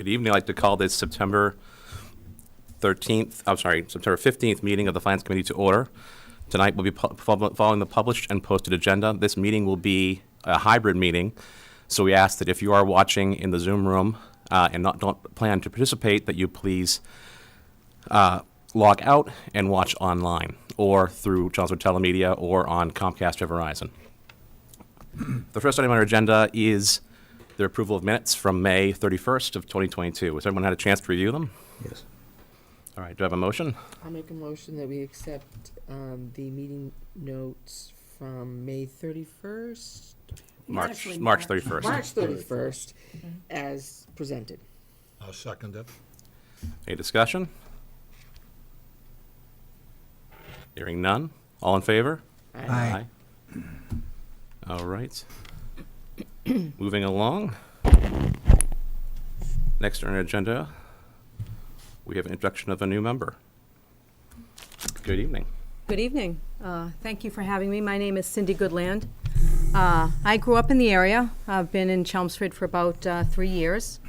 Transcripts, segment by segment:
Good evening. I'd like to call this September 15th meeting of the Finance Committee to order. Tonight we'll be following the published and posted agenda. This meeting will be a hybrid meeting, so we ask that if you are watching in the Zoom room and don't plan to participate, that you please log out and watch online or through Chelmsford Telemedia or on Comcast or Verizon. The first item on our agenda is the approval of minutes from May 31st of 2022. Has everyone had a chance to review them? Yes. All right, do I have a motion? I'll make a motion that we accept the meeting notes from May 31st, March 31st. March 31st, as presented. I'll second it. Any discussion? Hearing none. All in favor? Aye. All right. Moving along. Next on our agenda, we have introduction of a new member. Good evening. Good evening. Thank you for having me. My name is Cindy Goodland. I grew up in the area. I've been in Chelmsford for about 3 years.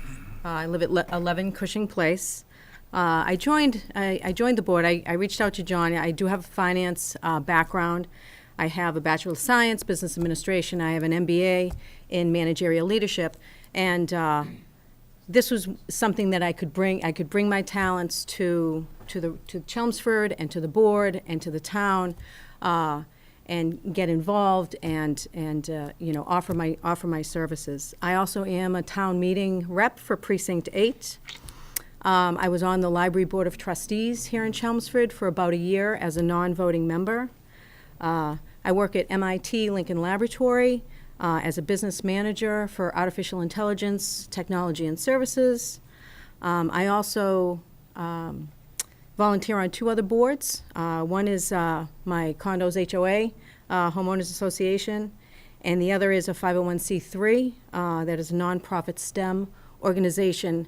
I live at 11 Cushing Place. I joined the board. I reached out to John. I do have a finance background. I have a Bachelor of Science, Business Administration. I have an MBA in Managerial Leadership. And this was something that I could bring. I could bring my talents to Chelmsford and to the board and to the town, and get involved and offer my services. I also am a town meeting rep for Precinct 8. I was on the Library Board of Trustees here in Chelmsford for about a year as a non-voting member. I work at MIT Lincoln Laboratory as a business manager for artificial intelligence, technology, and services. I also volunteer on 2 other boards. One is my condo's HOA, Homeowners Association, and the other is a 501c3 that is a nonprofit STEM organization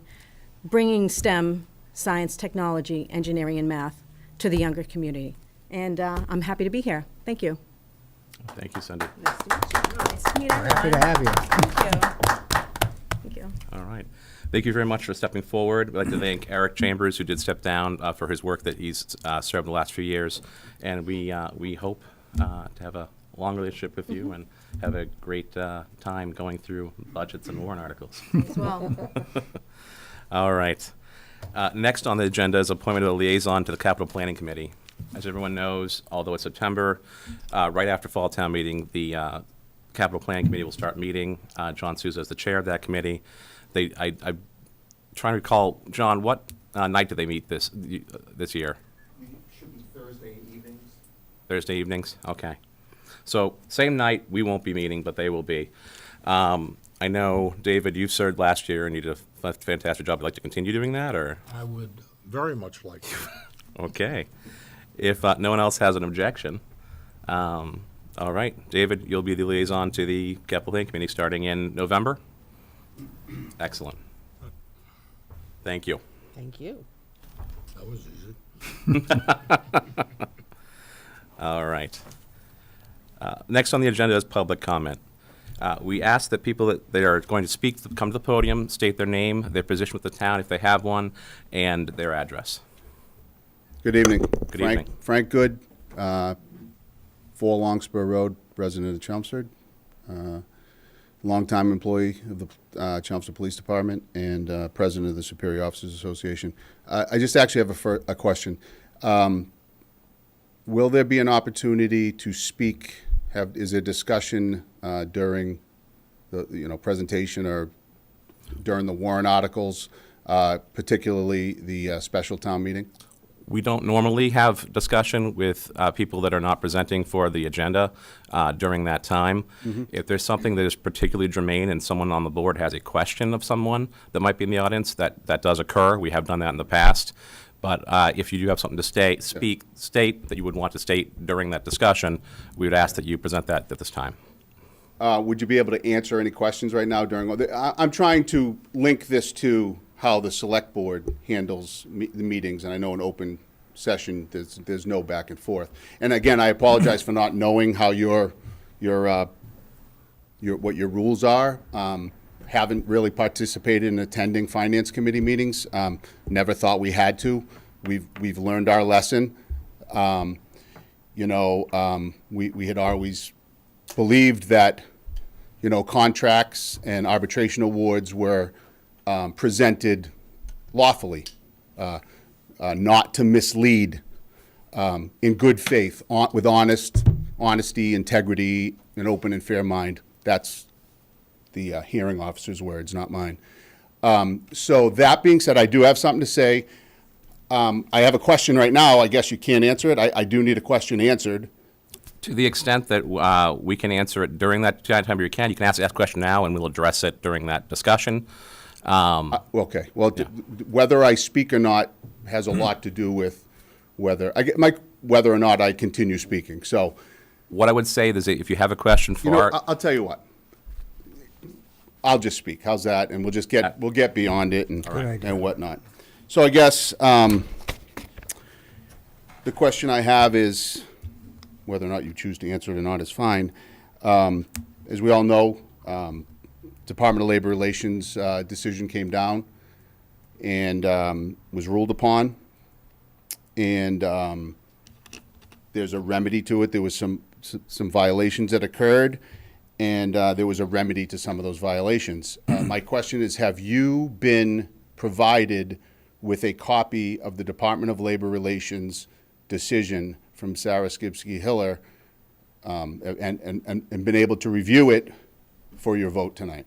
bringing STEM, science, technology, engineering, and math to the younger community. And I'm happy to be here. Thank you. Thank you, Cindy. Nice to meet you. Nice to meet We're happy to have you. Thank you. Thank you. All right. Thank you very much for stepping forward. I'd like to thank Eric Chambers, who did step down for his work that he's served the last few years. And we hope to have a long relationship with you and have a great time going through budgets and warrant articles. As well. All right. Next on the agenda is appointment of a liaison to the Capital Planning Committee. As everyone knows, although it's September, right after Fall Town meeting, the Capital Planning Committee will start meeting. John Souza is the chair of that committee. I'm trying to recall, John, what night do they meet this year? It should be Thursday evenings. Thursday evenings? Okay. So same night, we won't be meeting, but they will be. I know, David, you served last year and you did a fantastic job. Would you like to continue doing that, or? I would very much like to. Okay. If no one else has an objection, all right. David, you'll be the liaison to the Capital Planning Committee starting in November? Excellent. Thank you. Thank you. That was easy. All right. Next on the agenda is public comment. We ask that people that are going to speak come to the podium, state their name, their position with the town, if they have one, and their address. Good evening. Good evening. Frank Good, 4 Longspur Road, resident of Chelmsford. Longtime employee of the Chelmsford Police Department and president of the Superior Officers Association. I just actually have a question. Will there be an opportunity to speak? Is there discussion during the presentation or during the warrant articles, particularly the special town meeting? We don't normally have discussion with people that are not presenting for the agenda during that time. If there's something that is particularly germane and someone on the board has a question of someone that might be in the audience, that does occur. We have done that in the past. But if you do have something to state that you would want to state during that discussion, we would ask that you present that at this time. Would you be able to answer any questions right now during? I'm trying to link this to how the select board handles the meetings, and I know in open session there's no back and forth. And again, I apologize for not knowing how what your rules are. haven't really participated in attending finance committee meetings. Never thought we had to. We've learned our lesson. We had always believed that, contracts and arbitration awards were presented lawfully, not to mislead, in good faith, with honesty, integrity, an open and fair mind. That's the hearing officer's words, not mine. So that being said, I do have something to say. I have a question right now. I guess you can't answer it. I do need a question answered. To the extent that we can answer it during that time you can ask the question now, and we'll address it during that discussion. Okay. Well, whether I speak or not has a lot to do with whether or not I continue speaking. So, What I would say is that if you have a question for... I'll tell you what. I'll just speak. How's that? And we'll get beyond it and whatnot. So I guess the question I have is, whether or not you choose to answer it or not is fine. As we all know, Department of Labor Relations decision came down and was ruled upon, and there's a remedy to it. There was some violations that occurred, and there was a remedy to some of those violations. My question is, have you been provided with a copy of the Department of Labor Relations decision from Sarah Skibsky-Hiller and been able to review it for your vote tonight?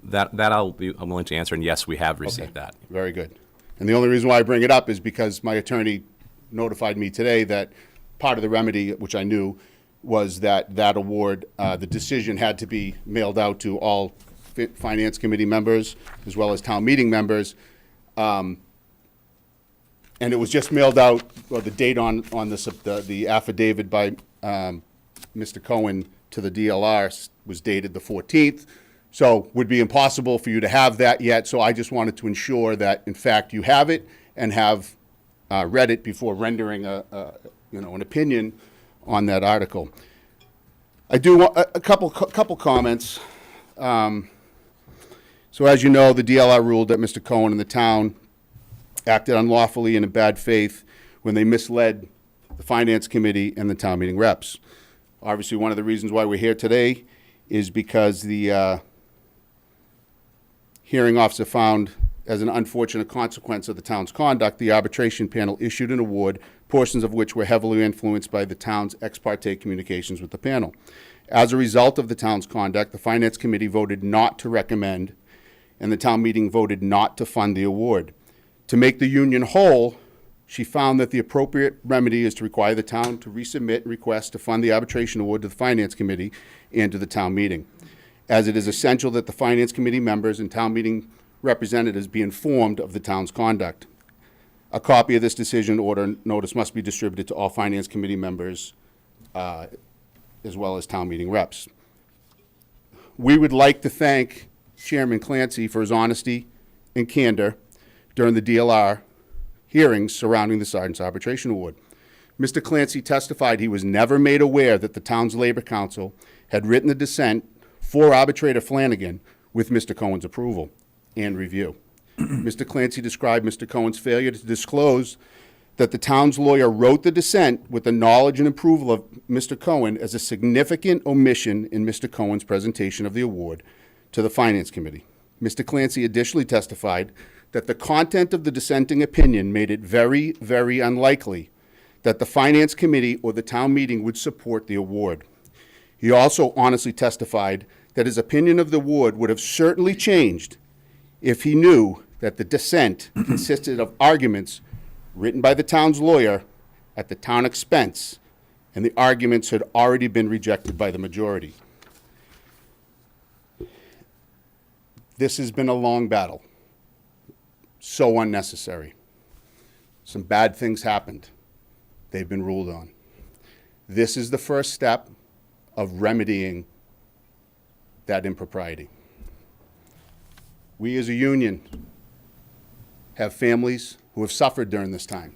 That I'm willing to answer, and yes, we have received that. Very good. And the only reason why I bring it up is because my attorney notified me today that part of the remedy, which I knew, was that award, the decision had to be mailed out to all Finance Committee members as well as town meeting members. And it was just mailed out, or the date on the affidavit by Mr. Cohen to the DLR was dated the 14th. So would be impossible for you to have that yet. So I just wanted to ensure that, in fact, you have it and have read it before rendering an opinion on that article. I do want a couple comments. So as you know, the DLR ruled that Mr. Cohen and the town acted unlawfully and in bad faith when they misled the Finance Committee and the town meeting reps. Obviously, one of the reasons why we're here today is because the hearing officer found, as an unfortunate consequence of the town's conduct, the arbitration panel issued an award, portions of which were heavily influenced by the town's ex parte communications with the panel. As a result of the town's conduct, the Finance Committee voted not to recommend, and the town meeting voted not to fund the award. To make the union whole, she found that the appropriate remedy is to require the town to resubmit and request to fund the arbitration award to the Finance Committee and to the town meeting, as it is essential that the Finance Committee members and town meeting representatives be informed of the town's conduct. A copy of this decision order notice must be distributed to all Finance Committee members as well as town meeting reps. We would like to thank Chairman Clancy for his honesty and candor during the DLR hearings surrounding the Sergeant's Arbitration Award. Mr. Clancy testified he was never made aware that the town's Labor Council had written the dissent for Arbitrator Flanagan with Mr. Cohen's approval and review. Mr. Clancy described Mr. Cohen's failure to disclose that the town's lawyer wrote the dissent with the knowledge and approval of Mr. Cohen as a significant omission in Mr. Cohen's presentation of the award to the Finance Committee. Mr. Clancy additionally testified that the content of the dissenting opinion made it very, very unlikely that the Finance Committee or the town meeting would support the award. He also honestly testified that his opinion of the award would have certainly changed if he knew that the dissent consisted of arguments written by the town's lawyer at the town expense, and the arguments had already been rejected by the majority. This has been a long battle. So unnecessary. Some bad things happened. They've been ruled on. This is the first step of remedying that impropriety. We as a union have families who have suffered during this time.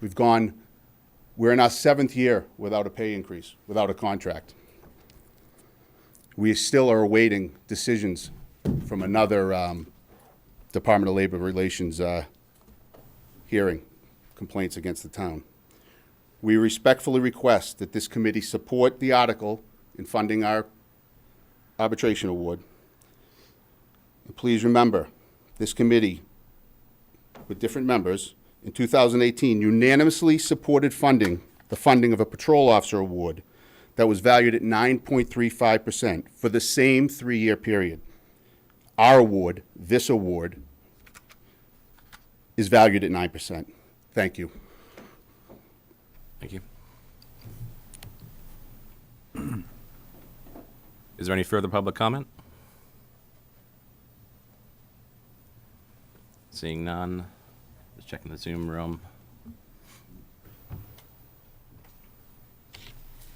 We're in our 7th year without a pay increase, without a contract. We still are awaiting decisions from another Department of Labor Relations hearing, complaints against the town. We respectfully request that this committee support the article in funding our arbitration award. And please remember, this committee, with different members, in 2018 unanimously supported the funding of a patrol officer award that was valued at 9.35% for the same 3-year period. Our award, this award, is valued at 9%. Thank you. Thank you. Is there any further public comment? Seeing none. Just checking the Zoom room.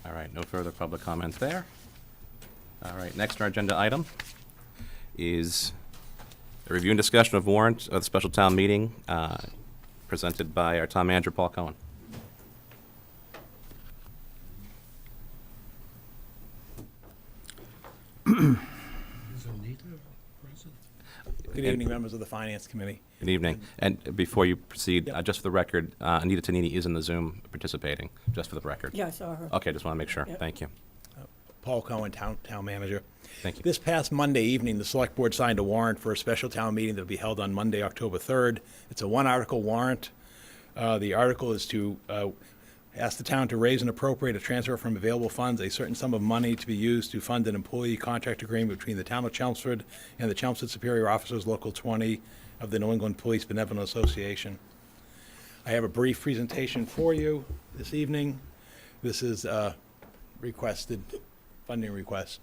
All right, no further public comments there. All right, next our agenda item is a review and discussion of warrant of the special town meeting presented by our town manager, Paul Cohen. Is Anita present? Good evening, members of the Finance Committee. Good evening. And before you proceed, Yep. just for the record, Anita Tanini is in the Zoom participating, just for the record. Yeah, I saw her. Okay, just want to make sure. Yep. Thank you. Paul Cohen, Town Manager. Thank you. This past Monday evening, the Select Board signed a warrant for a special town meeting that will be held on Monday, October 3rd. It's a one-article warrant. The article is to ask the town to raise and appropriate a transfer from available funds a certain sum of money to be used to fund an employee contract agreement between the town of Chelmsford and the Chelmsford Superior Officers Local 20 of the New England Police Benevolent Association. I have a brief presentation for you this evening. This is requested funding request.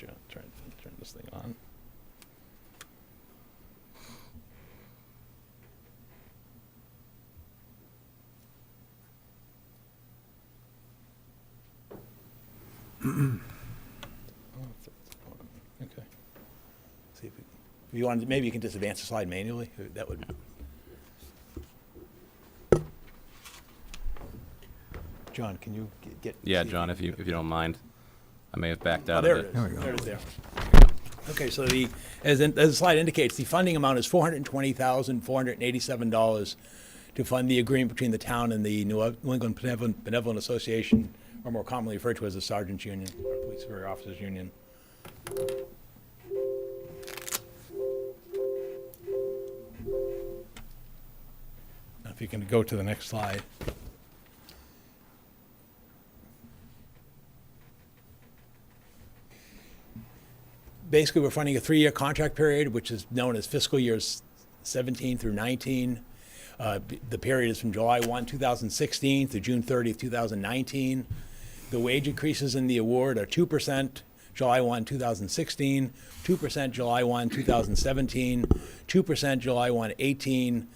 Turn this thing on. Okay. See if you want, maybe you can just advance the slide manually. That would. John, can you get? Yeah, see John, if you don't mind. I may have backed out there of it it. is. There it is. There. Okay, so as the slide indicates, the funding amount is $420,487 to fund the agreement between the town and the New England Benevolent Association, or more commonly referred to as the Sergeants Union, or Police Superior Officers Union. Now, if you can go to the next slide. Basically, we're funding a 3-year contract period, which is known as fiscal years 17 through 19. The period is from July 1, 2016 through June 30th, 2019. The wage increases in the award are 2% July 1, 2016, 2% July 1, 2017, 2% July 1, 18,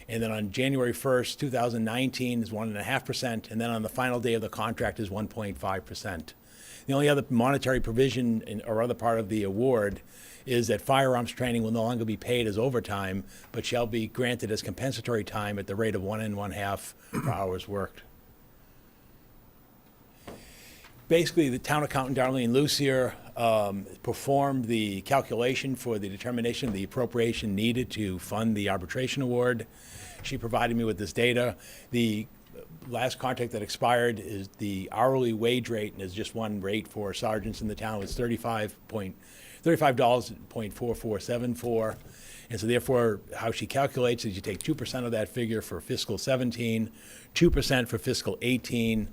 and then on January 1st, 2019 is 1.5%, and then on the final day of the contract is 1.5%. The only other monetary provision or other part of the award is that firearms training will no longer be paid as overtime, but shall be granted as compensatory time at the rate of 1 1/2 per hours worked. Basically, the town accountant, Darlene Lucier, performed the calculation for the determination of the appropriation needed to fund the arbitration award. She provided me with this data. The last contract that expired is the hourly wage rate, and is just one rate for sergeants in the town, was $35.4474. And so therefore, how she calculates is you take 2% of that figure for fiscal 17, 2% for fiscal 18,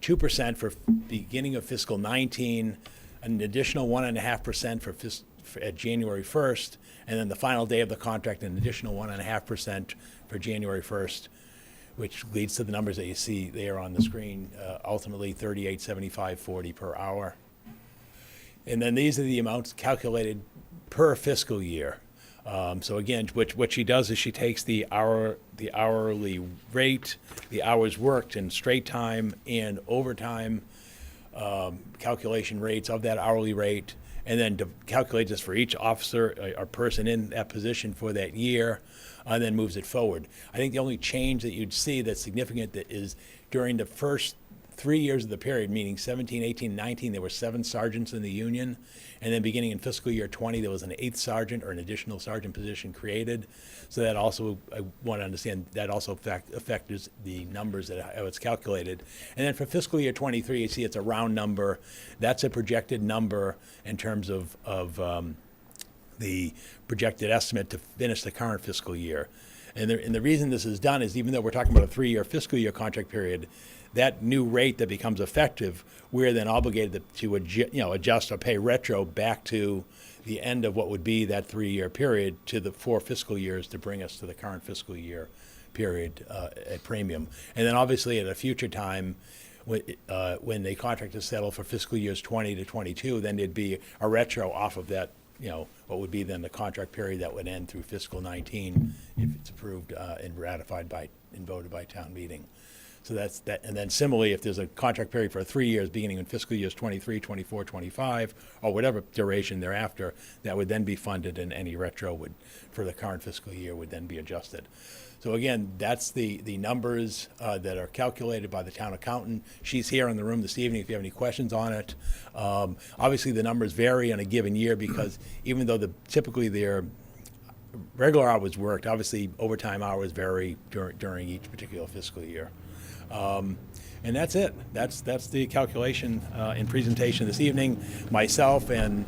2% for beginning of fiscal 19, an additional 1.5% for at January 1st, and then the final day of the contract, an additional 1.5% for January 1st, which leads to the numbers that you see there on the screen, ultimately $38.7540 per hour. And then these are the amounts calculated per fiscal year. So again, what she does is she takes the hourly rate, the hours worked in straight time and overtime calculation rates of that hourly rate, and then calculates this for each officer or person in that position for that year, and then moves it forward. I think the only change that you'd see that's significant that is during the first 3 years of the period, meaning 17, 18, 19, there were 7 sergeants in the union. And then beginning in fiscal year 20, there was an 8th sergeant or an additional sergeant position created. So that also, I want to understand, that also affects the numbers that how it's calculated. And then for fiscal year 23, you see it's a round number. That's a projected number in terms of the projected estimate to finish the current fiscal year. And the reason this is done is even though we're talking about a 3-year fiscal year contract period, that new rate that becomes effective, we're then obligated to adjust or pay retro back to the end of what would be that 3-year period to the 4 fiscal years to bring us to the current fiscal year period at premium. And then obviously at a future time, when the contract is settled for fiscal years 20 to 22, then there'd be a retro off of that, what would be then the contract period that would end through fiscal 19 if it's approved and ratified and voted by town meeting. So that's that. And then similarly, if there's a contract period for 3 years, beginning in fiscal years 23, 24, 25, or whatever duration thereafter, that would then be funded, and any retro for the current fiscal year would then be adjusted. So again, that's the numbers that are calculated by the town accountant. She's here in the room this evening if you have any questions on it. Obviously, the numbers vary on a given year because even though typically they're regular hours worked, obviously overtime hours vary during each particular fiscal year. And that's it. That's the calculation and presentation this evening. Myself and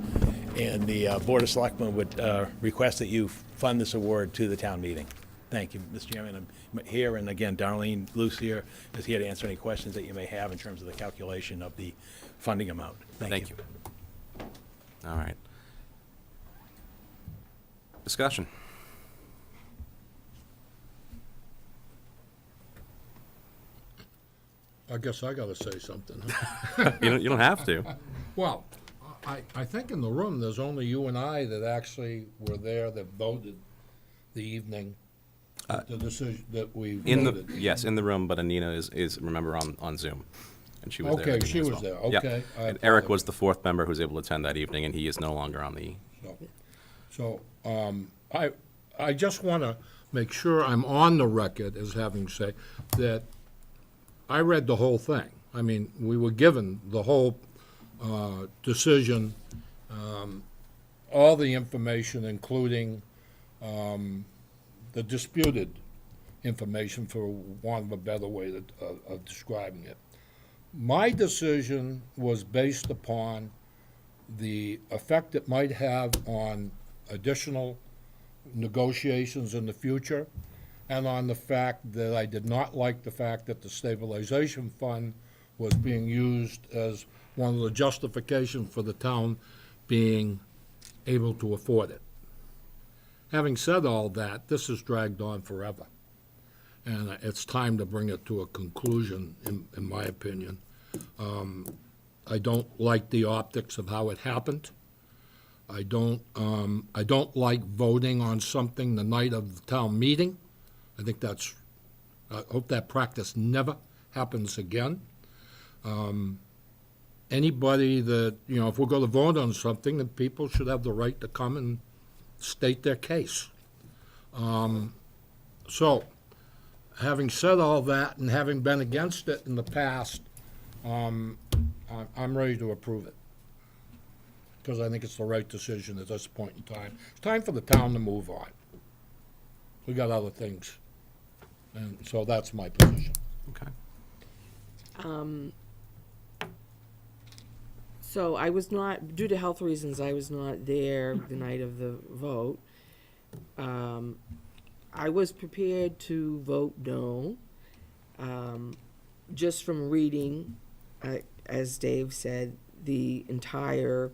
the Board of Selectmen would request that you fund this award to the town meeting. Thank you, Mr. Chairman. I'm here, and again, Darlene Lucier is here to answer any questions that you may have in terms of the calculation of the funding amount. Thank you. All right. Discussion. I guess I gotta say something. Huh? You don't have to. Well, I think in the room, there's only you and I that actually were there that voted the evening, the decision that we voted. Yes, in the room, but Anina is remember on Zoom, and she was there. Okay, that she evening was as there, well. Yep. okay. I And Eric was apologize. the 4th member who was able to attend that evening, and he is no longer on the. So, I just want to make sure I'm on the record as having said that I read the whole thing. I mean, we were given the whole decision, all the information, including the disputed information, for want of a better way of describing it. My decision was based upon the effect it might have on additional negotiations in the future, and on the fact that I did not like the fact that the stabilization fund was being used as one of the justifications for the town being able to afford it. Having said all that, this has dragged on forever, and it's time to bring it to a conclusion, in my opinion. I don't like the optics of how it happened. I don't like voting on something the night of the town meeting. I think I hope that practice never happens again. Anybody that, if we're going to vote on something, then people should have the right to come and state their case. So, having said all that and having been against it in the past, I'm ready to approve it, because I think it's the right decision at this point in time. It's time for the town to move on. We got other things, and so that's my position. Okay. So I was not, due to health reasons, I was not there the night of the vote. I was prepared to vote no, just from reading, as Dave said, the entire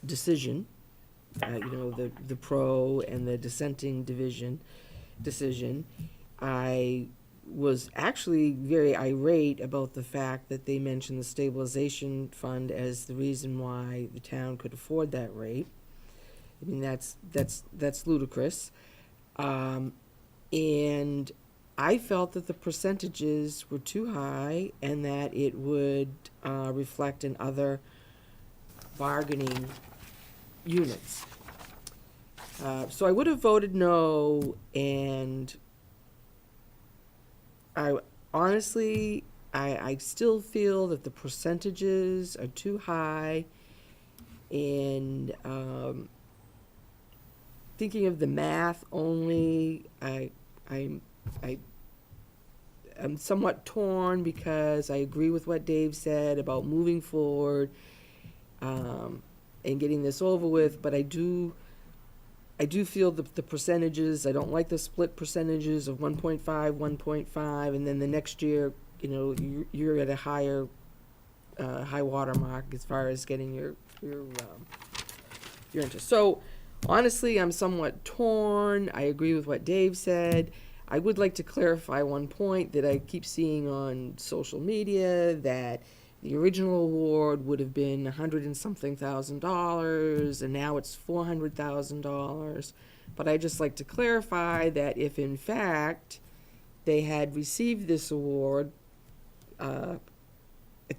decision, the pro and the dissenting decision. I was actually very irate about the fact that they mentioned the stabilization fund as the reason why the town could afford that rate. I mean, that's ludicrous. And I felt that the percentages were too high and that it would reflect in other bargaining units. So I would have voted no, and I I still feel that the percentages are too high, and thinking of the math only, I'm somewhat torn because I agree with what Dave said about moving forward and getting this over with, but I do feel that the percentages, I don't like the split percentages of 1.5, 1.5, and then the next year, you know, you're at a higher high water mark as far as getting your interest. So honestly, I'm somewhat torn. I agree with what Dave said. I would like to clarify one point that I keep seeing on social media, that the original award would have been $100 and something thousand, and now it's $400,000. But I just like to clarify that if in fact they had received this award at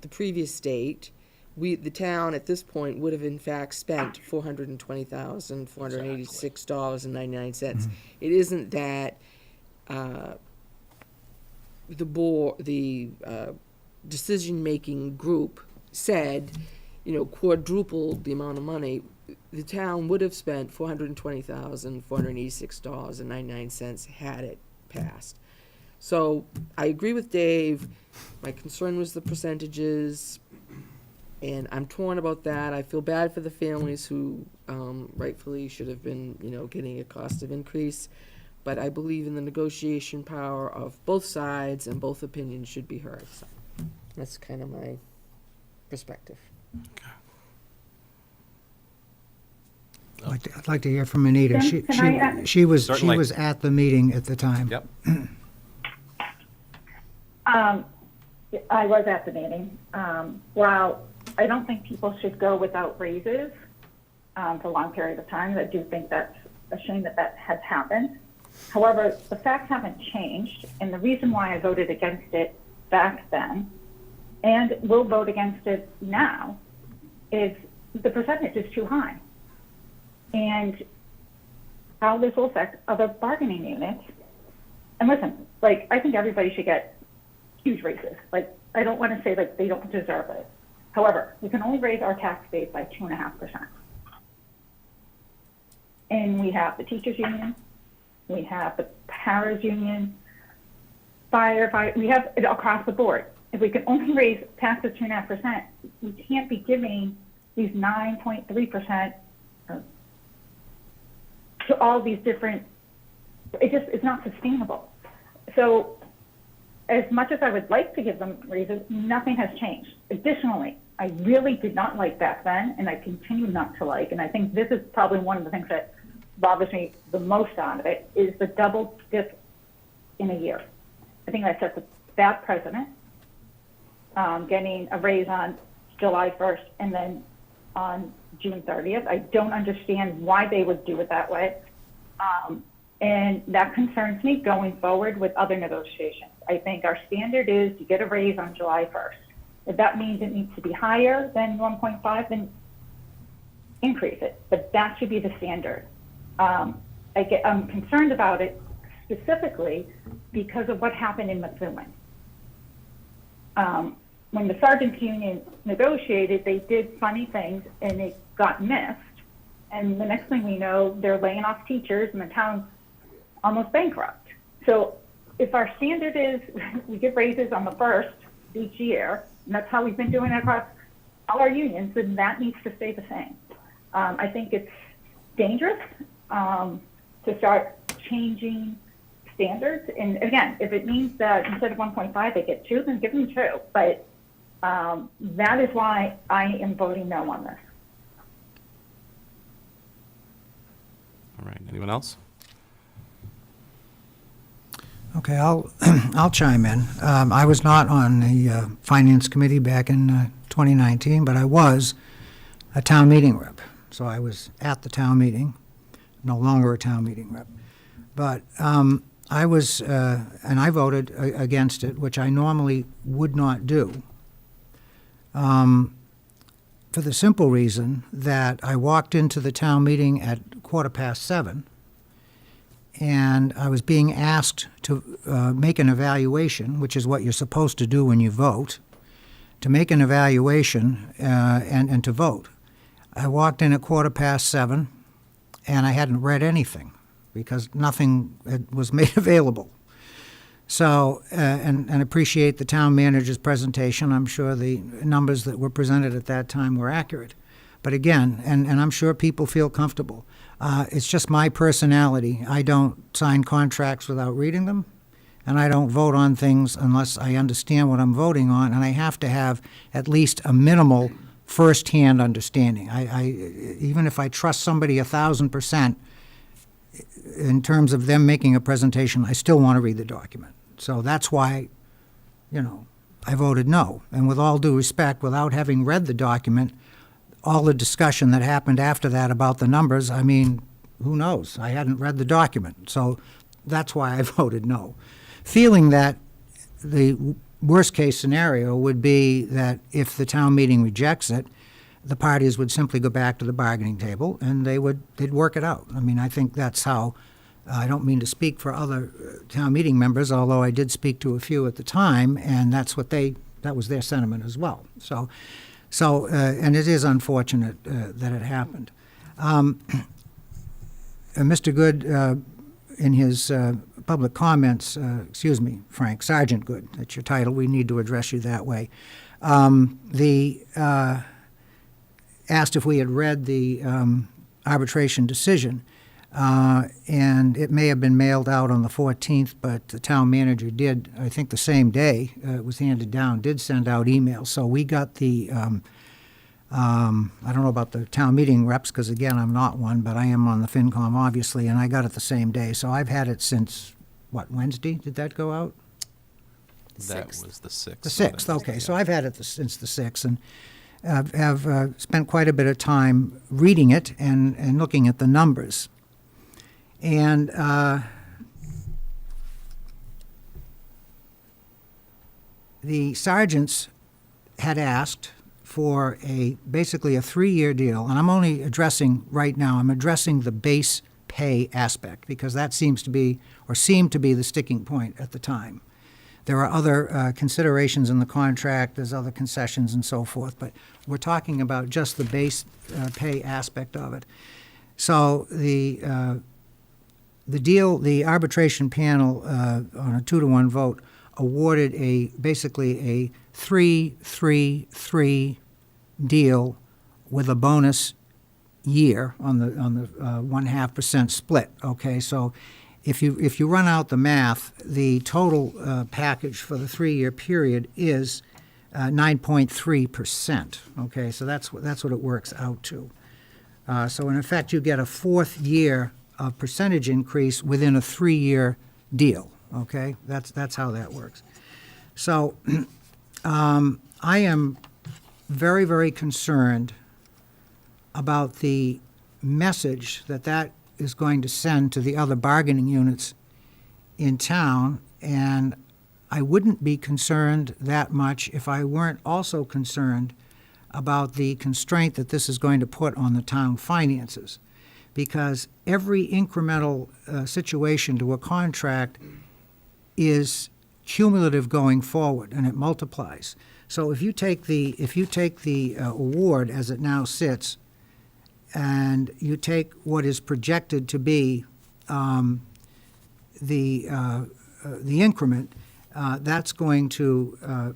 the previous date, the town at this point would have in fact spent $420,486.99. It isn't that the decision-making group said, you know, quadrupled the amount of money. The town would have spent $420,486.99 had it passed. So I agree with Dave. My concern was the percentages, and I'm torn about that. I feel bad for the families who rightfully should have been, you know, getting a cost of increase. But I believe in the negotiation power of both sides, and both opinions should be heard. So that's kind of my perspective. I'd like to hear from Anita. Can She was Certainly. at the meeting at the time. Yep. I was at the meeting. While I don't think people should go without raises for a long period of time, I do think that's a shame that that has happened. However, the facts haven't changed, and the reason why I voted against it back then, and will vote against it now, is the percentage is too high. And how this will affect other bargaining units. And listen, like, I think everybody should get huge raises. Like, I don't want to say like they don't deserve it. However, we can only raise our tax base by 2.5%. And we have the teachers union, we have the paras union, firefighter, we have it across the board. If we can only raise taxes 2.5%, we can't be giving these 9.3% to all these different, it's not sustainable. So as much as I would like to give them raises, nothing has changed. Additionally, I really did not like back then, and I continue not to like, and I think this is probably one of the things that bothers me the most out of it, is the double dip in a year. I think that sets a bad precedent, getting a raise on July 1st and then on June 30th. I don't understand why they would do it that way. And that concerns me going forward with other negotiations. I think our standard is to get a raise on July 1st. If that means it needs to be higher than 1.5, then increase it. But that should be the standard. I'm concerned about it specifically because of what happened in Methuen. When the sergeants union negotiated, they did funny things and it got missed. And the next thing we know, they're laying off teachers and the town's almost bankrupt. So if our standard is we give raises on the 1st each year, and that's how we've been doing it across all our unions, then that needs to stay the same. I think it's dangerous to start changing standards. And again, if it means that instead of 1.5 they get 2, then give them 2. But that is why I am voting no on this. All right, anyone else? Okay, I'll chime in. I was not on the Finance Committee back in 2019, but I was a town meeting rep. So I was at the town meeting, no longer a town meeting rep. But I was, and I voted against it, which I normally would not do, for the simple reason that I walked into the town meeting at 7:15, and I was being asked to make an evaluation, which is what you're supposed to do when you vote, to make an evaluation and to vote. I walked in at 7:15, and I hadn't read anything because nothing was made available. So, and appreciate the town manager's presentation. I'm sure the numbers that were presented at that time were accurate. But again, and I'm sure people feel comfortable, it's just my personality. I don't sign contracts without reading them, and I don't vote on things unless I understand what I'm voting on, and I have to have at least a minimal first-hand understanding. Even if I trust somebody 1,000%, in terms of them making a presentation, I still want to read the document. So that's why, I voted no. And with all due respect, without having read the document, all the discussion that happened after that about the numbers, I mean, who knows? I hadn't read the document. So that's why I voted no. Feeling that the worst-case scenario would be that if the town meeting rejects it, the parties would simply go back to the bargaining table and they'd work it out. I mean, I think that's how, I don't mean to speak for other town meeting members, although I did speak to a few at the time, and that was their sentiment as well. So, and it is unfortunate that it happened. Mr. Good, in his public comments, Frank, Sergeant Good, that's your title, we need to address you that way. Asked if we had read the arbitration decision, and it may have been mailed out on the 14th, but the town manager did, I think the same day it was handed down, did send out emails. So we got the, I don't know about the town meeting reps, because again, I'm not one, but I am on the FinCom, obviously, and I got it the same day. So I've had it since, Wednesday? Did that go out? That was the 6th. The 6th, okay. So I've had it since the 6th, and have spent quite a bit of time reading it and looking at the numbers. And the sergeants had asked for basically a 3-year deal, and I'm only addressing right now, I'm addressing the base pay aspect, because that seemed to be the sticking point at the time. There are other considerations in the contract, there's other concessions and so forth, but we're talking about just the base pay aspect of it. So the arbitration panel on a 2-to-1 vote awarded basically a 3-3-3 deal with a bonus year on the 0.5% split. Okay, so if you run out the math, the total package for the 3-year period is 9.3%. Okay, so that's what it works out to. So in effect, you get a 4th year of percentage increase within a 3-year deal. Okay, that's how that works. So I am very, very concerned about the message that is going to send to the other bargaining units in town, and I wouldn't be concerned that much if I weren't also concerned about the constraint that this is going to put on the town finances, because every incremental situation to a contract is cumulative going forward, and it multiplies. So if you take the award as it now sits, and you take what is projected to be the increment, that's going to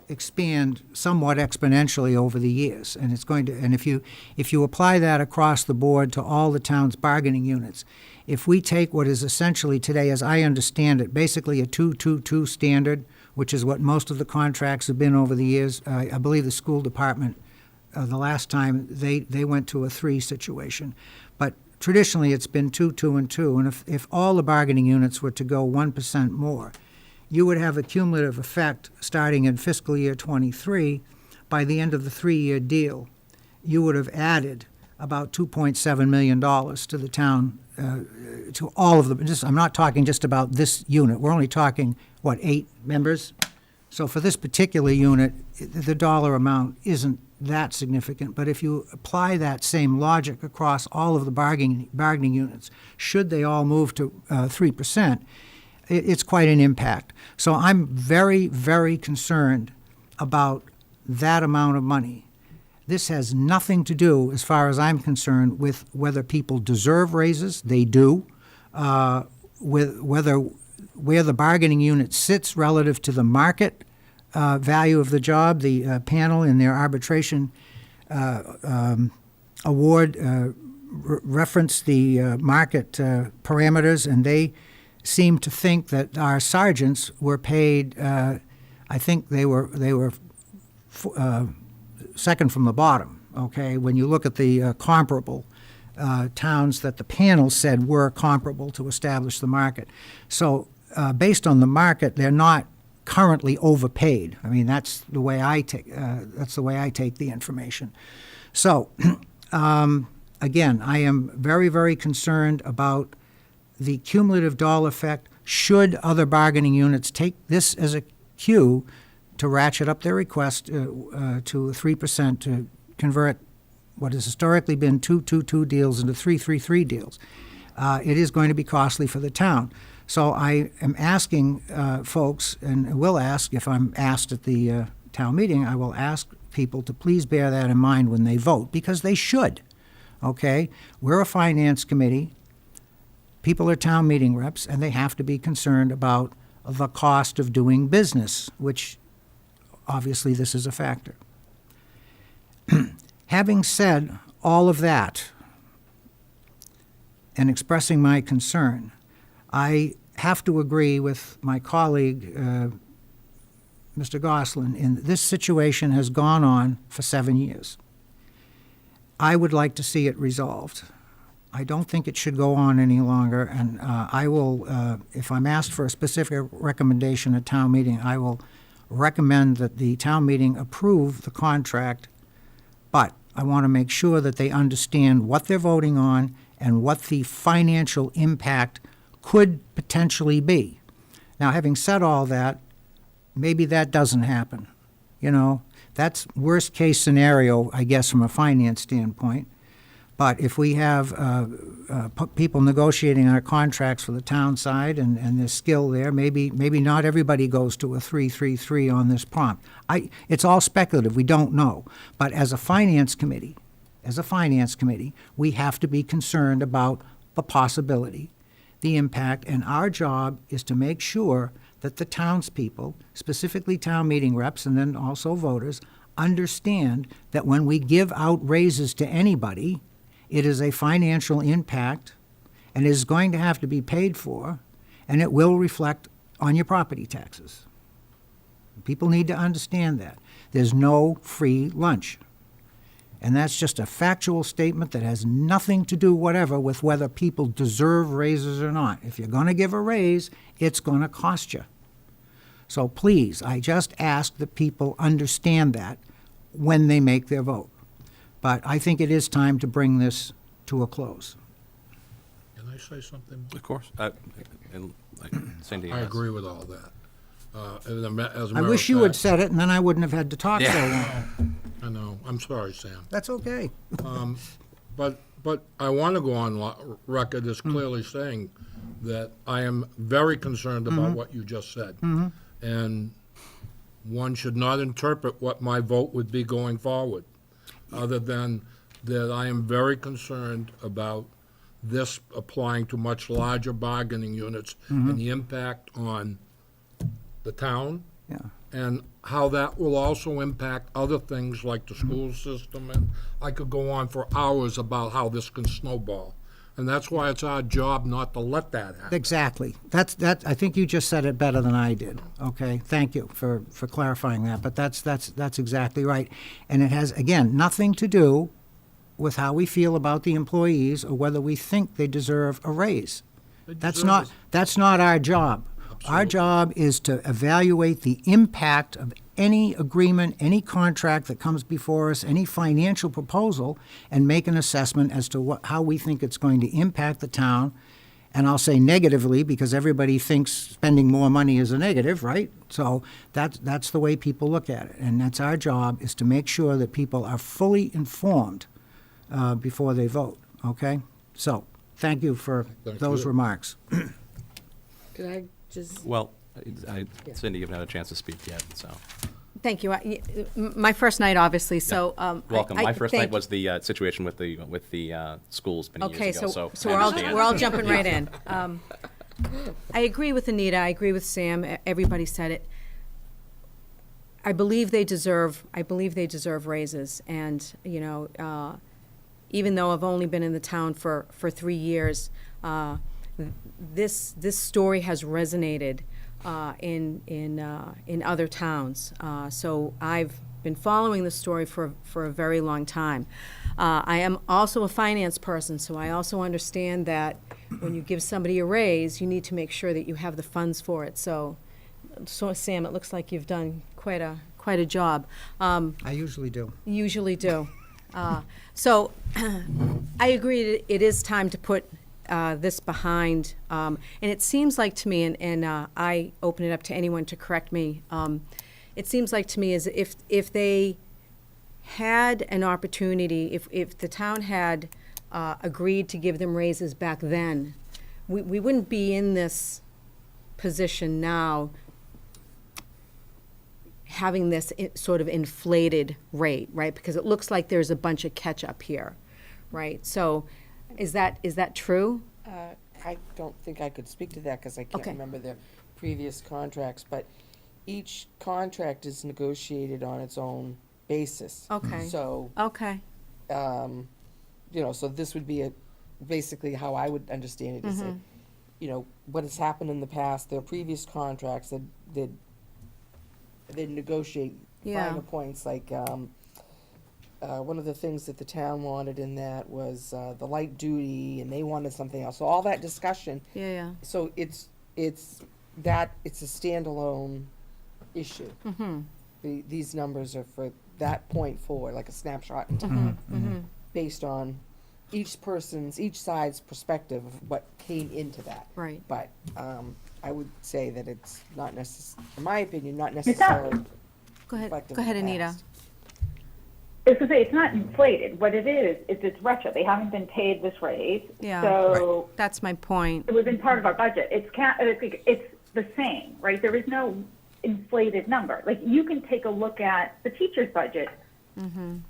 expand somewhat exponentially over the years, and it's going to. And if you apply that across the board to all the town's bargaining units, if we take what is essentially today, as I understand it, basically a 2-2-2 standard, which is what most of the contracts have been over the years. I believe the school department, the last time they went to a 3 situation, but traditionally it's been 2, 2, and 2. And if all the bargaining units were to go 1% more, you would have a cumulative effect starting in fiscal year 23. By the end of the 3-year deal, you would have added about $2.7 million to the town, to all of them. I'm not talking just about this unit. We're only talking, 8 members? So for this particular unit, the dollar amount isn't that significant. But if you apply that same logic across all of the bargaining units, should they all move to 3%, it's quite an impact. So I'm very, very concerned about that amount of money. This has nothing to do, as far as I'm concerned, with whether people deserve raises. They do. With where the bargaining unit sits relative to the market value of the job. The panel in their arbitration award referenced the market parameters, and they seem to think that our sergeants were paid. I think they were second from the bottom. Okay, when you look at the comparable towns that the panel said were comparable to establish the market, so based on the market, they're not currently overpaid. I mean, that's the way I take the information. So. Again, I am very, very concerned about the cumulative dollar effect should other bargaining units take this as a cue to ratchet up their request to 3% to convert what has historically been 2-2-2 deals into 3-3-3 deals. It is going to be costly for the town. So I am asking folks, and will ask if I'm asked at the town meeting, I will ask people to please bear that in mind when they vote, because they should. Okay, we're a finance committee. People are town meeting reps, and they have to be concerned about the cost of doing business, which obviously this is a factor. Having said all of that and expressing my concern, I have to agree with my colleague, Mr. Goslin, in this situation has gone on for 7 years. I would like to see it resolved. I don't think it should go on any longer, and I will, if I'm asked for a specific recommendation at town meeting, I will recommend that the town meeting approve the contract, but I want to make sure that they understand what they're voting on and what the financial impact could potentially be. Now, having said all that, maybe that doesn't happen, you know. That's worst-case scenario, I guess, from a finance standpoint. But if we have people negotiating our contracts for the town side and there's skill there, maybe not everybody goes to a 3-3-3 on this prompt. It's all speculative. We don't know. But as a finance committee, we have to be concerned about the possibility, the impact, and our job is to make sure that the townspeople, specifically town meeting reps and then also voters, understand that when we give out raises to anybody, it is a financial impact and is going to have to be paid for, and it will reflect on your property taxes. People need to understand that. There's no free lunch. And that's just a factual statement that has nothing to do whatever with whether people deserve raises or not. If you're going to give a raise, it's going to cost you. So please, I just ask that people understand that when they make their vote. But I think it is time to bring this to a close. Can I say something? Of course. And Cindy, I yes. agree with all that. As a matter I of wish you had fact- said it, and then I wouldn't have had to talk so long. I know, I'm sorry, Sam. That's okay. But I want to go on record as clearly saying that I am very concerned about what you just said. And one should not interpret what my vote would be going forward, other than that I am very concerned about this applying to much larger bargaining units and the impact on the town. Yeah. And how that will also impact other things like the school system, and I could go on for hours about how this can snowball. And that's why it's our job not to let that happen. Exactly. I think you just said it better than I did. Okay, thank you for clarifying that. But that's exactly right. And it has, again, nothing to do with how we feel about the employees or whether we think they deserve a raise. That's not our job. Our job is to evaluate the impact of any agreement, any contract that comes before us, any financial proposal, and make an assessment as to how we think it's going to impact the town. And I'll say negatively because everybody thinks spending more money is a negative, right? So that's the way people look at it. And that's our job, is to make sure that people are fully informed before they vote, okay? So thank you for those remarks. Could I just, Well, Cindy, you've not had a chance to speak yet, so. Thank you. My first night, obviously, so. Welcome. I- My first thank night was the situation with the schools many Okay, years ago, so so. we're I all, understand. we're all jumping right in. I agree with Anita, I agree with Sam, everybody said it. I believe they deserve raises, and, you know, even though I've only been in the town for 3 years, this story has resonated in other towns. So I've been following the story for a very long time. I am also a finance person, so I also understand that when you give somebody a raise, you need to make sure that you have the funds for it. So Sam, it looks like you've done quite a job. I usually do. Usually do. So I agree it is time to put this behind. And it seems like to me, and I open it up to anyone to correct me, it seems like to me as if they had an opportunity, if the town had agreed to give them raises back then, we wouldn't be in this position now having this sort of inflated rate, right? Because it looks like there's a bunch of catch-up here, right? So is that true? I don't think I could speak to that because I can't Okay. remember the previous contracts, but each contract is negotiated on its own basis. Okay. So, Okay. you know, so this would be basically how I would understand it is that, you know, what has happened in the past, their previous contracts, they negotiate Yeah. finer points, like, one of the things that the town wanted in that was, the light duty, and they wanted something else, so all that discussion. Yeah. So it's a standalone issue. These numbers are for that point forward, like a snapshot in time, based on each side's perspective of what came into that. Right. But I would say that it's not in my opinion, not necessarily Go ahead. reflective Go of ahead, the Anita. past. I was gonna say, it's not inflated. What it is it's retro. They haven't been paid this raise. Yeah. So That's my point. it was in part of our budget. It's the same, right? There is no inflated number. Like, you can take a look at the teacher's budget, I don't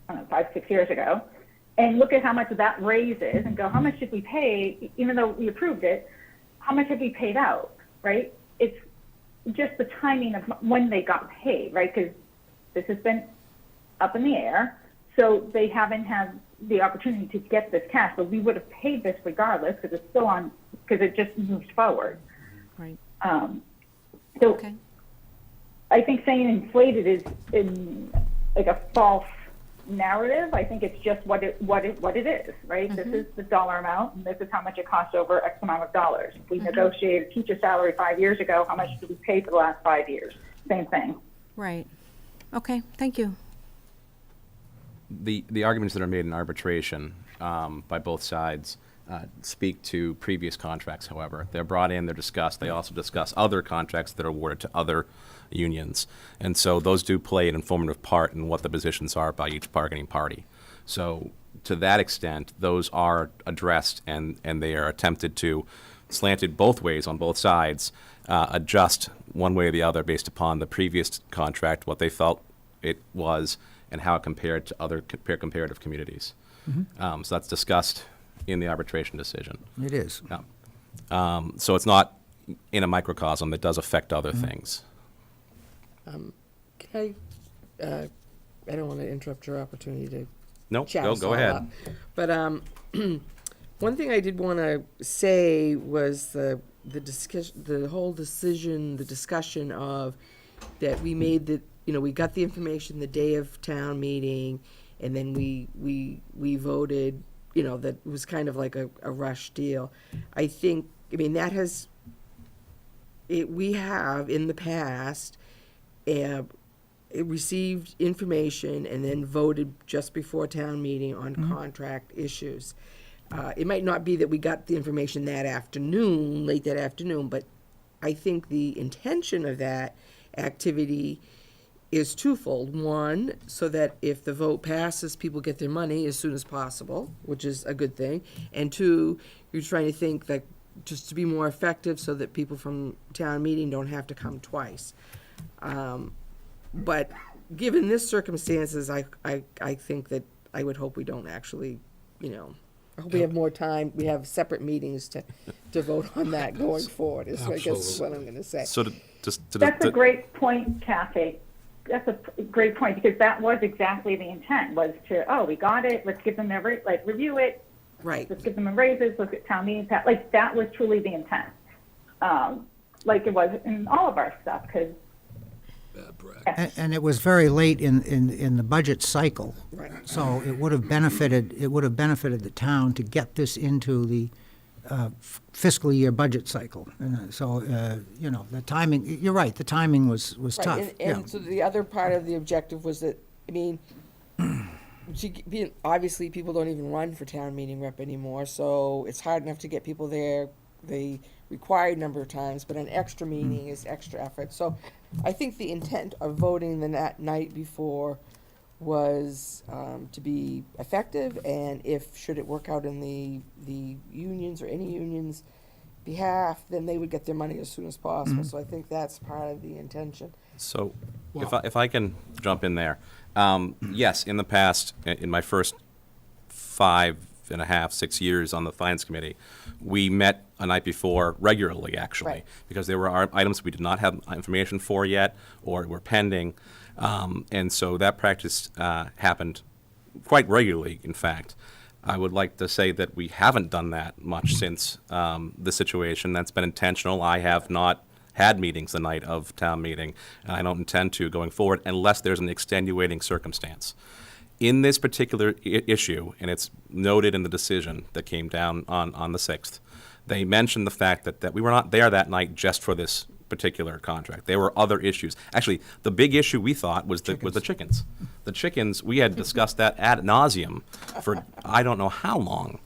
know, 5, 6 years ago, and look at how much that raises and go, how much did we pay, even though we approved it, how much have we paid out, right? It's just the timing of when they got paid, right? Because this has been up in the air, so they haven't had the opportunity to get this cash, but we would have paid this regardless because it's still on, because it just moved forward. Right. So Okay. I think saying inflated is in like a false narrative. I think it's just what it is, right? This is the dollar amount, and this is how much it costs over X amount of dollars. If we negotiated a teacher salary 5 years ago, how much did we pay for the last 5 years? Same thing. Right. Okay, thank you. The arguments that are made in arbitration by both sides speak to previous contracts, however. They're brought in, they're discussed. They also discuss other contracts that are awarded to other unions. And so those do play an informative part in what the positions are by each bargaining party. So to that extent, those are addressed and they are attempted to, slanted both ways on both sides, adjust one way or the other based upon the previous contract, what they felt it was, and how it compared to other comparative communities. So that's discussed in the arbitration decision. It is. Yeah. So it's not in a microcosm, it does affect other things. Can I don't want to interrupt your opportunity to No, chat go us all ahead. up. But one thing I did want to say was the whole decision, the discussion of that we made that, you know, we got the information the day of town meeting, and then we voted, you know, that was kind of like a rush deal. I mean, that has, we have in the past received information and then voted just before town meeting on contract issues. It might not be that we got the information that afternoon, late that afternoon, but I think the intention of that activity is twofold. One, so that if the vote passes, people get their money as soon as possible, which is a good thing. And two, you're trying to think that just to be more effective so that people from town meeting don't have to come twice. But given this circumstances, I think that I would hope we don't actually, I hope we have more time, we have separate meetings to vote on that going forward, is I guess is what I'm gonna say. So That's a great point, Kathy. That's a great point, because that was exactly the intent, was to, oh, we got it, let's give them review it, Right. let's give them raises, look at town meeting, like, that was truly the intent. Like it was in all of our stuff, because. And it was very late in the budget cycle. Right. So it would have benefited the town to get this into the fiscal year budget cycle. And so, the timing, you're right, the timing was Right, tough. and so the other part of the objective was that, obviously, people don't even run for town meeting rep anymore, so it's hard enough to get people there the required number of times, but an extra meeting is extra effort. So I think the intent of voting the night before was to be effective, and should it work out in the unions or any union's behalf, then they would get their money as soon as possible. So I think that's part of the intention. So, if I can jump in there, yes, in the past, in my first 5.5, 6 years on the Finance Committee, we met a night before regularly, actually, Right. because there were items we did not have information for yet or were pending, and so that practice happened quite regularly, in fact. I would like to say that we haven't done that much since the situation. That's been intentional. I have not had meetings the night of town meeting, and I don't intend to going forward unless there's an extenuating circumstance. In this particular issue, and it's noted in the decision that came down on the 6th, they mentioned the fact that we were not there that night just for this particular contract. There were other issues. Actually, the big issue we thought was the chickens. The chickens, we had discussed that ad nauseum for I don't know how long.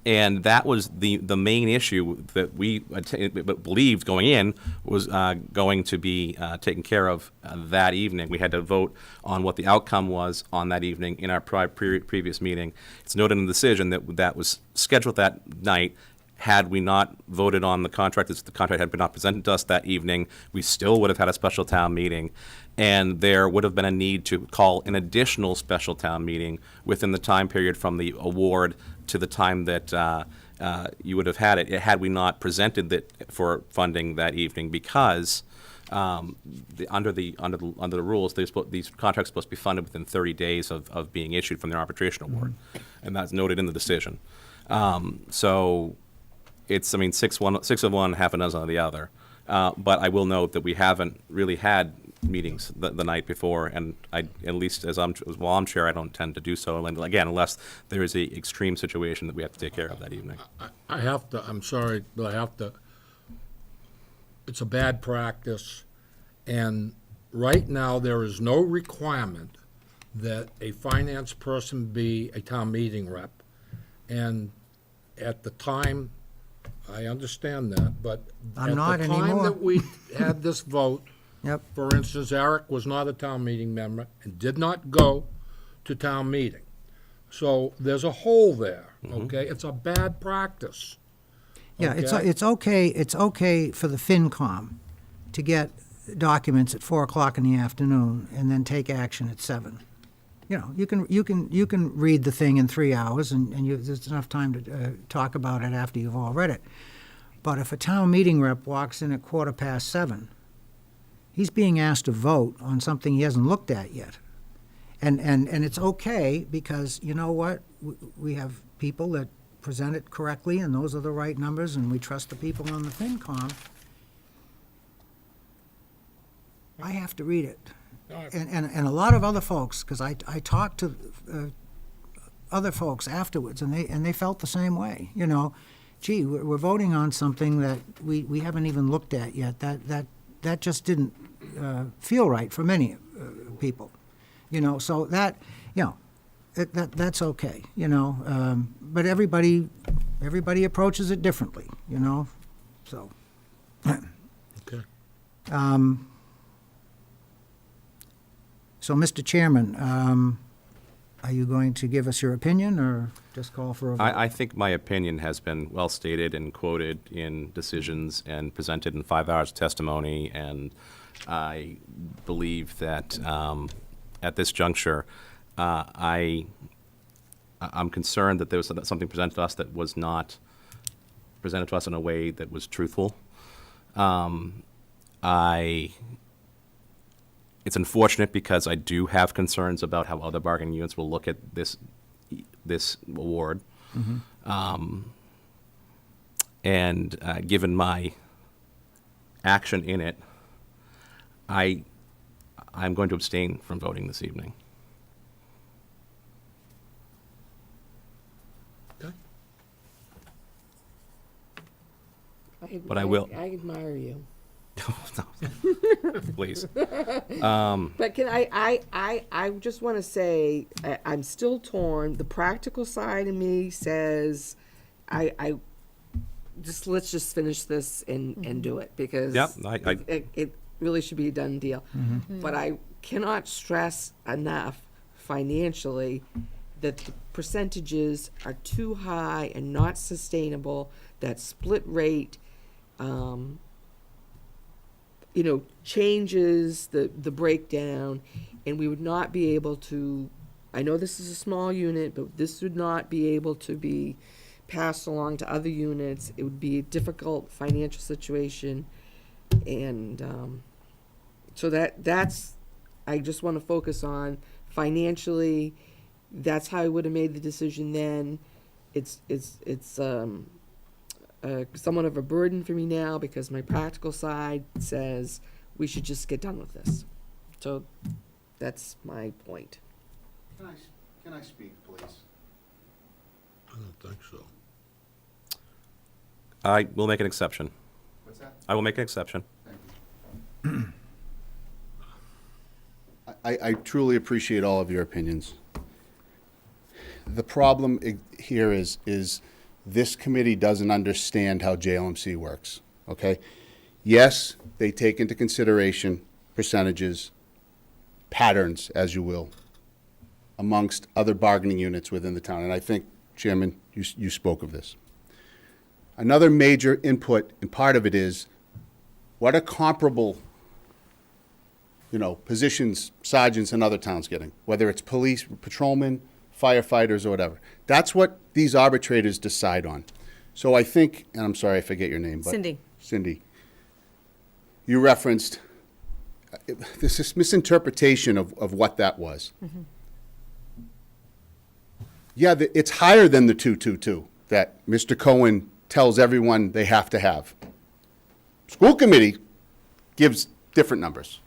And that was the main issue that we believed going in was going to be taken care of that evening. We had to vote on what the outcome was on that evening in our previous meeting. It's noted in the decision that was scheduled that night. Had we not voted on the contract, as the contract had been not presented to us that evening, we still would have had a special town meeting, and there would have been a need to call an additional special town meeting within the time period from the award to the time that you would have had it, had we not presented it for funding that evening, because under the rules, these contracts are supposed to be funded within 30 days of being issued from their arbitration award, and that's noted in the decision. So it's, 6 of one, half a dozen of the other. But I will note that we haven't really had meetings the night before, and at least while I'm chair, I don't tend to do so, and again, unless there is a extreme situation that we have to take care of that evening. I'm sorry, but it's a bad practice, and right now, there is no requirement that a finance person be a town meeting rep. And at the time, I understand that, but I'm not at the time anymore. that we had this vote, Yep. for instance, Eric was not a town meeting member and did not go to town meeting. So there's a hole there, okay? It's a bad practice. Yeah, Okay. it's okay for the FinCom to get documents at 4:00 in the afternoon and then take action at 7. You can read the thing in 3 hours, and there's enough time to talk about it after you've all read it. But if a town meeting rep walks in at 7:15, he's being asked to vote on something he hasn't looked at yet. And it's okay, because you know what? We have people that present it correctly, and those are the right numbers, and we trust the people on the FinCom. I have to read it. And a lot of other folks, because I talked to other folks afterwards, and they felt the same way. Gee, we're voting on something that we haven't even looked at yet. That just didn't feel right for many people. So that's okay. But everybody approaches it differently. So. Okay. So, Mr. Chairman, are you going to give us your opinion or just call for a vote? I think my opinion has been well stated and quoted in decisions and presented in 5 hours of testimony, and I believe that at this juncture, I'm concerned that there was something presented to us that was not presented to us in a way that was truthful. It's unfortunate because I do have concerns about how other bargaining units will look at this award. And given my action in it, I'm going to abstain from voting this evening. But I will. I admire you. Please. But can I just want to say, I'm still torn. The practical side of me says, let's just finish this and do it, because Yeah, it really should be a done deal. But I cannot stress enough financially that the percentages are too high and not sustainable. That split rate, changes the breakdown, and we would not be able to, I know this is a small unit, but this would not be able to be passed along to other units. It would be a difficult financial situation, and so that's, I just want to focus on financially. That's how I would have made the decision then. It's somewhat of a burden for me now, because my practical side says we should just get done with this. So that's my point. Can I speak, please? I don't think so. I will make an exception. What's that? I will make an exception. Thank you. I truly appreciate all of your opinions. The problem here is this committee doesn't understand how JLMC works, okay? Yes, they take into consideration percentages, patterns, as you will, amongst other bargaining units within the town. And I think, Chairman, you spoke of this. Another major input, and part of it is, what are comparable, positions sergeants in other towns getting? Whether it's police, patrolmen, firefighters, or whatever. That's what these arbitrators decide on. So I think, and I'm sorry I forget your name, but Cindy, you referenced this misinterpretation of what that was. Yeah, it's higher than the 222 that Mr. Cohen tells everyone they have to have. School committee gives different numbers.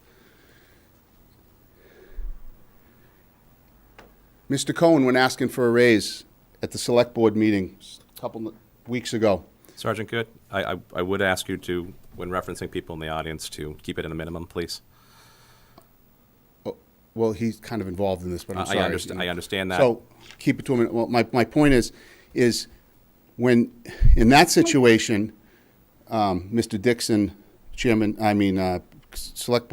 Mr. Cohen, when asking for a raise at the select board meeting a couple of weeks ago. Sergeant Good, I would ask you to, when referencing people in the audience, to keep it at a minimum, please. Well, he's kind of involved in this, but I'm sorry. I understand that. So keep it to a minute. Well, my point is when, in that situation, Mr. Dixon, select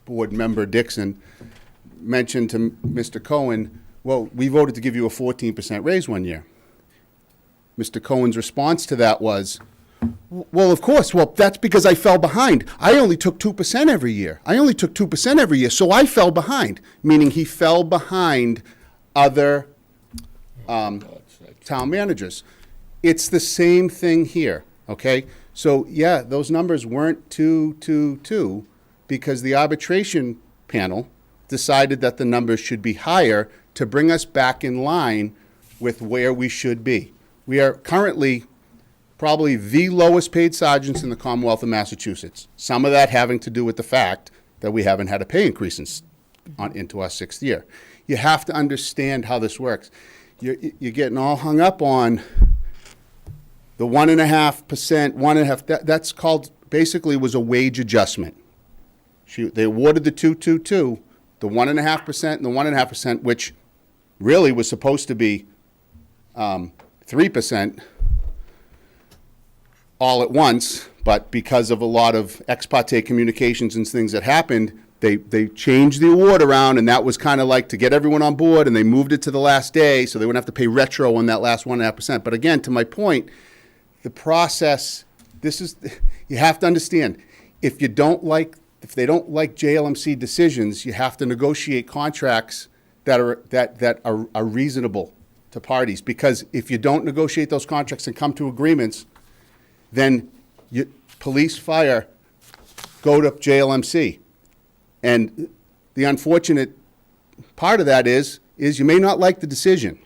board member Dixon mentioned to Mr. Cohen, well, we voted to give you a 14% raise one year. Mr. Cohen's response to that was, well, of course. Well, that's because I fell behind. I only took 2% every year. So I fell behind, meaning he fell behind other town managers. It's the same thing here, okay? So, yeah, those numbers weren't 222 because the arbitration panel decided that the numbers should be higher to bring us back in line with where we should be. We are currently probably the lowest paid sergeants in the Commonwealth of Massachusetts. Some of that having to do with the fact that we haven't had a pay increase into our 6th year. You have to understand how this works. You're getting all hung up on the 1.5%, that's called, basically was a wage adjustment. They awarded the 222, the 1.5% and the 1.5%, which really was supposed to be 3% all at once, but because of a lot of ex parte communications and things that happened, They changed the award around, and that was kind of like to get everyone on board, and they moved it to the last day, so they wouldn't have to pay retro on that last 1.5%. But again, to my point, the process, you have to understand, if they don't like JLMC decisions, you have to negotiate contracts that are reasonable to parties. Because if you don't negotiate those contracts and come to agreements, then police, fire, go to JLMC. And the unfortunate part of that is you may not like the decision,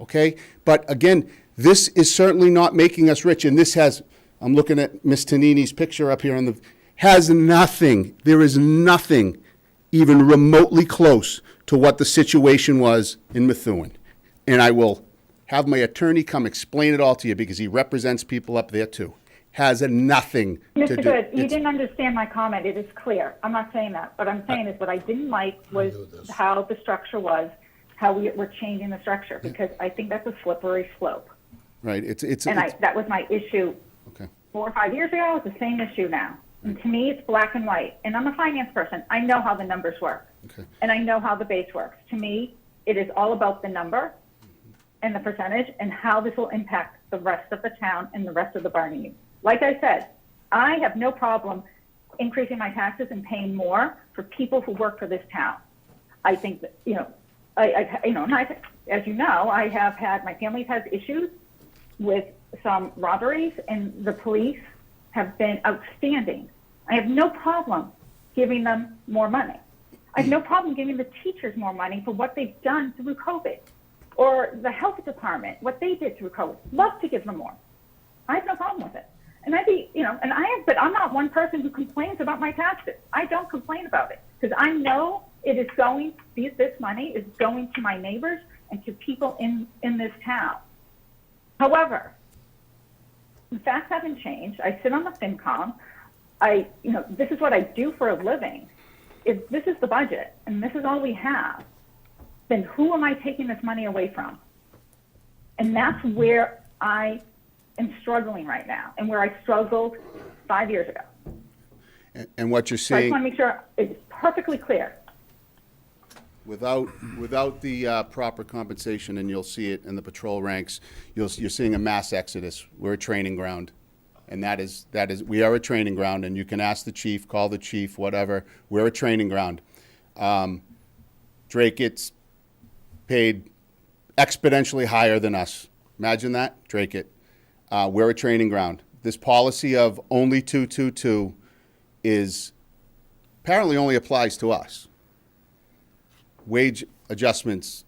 okay? But again, this is certainly not making us rich, and this has, I'm looking at Ms. Tanini's picture up here has nothing, there is nothing even remotely close to what the situation was in Methuen. And I will have my attorney come explain it all to you because he represents people up there too. Has nothing to Mr. do. Good, you didn't understand my comment. It is clear. I'm not saying that. What I'm saying is what I didn't like was how the structure was, how we were changing the structure, because I think that's a slippery slope. Right, That was my issue okay. 4 or 5 years ago. It's the same issue now. And to me, it's black and white. And I'm a finance person. I know how the numbers work. Okay. And I know how the base works. To me, it is all about the number and the percentage and how this will impact the rest of the town and the rest of the bargaining unit. Like I said, I have no problem increasing my taxes and paying more for people who work for this town. I think that, as you know, I have had, my family has issues with some robberies, and the police have been outstanding. I have no problem giving them more money. I have no problem giving the teachers more money for what they've done through COVID, or the health department, what they did through COVID. Love to give them more. I have no problem with it. And but I'm not one person who complains about my taxes. I don't complain about it because I know it is this money is going to my neighbors and to people in this town. However, the facts haven't changed. I sit on the FinCom. This is what I do for a living. If this is the budget and this is all we have, then who am I taking this money away from? And that's where I am struggling right now, and where I struggled 5 years ago. And what you're So I just seeing, want to make sure it's perfectly clear. without the proper compensation, and you'll see it in the patrol ranks, you're seeing a mass exodus. We're a training ground. And that is, we are a training ground, and you can ask the chief, call the chief, whatever. We're a training ground. Drake gets paid exponentially higher than us. Imagine that, Drake it. We're a training ground. This policy of only 222 is apparently only applies to us. Wage adjustments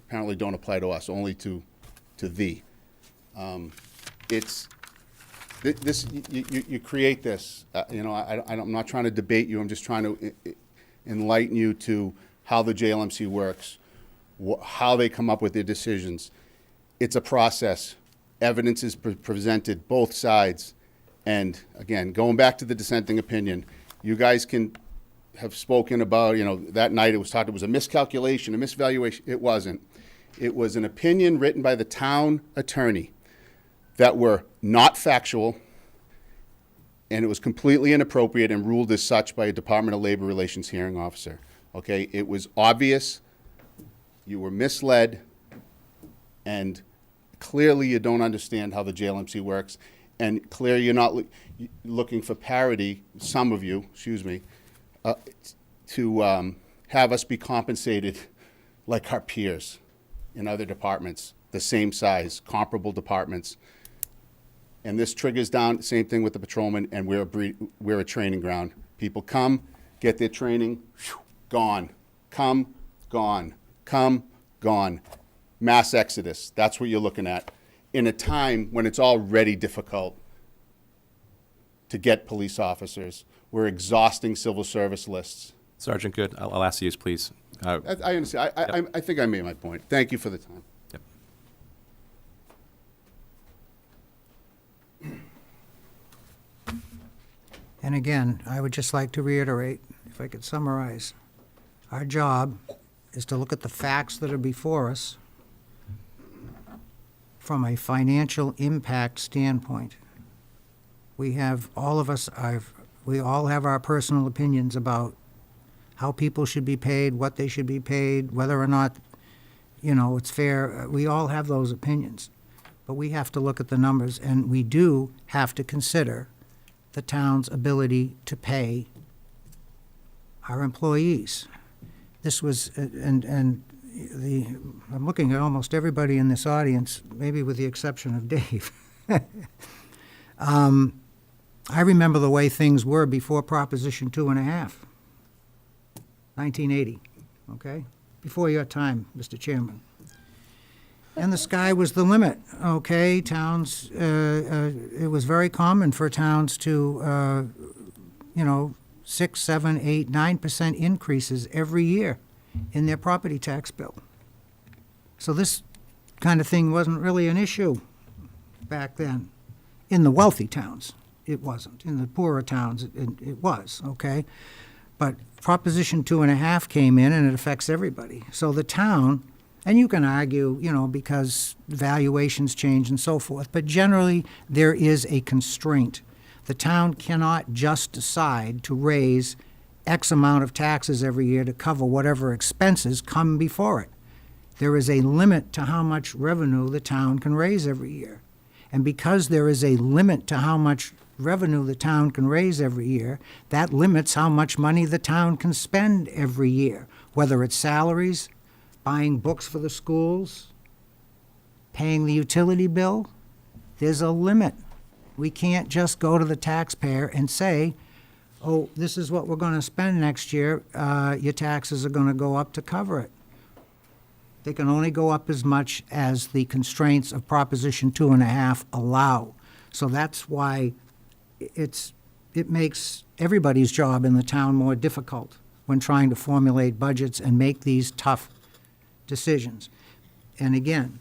apparently don't apply to us, only to thee. You create this. I'm not trying to debate you. I'm just trying to enlighten you to how the JLMC works, how they come up with their decisions. It's a process. Evidence is presented, both sides. And again, going back to the dissenting opinion, you guys can have spoken about, that night it was talked, it was a miscalculation, a misvaluation. It wasn't. It was an opinion written by the town attorney that were not factual, and it was completely inappropriate and ruled as such by a Department of Labor Relations hearing officer. Okay, it was obvious, you were misled, and clearly you don't understand how the JLMC works, and clearly you're not looking for parity, some of you, to have us be compensated like our peers in other departments, the same size, comparable departments. And this triggers down, same thing with the patrolmen, and we're a training ground. People come, get their training, gone. Come, gone. Come, gone. Mass exodus, that's what you're looking at. In a time when it's already difficult to get police officers, we're exhausting civil service lists. Sergeant Good, I'll ask you, please. I understand. I think I made my point. Thank you for the time. Yep. And again, I would just like to reiterate, if I could summarize, our job is to look at the facts that are before us from a financial impact standpoint. We have, all of us have We all have our personal opinions about how people should be paid, what they should be paid, whether or not, it's fair. We all have those opinions. But we have to look at the numbers, and we do have to consider the town's ability to pay our employees. This was, I'm looking at almost everybody in this audience, maybe with the exception of Dave. I remember the way things were before Proposition 2.5, 1980, okay? Before your time, Mr. Chairman. And the sky was the limit, okay? Towns, it was very common for towns to, 6, 7, 8, 9% increases every year in their property tax bill. So this kind of thing wasn't really an issue back then. In the wealthy towns, it wasn't. In the poorer towns, it was, okay? But Proposition 2.5 came in, and it affects everybody. So the town, and you can argue, because valuations change and so forth, but generally there is a constraint. The town cannot just decide to raise X amount of taxes every year to cover whatever expenses come before it. There is a limit to how much revenue the town can raise every year. And because there is a limit to how much revenue the town can raise every year, that limits how much money the town can spend every year, whether it's salaries, buying books for the schools, paying the utility bill. There's a limit. We can't just go to the taxpayer and say, oh, this is what we're going to spend next year. Your taxes are going to go up to cover it. They can only go up as much as the constraints of Proposition 2.5 allow. So that's why it makes everybody's job in the town more difficult when trying to formulate budgets and make these tough decisions. And again,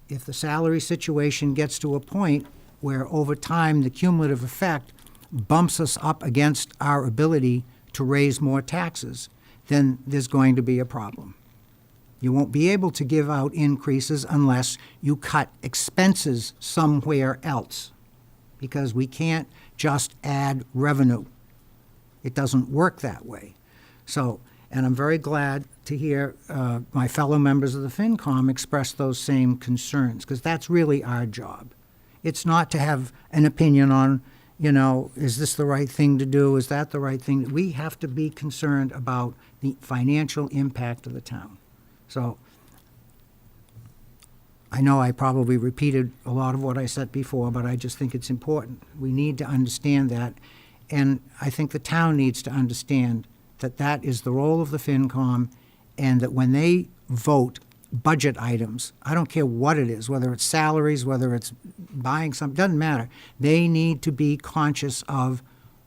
if the salary situation gets to a point where over time the cumulative effect bumps us up against our ability to raise more taxes, then there's going to be a problem. You won't be able to give out increases unless you cut expenses somewhere else, because we can't just add revenue. It doesn't work that way. So, and I'm very glad to hear my fellow members of the FinCom express those same concerns, because that's really our job. It's not to have an opinion on, is this the right thing to do? Is that the right thing? We have to be concerned about the financial impact of the town. So I know I probably repeated a lot of what I said before, but I just think it's important. We need to understand that, and I think the town needs to understand that that is the role of the FinCom, and that when they vote budget items, I don't care what it is, whether it's salaries, whether it's buying something, doesn't matter. They need to be conscious of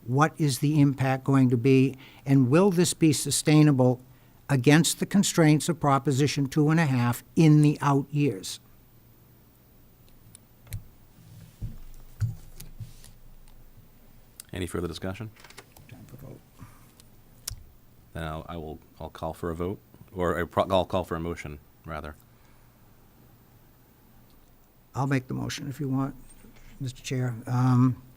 what is the impact going to be, and will this be sustainable against the constraints of Proposition 2.5 in the out years. Any further discussion? Time for vote. Then I'll call for a vote, or I'll call for a motion, rather. I'll make the motion if you want, Mr. Chair.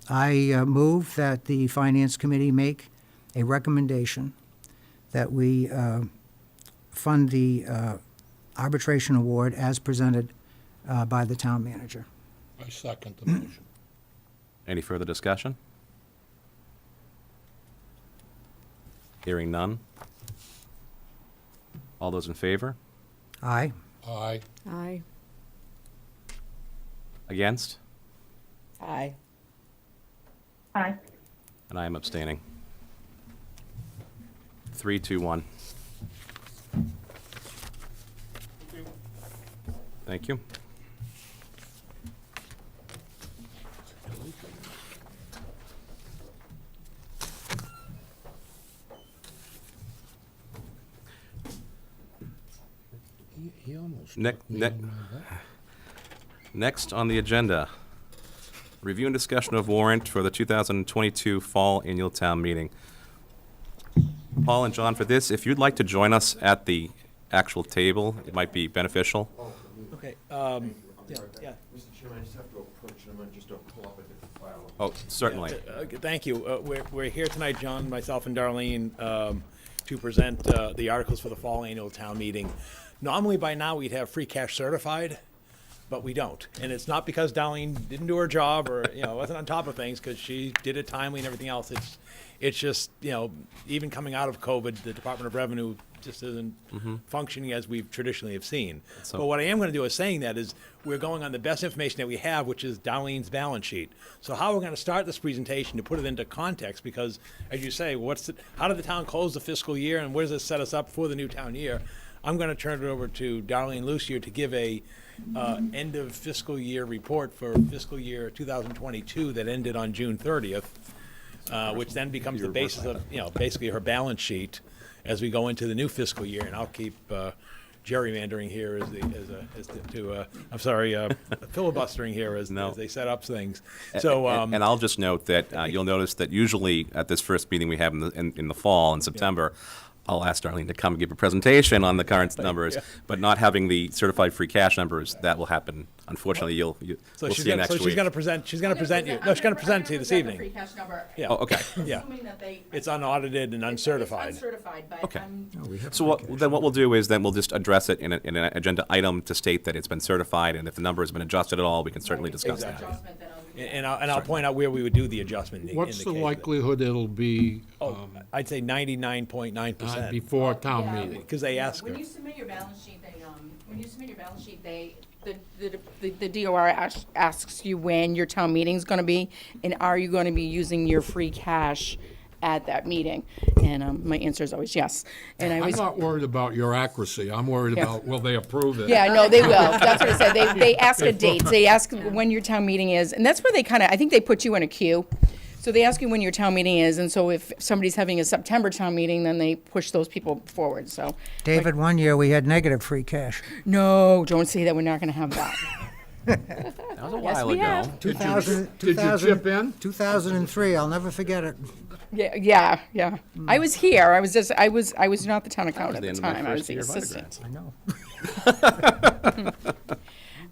I move that the Finance Committee make a recommendation that we fund the arbitration award as presented by the town manager. I second the motion. Any further discussion? Hearing none. All those in favor? Aye. Aye. Aye. Against? Aye. Aye. And I am abstaining. 3, 2, 1. Thank you. He almost Ne- took me ne- on my back. Next on the agenda, review and discussion of warrant for the 2022 Fall Annual Town Meeting. Paul and John, for this, if you'd like to join us at the actual table, it might be beneficial. Okay, Yeah, yeah. Mr. Chairman, I just have to approach him and just pull up a different file. Oh, certainly. Thank you. We're here tonight, John, myself, and Darlene, to present the articles for the fall annual town meeting. Normally, by now, we'd have free cash certified, but we don't. And it's not because Darlene didn't do her job or, wasn't on top of things, because she did it timely and everything else. It's just, even coming out of COVID, the Department of Revenue just isn't functioning as we've traditionally have seen. So- But what I am going to do is saying that is we're going on the best information that we have, which is Darlene's balance sheet. So how we're going to start this presentation to put it into context, because as you say, how did the town close the fiscal year and where does this set us up for the new town year? I'm going to turn it over to Darlene Lucier to give a end of fiscal year report for fiscal year 2022 that ended on June 30th, which then becomes the basis of, basically her balance sheet as we go into the new fiscal year. And I'll keep gerrymandering here filibustering here as they set up things. So, And I'll just note that you'll notice that usually at this first meeting we have in the fall, in September, I'll ask Darlene to come and give a presentation on the current numbers, but not having the certified free cash numbers, that will happen. Unfortunately, we'll see you next week. She's going to present you. No, she's going to present to you this evening. Free cash number. Yeah. Oh, okay. Yeah. Assuming that they. It's unaudited and uncertified. It's uncertified, but Okay. I'm. So then what we'll do is then we'll just address it in an agenda item to state that it's been certified, and if the number has been adjusted at all, we can certainly discuss that. Adjustment that I'll. And I'll point out where we would do the adjustment. What's the case that- likelihood it'll be I'd say 99.9%. before town Yeah. meeting? Because they ask her. When you submit your balance sheet, the DOR asks you when your town meeting's gonna be, and are you gonna be using your free cash at that meeting? And, my answer is always yes. And I I'm always, not worried about your accuracy. I'm worried about, will they approve it? yeah, no, they will. That's what I said. They ask a date. They ask when your town meeting is, and that's where they I think they put you in a queue. So they ask you when your town meeting is, and so if somebody's having a September town meeting, then they push those people forward, so. David, one year we had negative free cash. No, don't say that. We're not gonna have that. That was a Yes, while we ago. have. 2000, Did you chip in? 2003, I'll never forget it. Yeah. I was here. I was not the town accountant the at end the of my time. I was first the year of assistant. I know.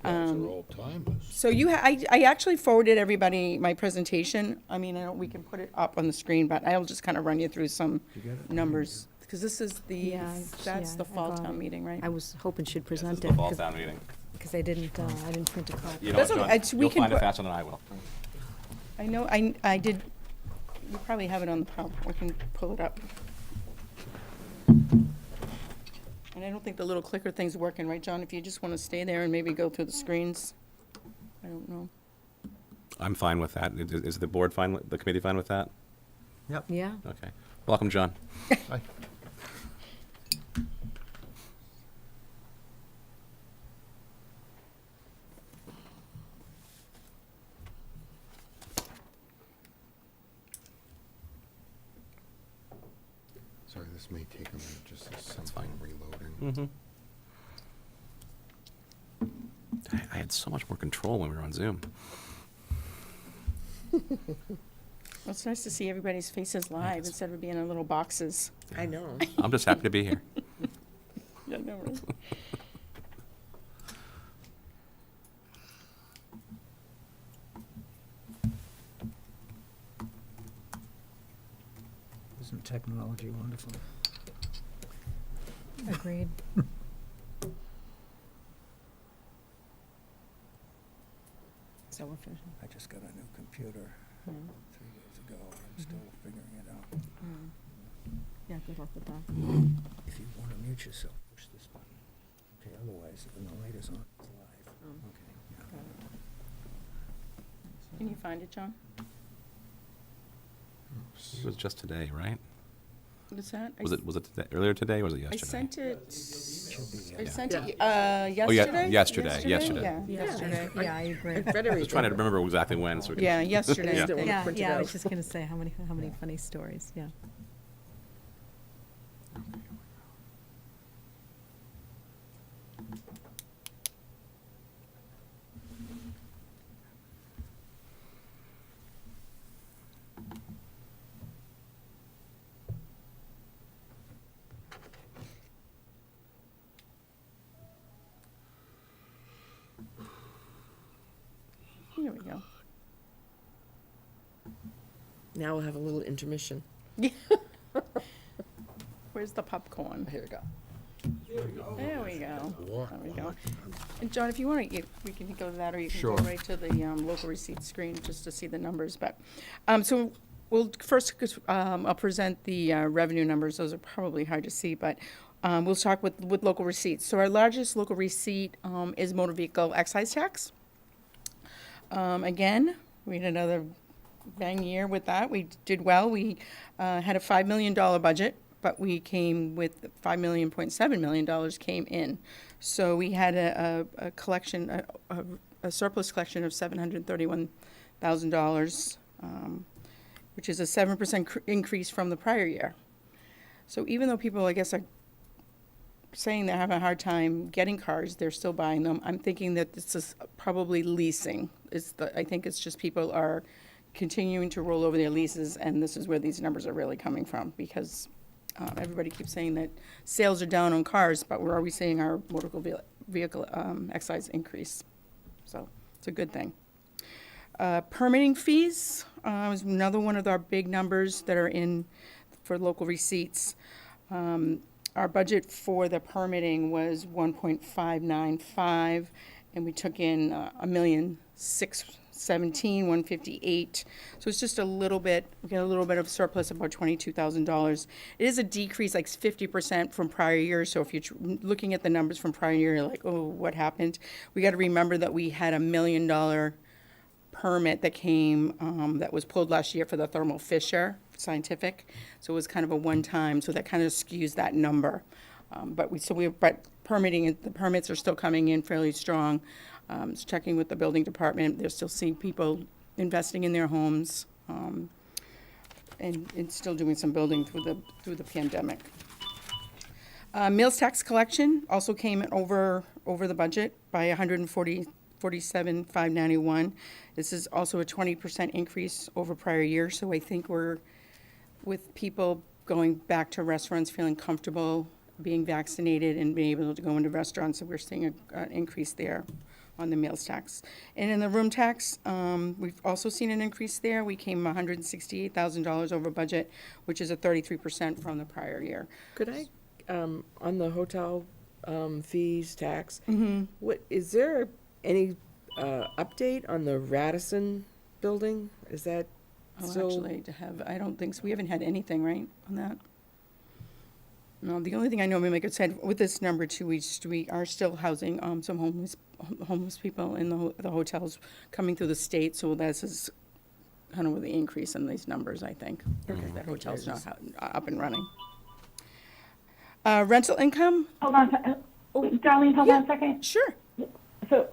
Those are old timers. So I actually forwarded everybody my presentation. I mean, we can put it up on the screen, but I'll just kind of run you through some numbers. Because this is that's the fall town meeting, right? I was hoping she'd This is present the it, fall town meeting. because I didn't print a copy. You know That's what, okay. John? We You'll can find it put- faster than I will. I know, I did, you probably have it on the power, we can pull it up. And I don't think the little clicker thing's working, right, John? If you just want to stay there and maybe go through the screens, I don't know. I'm fine with that. Is the board fine, the committee fine with that? Yeah, Okay. Welcome, John. Sorry, this may take a minute, just as That's something fine. reloading. I had so much more control when we were on Zoom. Well, it's nice to see everybody's faces live instead of being in little boxes. I know. I'm just happy to be here. Yeah, no, really. Isn't technology wonderful? agreed. So efficient. I just got a new computer 3 days ago. I'm still figuring it out. Yeah, good luck with that. If you want to mute yourself, push this button. Okay, otherwise, when the light is on, it's live. Okay. yeah. Can you find it, John? It was just today, right? What is that? Was it today, earlier today, or was it I yesterday? sent it, I sent Yeah. it, Oh, yesterday? yesterday. Yeah, Yeah. yesterday. Yeah, I agree. I read I was everything. trying to remember exactly when, so we can. Yeah, yesterday. Just don't wanna Yeah, print it yeah, I out. was just gonna say, how many funny stories, yeah. go. Now we'll have a little intermission. Where's the popcorn? Here we go. There we go. Walk, There we go. And John, if you want to, we can go to that, or you can go Sure. right to the local receipt screen just to see the numbers. But, so we'll first, I'll present the revenue numbers. Those are probably hard to see, but we'll start with local receipts. So our largest local receipt is motor vehicle excise tax. Again, we had another bang year with that. We did well. We had a $5 million budget, but we came with $5.7 million came in. So we had a collection, a surplus collection of $731,000, which is a 7% increase from the prior year. So even though people, I guess, are saying they're having a hard time getting cars, they're still buying them. I'm thinking that this is probably leasing. I think it's just people are continuing to roll over their leases, and this is where these numbers are really coming from, because everybody keeps saying that sales are down on cars, but we're always seeing our motor vehicle excise increase. So it's a good thing. Permitting fees is another one of our big numbers that are in for local receipts. Our budget for the permitting was 1.595, and we took in $1,617,158. So it's just a little bit. We got a little bit of surplus, about $22,000. It is a decrease, like 50% from prior years. So if you're looking at the numbers from prior year, you're like, oh, what happened? We got to remember that we had a $1 million permit that came that was pulled last year for the Thermo Fisher Scientific. So it was kind of a one-time. So that kind of skews that number. But permitting, the permits are still coming in fairly strong. Checking with the building department, they're still seeing people investing in their homes, and still doing some building through the pandemic. Meals tax collection also came over the budget by $147,591. This is also a 20% increase over prior year. So I think we're, with people going back to restaurants, feeling comfortable, being vaccinated, and being able to go into restaurants, so we're seeing an increase there on the meals tax. And in the room tax, we've also seen an increase there. We came $168,000 over budget, which is a 33% from the prior year. Could I, on the hotel fees tax, Mm-hmm. what, is there any update on the Radisson building? Is that still? Actually, I don't think so. We haven't had anything, right, on that? No, the only thing I know, we could say with this number too, we are still housing some homeless people in the hotels coming through the state. So this is kind of with the increase in these numbers, I think. Okay. That hotel's not up and running. Rental income? Hold on, Darlene, hold on a second. Sure. So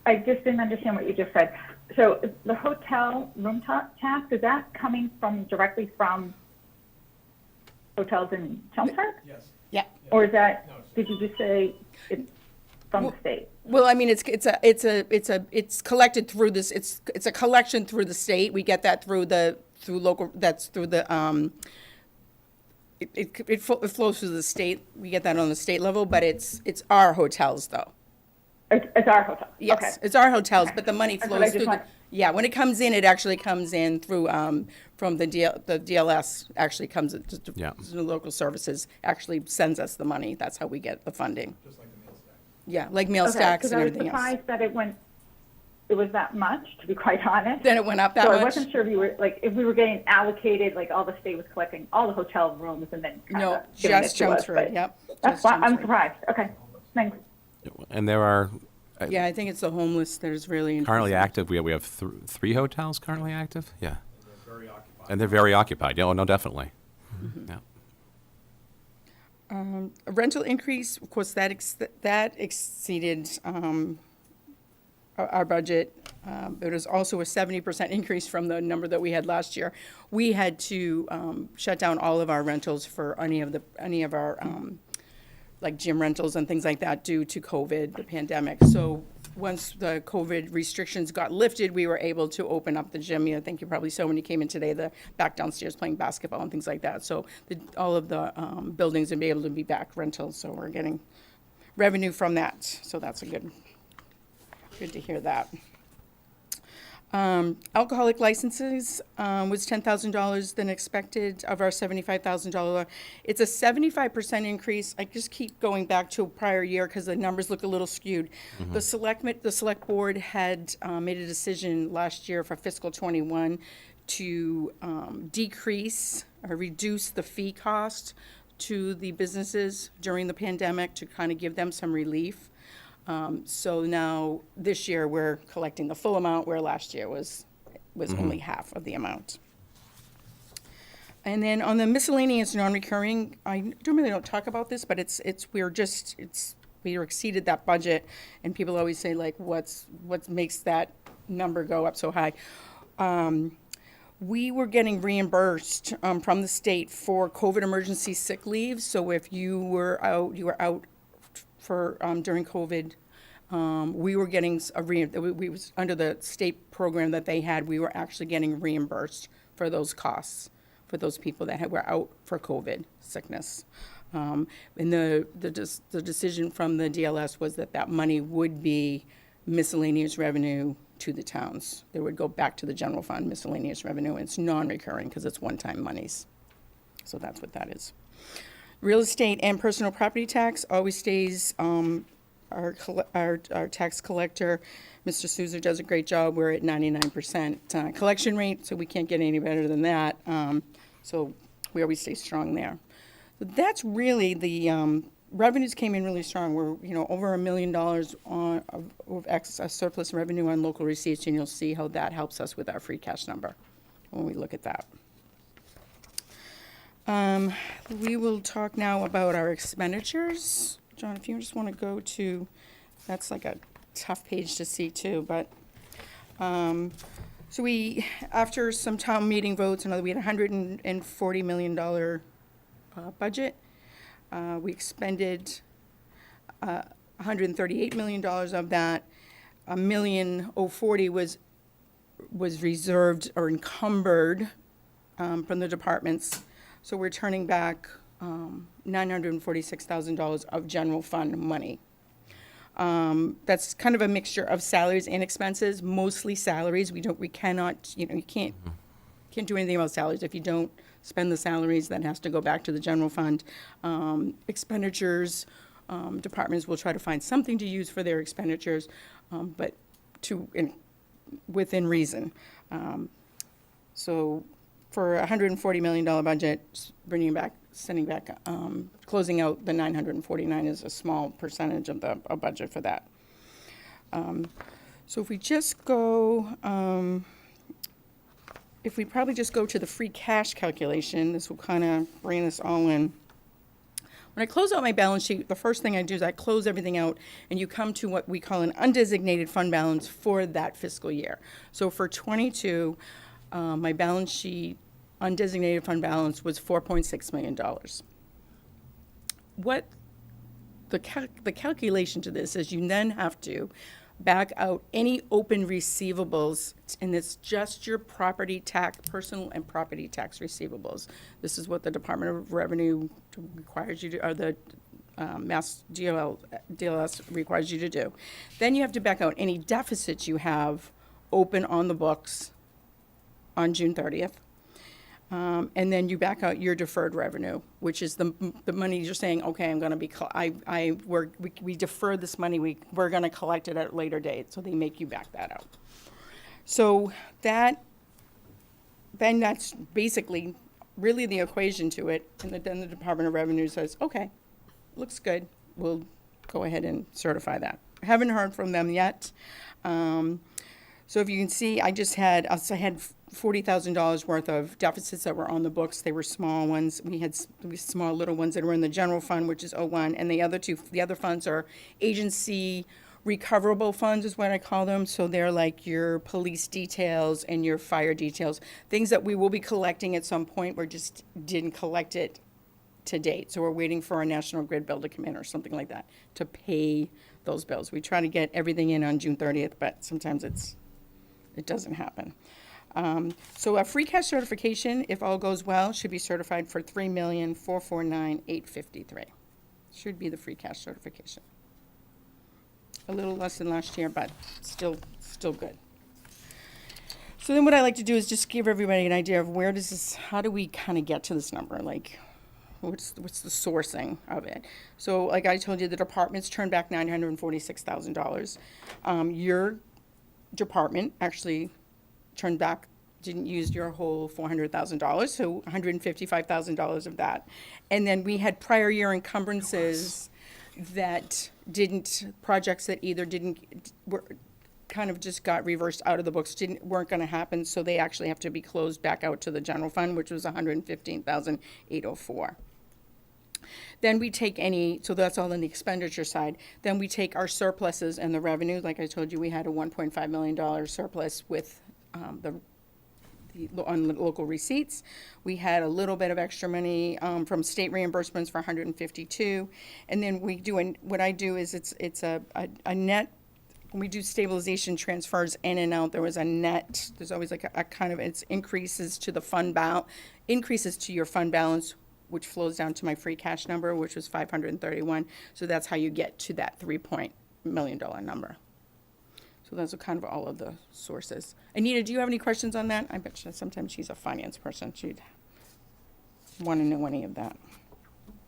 I just didn't understand what you just said. So the hotel room tax, is that coming directly from hotels in Chelmsford? Yes. Yeah. Or is that, did you just say it's from the state? Well, I mean, it's collected through this. It's a collection through the state. We get that through local. That's through the. It flows through the state. We get that on the state level, but it's our hotels though. It's our hotel? Yes, Okay. it's our hotels, but the money That's what I flows just through. want- Yeah, when it comes in, it actually comes in through from the DLS. Actually comes Yeah. the local services actually sends us the money. That's how we get the funding. Just like the meals tax. Yeah, like meals Okay, tax 'cause and I was everything else. surprised that it was that much, to be quite honest. Then it went up that So much. I wasn't sure if we were getting allocated, like all the state was collecting all the hotel rooms and then No, kinda giving it just to us, Chelmsford. but Yep. That's just why, I'm Chelmsford. surprised. Okay, thanks. And there are Yeah, I think it's the homeless that is really currently increasing. active, we have three hotels currently active? Yeah. Very occupied. And they're very occupied. Yeah, oh, no, definitely. Yeah. A rental increase, of course, that exceeded our budget. It was also a 70% increase from the number that we had last year. We had to shut down all of our rentals for any of our like gym rentals and things like that due to COVID, the pandemic. So once the COVID restrictions got lifted, we were able to open up the gym. I think you probably saw when you came in today, the back downstairs playing basketball and things like that. So all of the buildings will be able to be back rentals. So we're getting revenue from that. So that's good to hear that. Alcoholic licenses was $10,000 than expected of our $75,000. It's a 75% increase. I just keep going back to a prior year because the numbers look a little skewed. The select board had made a decision last year for fiscal '21 to decrease or reduce the fee cost to the businesses during the pandemic to kind of give them some relief. So now, this year, we're collecting the full amount, where last year was only half of the amount. And then on the miscellaneous non-recurring, I don't talk about this, but we exceeded that budget, and people always say, like, what makes that number go up so high? We were getting reimbursed from the state for COVID emergency sick leave. So if you were out for during COVID, we were getting we was under the state program that they had. We were actually getting reimbursed for those costs for those people that were out for COVID sickness. And the decision from the DLS was that money would be miscellaneous revenue to the towns. They would go back to the general fund miscellaneous revenue, and it's non-recurring because it's one-time monies. So that's what that is. Real estate and personal property tax always stays, our tax collector, Mr. Souza, does a great job. We're at 99% collection rate, so we can't get any better than that. So we always stay strong there. So that's really the revenues came in really strong. We're over $1 million of excess surplus revenue on local receipts, and you'll see how that helps us with our free cash number when we look at that. We will talk now about our expenditures. John, if you just want to go to, that's like a tough page to see too, but, so after some town meeting votes, we had a $140 million budget. We expended $138 million of that. $1,040,000 was reserved or encumbered from the departments. So we're turning back $946,000 of general fund money. That's kind of a mixture of salaries and expenses, mostly salaries. You can't do anything about salaries. If you don't spend the salaries, that has to go back to the general fund. Expenditures, departments will try to find something to use for their expenditures, but within reason. So for a $140 million budget, closing out the 949 is a small percentage of the budget for that. So if we just go, if we probably just go to the free cash calculation, this will kind of bring this all in. When I close out my balance sheet, the first thing I do is I close everything out, and you come to what we call an undesignated fund balance for that fiscal year. So for '22, my balance sheet undesignated fund balance was $4.6 million. What the calculation to this is, you then have to back out any open receivables, and it's just your property tax, personal and property tax receivables. This is what the Department of Revenue requires you to, or the Mass DLS requires you to do. Then you have to back out any deficits you have open on the books on June 30th. And then you back out your deferred revenue, which is the money you're saying, okay, I'm going to be, we deferred this money, we're going to collect it at a later date. So they make you back that out. So then that's basically really the equation to it. And then the Department of Revenue says, okay, looks good. We'll go ahead and certify that. I haven't heard from them yet. So if you can see, I had $40,000 worth of deficits that were on the books. They were small ones. We had small little ones that were in the general fund, which is 01, and the other funds are agency recoverable funds is what I call them. So they're like your police details and your fire details, things that we will be collecting at some point. We just didn't collect it to date. So we're waiting for a National Grid bill to come in or something like that to pay those bills. We try to get everything in on June 30th, but sometimes it doesn't happen. So a free cash certification, if all goes well, should be certified for $3,449,853. Should be the free cash certification. A little less than last year, but still good. So then what I like to do is just give everybody an idea of where does this, how do we kind of get to this number? Like, what's the sourcing of it? So like I told you, the departments turned back $946,000. Your department actually turned back, didn't use your whole $400,000, so $155,000 of that. And then we had prior year encumbrances that projects that either were kind of just got reversed out of the books, weren't going to happen, so they actually have to be closed back out to the general fund, which was $115,804. Then we take so that's all on the expenditure side. Then we take our surpluses and the revenue. Like I told you, we had a $1.5 million surplus with on the local receipts. We had a little bit of extra money from state reimbursements for 152, and then we do. What I do is it's a net. When we do stabilization transfers in and out, there was a net. There's always like a kind of increases to the fund increases to your fund balance, which flows down to my free cash number, which was 531. So that's how you get to that $3 million number. So those are kind of all of the sources. Anita, do you have any questions on that? I bet you sometimes she's a finance person. She'd want to know any of that.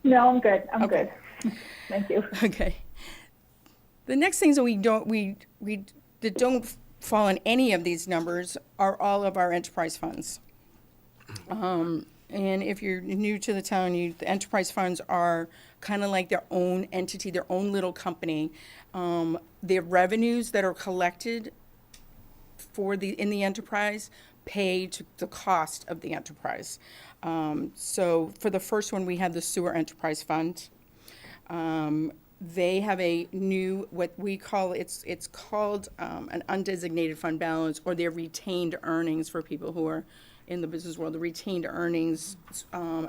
No, I'm good. I'm Okay. good. Thank you. Okay. The next things that that don't fall in any of these numbers are all of our enterprise funds. And if you're new to the town, the enterprise funds are kind of like their own entity, their own little company. Their revenues that are collected in the enterprise pay to the cost of the enterprise. So for the first one, we have the sewer enterprise fund. They have a new, what we call, it's called an undesignated fund balance, or their retained earnings for people who are in the business world. The retained earnings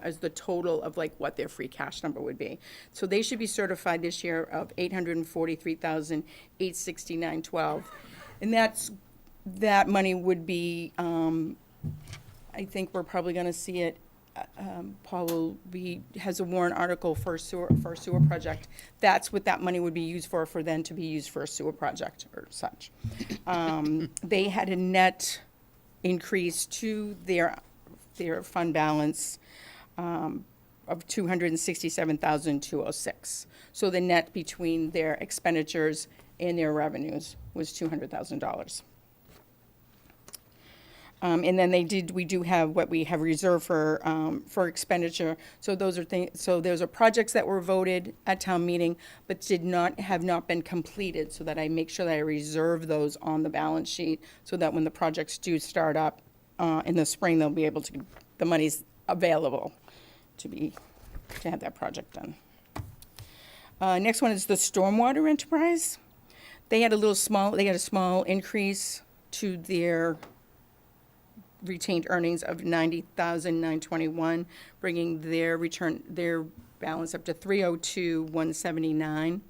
as the total of like what their free cash number would be. So they should be certified this year of $843,869.12, and that money would be. I think we're probably going to see it. Paul has a warrant article for a sewer project. That's what that money would be used for then to be used for a sewer project or such. They had a net increase to their fund balance of $267,206. So the net between their expenditures and their revenues was $200,000. And then we do have what we have reserved for expenditure. So those are projects that were voted at town meeting, but have not been completed, so that I make sure that I reserve those on the balance sheet, so that when the projects do start up in the spring, they'll be able to, the money's available to have that project done. Next one is the Stormwater Enterprise. They had a small increase to their retained earnings of $90,921, bringing their balance up to $302,179.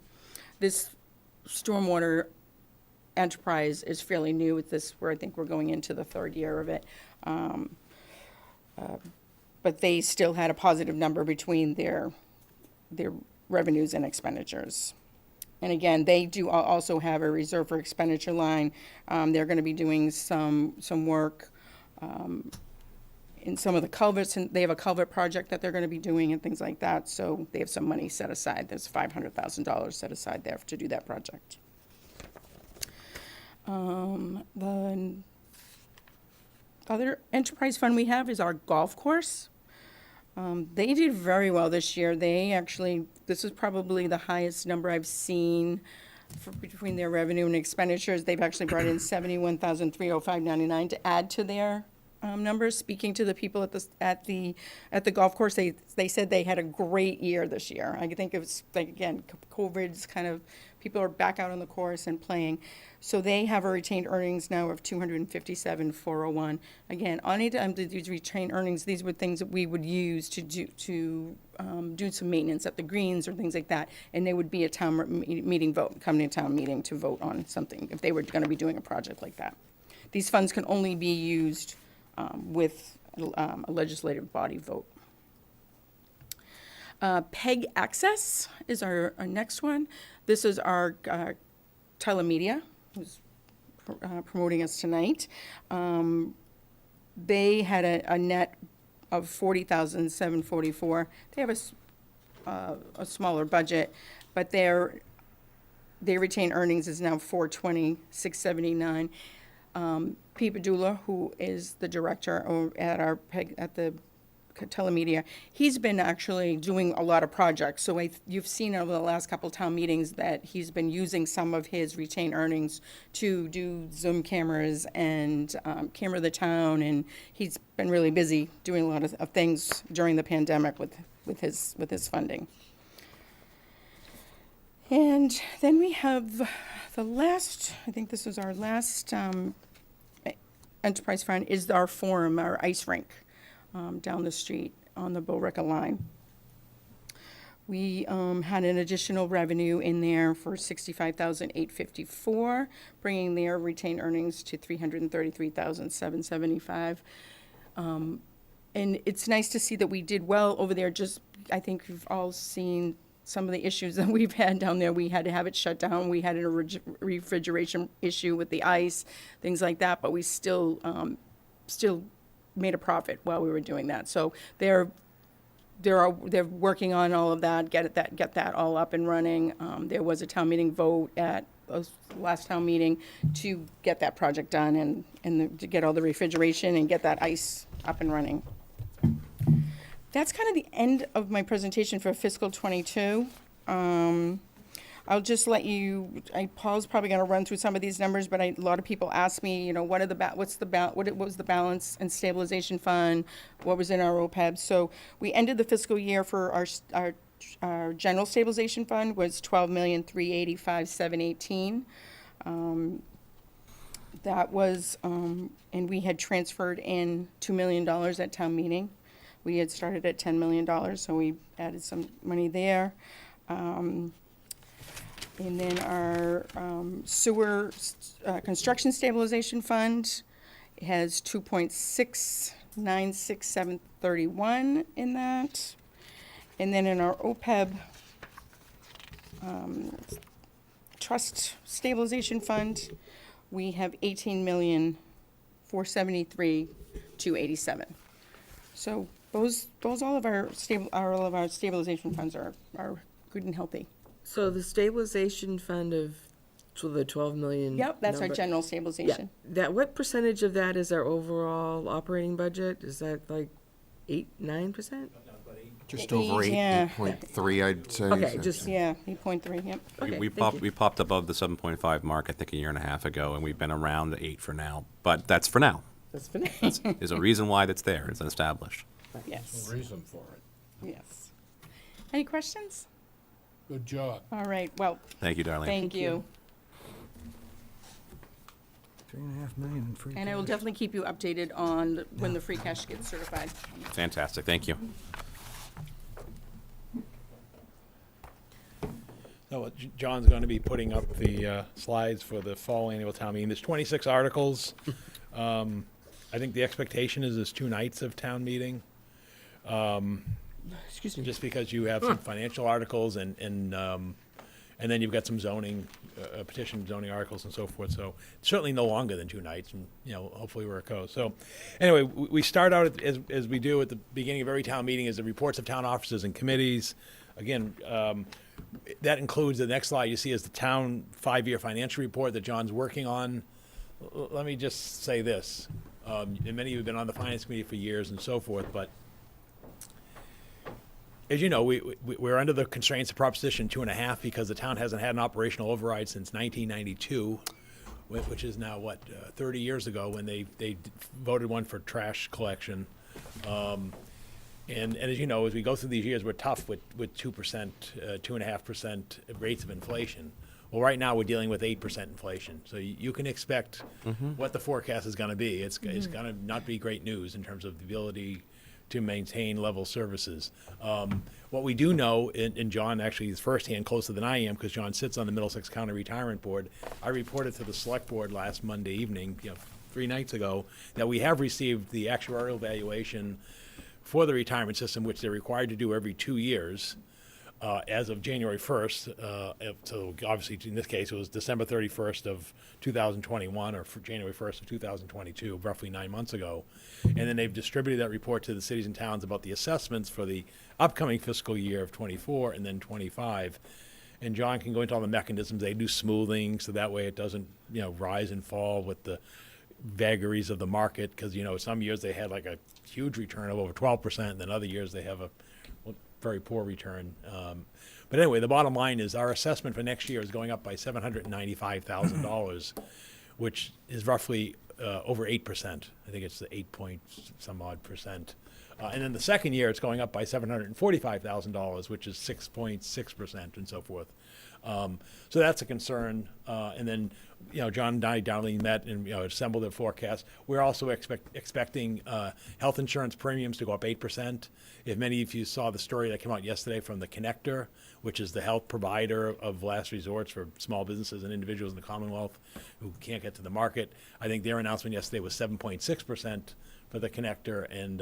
This Stormwater Enterprise is fairly new with this, where I think we're going into the third year of it. But they still had a positive number between their revenues and expenditures. And again, they do also have a reserve for expenditure line. They're going to be doing some work in some of the culverts, and they have a culvert project that they're going to be doing and things like that. So they have some money set aside. There's $500,000 set aside there to do that project. The other enterprise fund we have is our golf course. They did very well this year. This is probably the highest number I've seen between their revenue and expenditures. They've actually brought in $71,305.99 to add to their numbers. Speaking to the people at the golf course, they said they had a great year this year. I think it was, like, again, COVID's kind of, people are back out on the course and playing. So they have a retained earnings now of $257,401. Again, anytime these retained earnings, these were things that we would use to do some maintenance at the greens or things like that, and they would be a town meeting vote, coming to town meeting to vote on something if they were going to be doing a project like that. These funds can only be used with a legislative body vote. PEG Access is our next one. This is our telemedia. It was promoting us tonight. They had a net of 40,744. They have a smaller budget, but their retained earnings is now 420,679. Pete Padula, who is the director at the telemedia, he's been actually doing a lot of projects. So you've seen over the last couple of town meetings that he's been using some of his retained earnings to do Zoom cameras and camera the town, and he's been really busy doing a lot of things during the pandemic with his funding. And then we have the last, I think this is our last enterprise fund, is our forum, our ice rink down the street on the Billerica line. We had an additional revenue in there for $65,854, bringing their retained earnings to $333,775. And it's nice to see that we did well over there. Just, I think you've all seen some of the issues that we've had down there. We had to have it shut down. We had a refrigeration issue with the ice, things like that, but we still made a profit while we were doing that. So they're working on all of that, get that all up and running. There was a town meeting vote at the last town meeting to get that project done and to get all the refrigeration and get that ice up and running. That's kind of the end of my presentation for fiscal 22. I'll just let you, Paul's probably going to run through some of these numbers, but a lot of people ask me, what was the balance and stabilization fund, what was in our OPEB. So we ended the fiscal year for our general stabilization fund was $12,385,718. That was, and we had transferred in $2 million at town meeting. We had started at $10 million, so we added some money there. And then our sewer construction stabilization fund has $2.696731 in that. And then in our OPEB trust stabilization fund, we have $18,473,287. So those all of our stabilization funds are good and healthy. So the stabilization fund of the 12 million. Yep, that's our number- general Yeah, stabilization. what percentage of that is our overall operating budget? Is that like 8-9%? Just over Yeah. 8.3, I'd say. Okay, so- just, Yeah, 8.3, yep. okay, We thank you. popped above the 7.5 mark, I think, a year and a half ago, and we've been around the 8 for now. But that's for now. That's finished. There's a reason why that's there. It's established. Yes, No reason for it. yes. Any questions? Good job. All right, well, Thank you, Darlene. thank you. 3.5 million in free And I will cash. definitely keep you updated on when the free cash gets certified. Fantastic. Thank you. So John's going to be putting up the slides for the fall annual town meeting. There's 26 articles. I think the expectation is there's 2 nights of town meeting. Excuse me. Just because you have some financial articles and then you've got some zoning, petition zoning articles and so forth. So certainly no longer than 2 nights, and hopefully where it goes. So anyway, we start out as we do at the beginning of every town meeting is the reports of town officers and committees. Again, that includes the next slide you see is the town 5-year financial report that John's working on. Let me just say this, and many of you have been on the finance committee for years and so forth, but as you know, we're under the constraints of Proposition 2.5 because the town hasn't had an operational override since 1992, which is now, 30 years ago when they voted one for trash collection. And as you know, as we go through these years, we're tough with 2%, 2.5% rates of inflation. Well, right now, we're dealing with 8% inflation. So you can expect what the forecast is going to be. It's going to not be great news in terms of the ability to maintain level services. What we do know, and John actually is firsthand closer than I am because John sits on the Middlesex County Retirement Board. I reported to the Select Board last Monday evening, 3 nights ago, that we have received the actuarial valuation for the retirement system, which they're required to do every 2 years. as of January 1st, so obviously in this case, it was December 31st of 2021 or for January 1st of 2022, roughly 9 months ago. And then they've distributed that report to the cities and towns about the assessments for the upcoming fiscal year of 24 and then 25. And John can go into all the mechanisms. They do smoothing, so that way it doesn't, rise and fall with the vagaries of the market. Because, some years they had like a huge return of over 12%, and then other years they have a very poor return. But anyway, the bottom line is our assessment for next year is going up by $795,000, which is roughly over 8%. I think it's the 8 point some odd percent. And then the second year, it's going up by $745,000, which is 6.6% and so forth. So that's a concern. And then, John and I Darlene met and, assembled a forecast. We're also expecting health insurance premiums to go up 8%. If many of you saw the story that came out yesterday from the Connector, which is the health provider of last resorts for small businesses and individuals in the Commonwealth who can't get to the market, I think their announcement yesterday was 7.6% for the Connector, and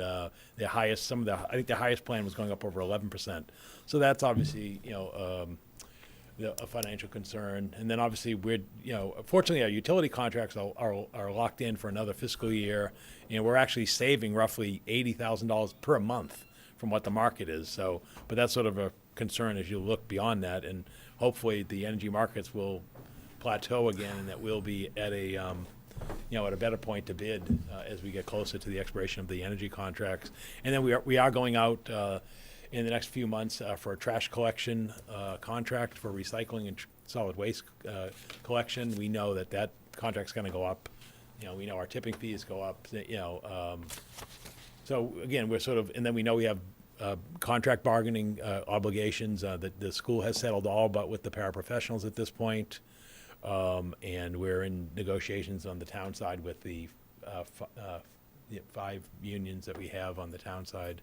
their highest, I think their highest plan was going up over 11%. So that's obviously, a financial concern. And then obviously fortunately our utility contracts are locked in for another fiscal year, and we're actually saving roughly $80,000 per month from what the market is. So, but that's sort of a concern as you look beyond that, and hopefully the energy markets will plateau again, and that we'll be at a at a better point to bid as we get closer to the expiration of the energy contracts. And then we are going out in the next few months for a trash collection contract for recycling and solid waste collection. We know that contract's going to go up. We know our tipping fees go up. So again, we're sort of, and then we know we have contract bargaining obligations that the school has settled all but with the paraprofessionals at this point. And we're in negotiations on the town side with the 5 unions that we have on the town side.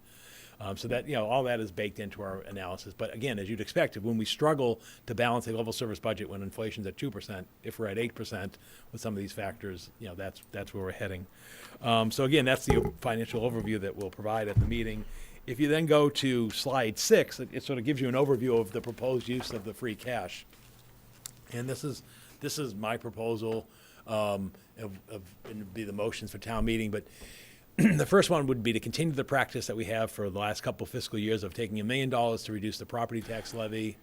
So that, all that is baked into our analysis. But again, as you'd expect, when we struggle to balance a level service budget when inflation's at 2%, if we're at 8% with some of these factors, that's where we're heading. So again, that's the financial overview that we'll provide at the meeting. If you then go to slide 6, it sort of gives you an overview of the proposed use of the free cash. And this is my proposal, and it'd be the motions for town meeting, but the first one would be to continue the practice that we have for the last couple fiscal years of taking $1 million to reduce the property tax levy.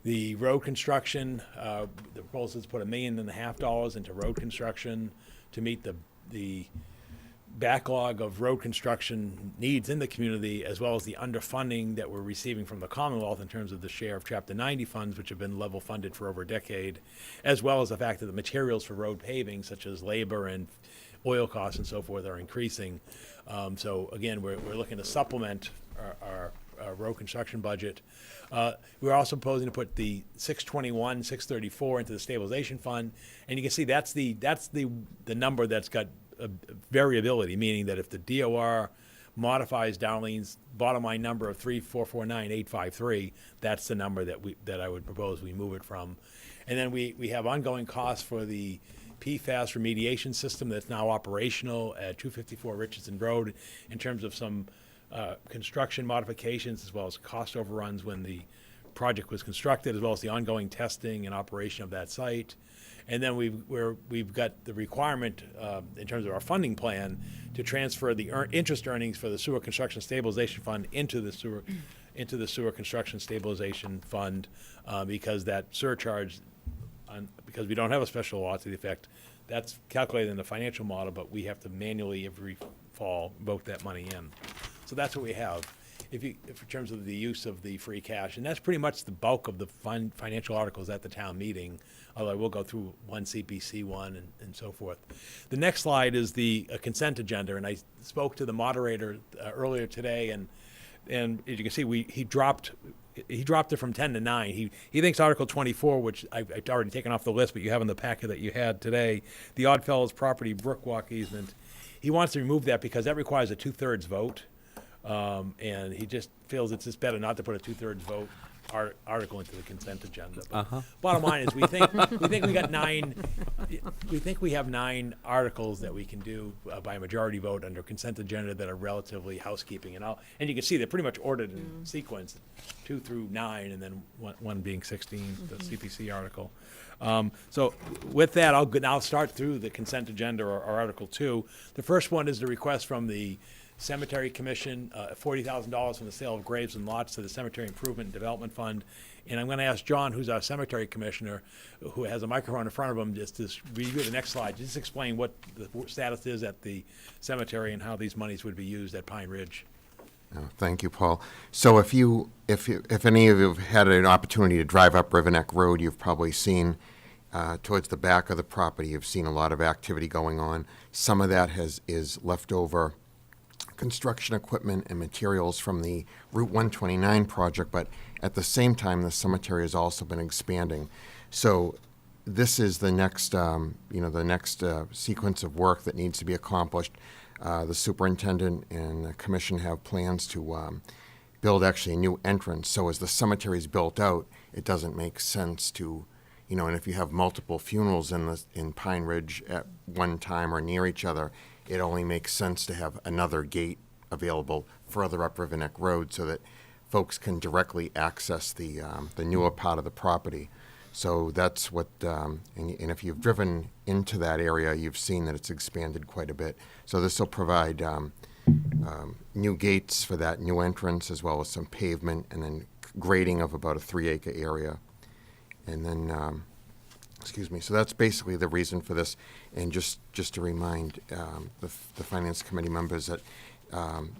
The road construction, the proposal is to put $1.5 million into road construction to meet the backlog of road construction needs in the community, as well as the underfunding that we're receiving from the Commonwealth in terms of the share of Chapter 90 funds, which have been level funded for over a decade, as well as the fact that the materials for road paving, such as labor and oil costs and so forth, are increasing. So again, we're looking to supplement our road construction budget. We're also proposing to put the 634 into the stabilization fund, and you can see that's the number that's got variability, meaning that if the DOR modifies Darlene's bottom line number of 3,449,853, that's the number that I would propose we move it from. And then we have ongoing costs for the PFAS remediation system that's now operational at 254 Richardson Road in terms of some construction modifications, as well as cost overruns when the project was constructed, as well as the ongoing testing and operation of that site. And then we've got the requirement in terms of our funding plan to transfer the interest earnings for the sewer construction stabilization fund into the sewer construction stabilization fund because that surcharge, because we don't have a special law to the effect, that's calculated in the financial model, but we have to manually every fall vote that money in. So that's what we have. If in terms of the use of the free cash, and that's pretty much the bulk of the financial articles at the town meeting, although we'll go through one CPC one and so forth. The next slide is the consent agenda, and I spoke to the moderator earlier today, and as you can see, he dropped it from 10 to 9. He thinks Article 24, which I've already taken off the list, but you have in the packet that you had today, the Oddfellows property Brookwalk easement. He wants to remove that because that requires a 2/3 vote. And he just feels it's just better not to put a 2/3 vote article into the consent agenda. But bottom line is we think we got 9. We think we have 9 articles that we can do by a majority vote under consent agenda that are relatively housekeeping. And you can see they're pretty much ordered in sequence, 2 through 9, and then one being 16, the CPC article. So with that, I'll start through the consent agenda or Article 2. The first one is the request from the Cemetery Commission, $40,000 from the sale of graves and lots to the Cemetery Improvement and Development Fund. And I'm going to ask John, who's our cemetery commissioner, who has a microphone in front of him, just to review the next slide. Just explain what the status is at the cemetery and how these monies would be used at Pine Ridge. Oh, thank you, Paul. So if any of you have had an opportunity to drive up Riverneck Road, you've probably seen towards the back of the property, you've seen a lot of activity going on. Some of that is leftover construction equipment and materials from the Route 129 project, but at the same time, the cemetery has also been expanding. So this is the next, sequence of work that needs to be accomplished. The superintendent and the commission have plans to build actually a new entrance. So as the cemetery is built out, it doesn't make sense to, and if you have multiple funerals in Pine Ridge at one time or near each other, it only makes sense to have another gate available further up Riverneck Road so that folks can directly access the newer part of the property. So that's what, and if you've driven into that area, you've seen that it's expanded quite a bit. So this will provide new gates for that new entrance, as well as some pavement, and then grading of about a 3-acre area. And then, so that's basically the reason for this. And just to remind the Finance Committee members that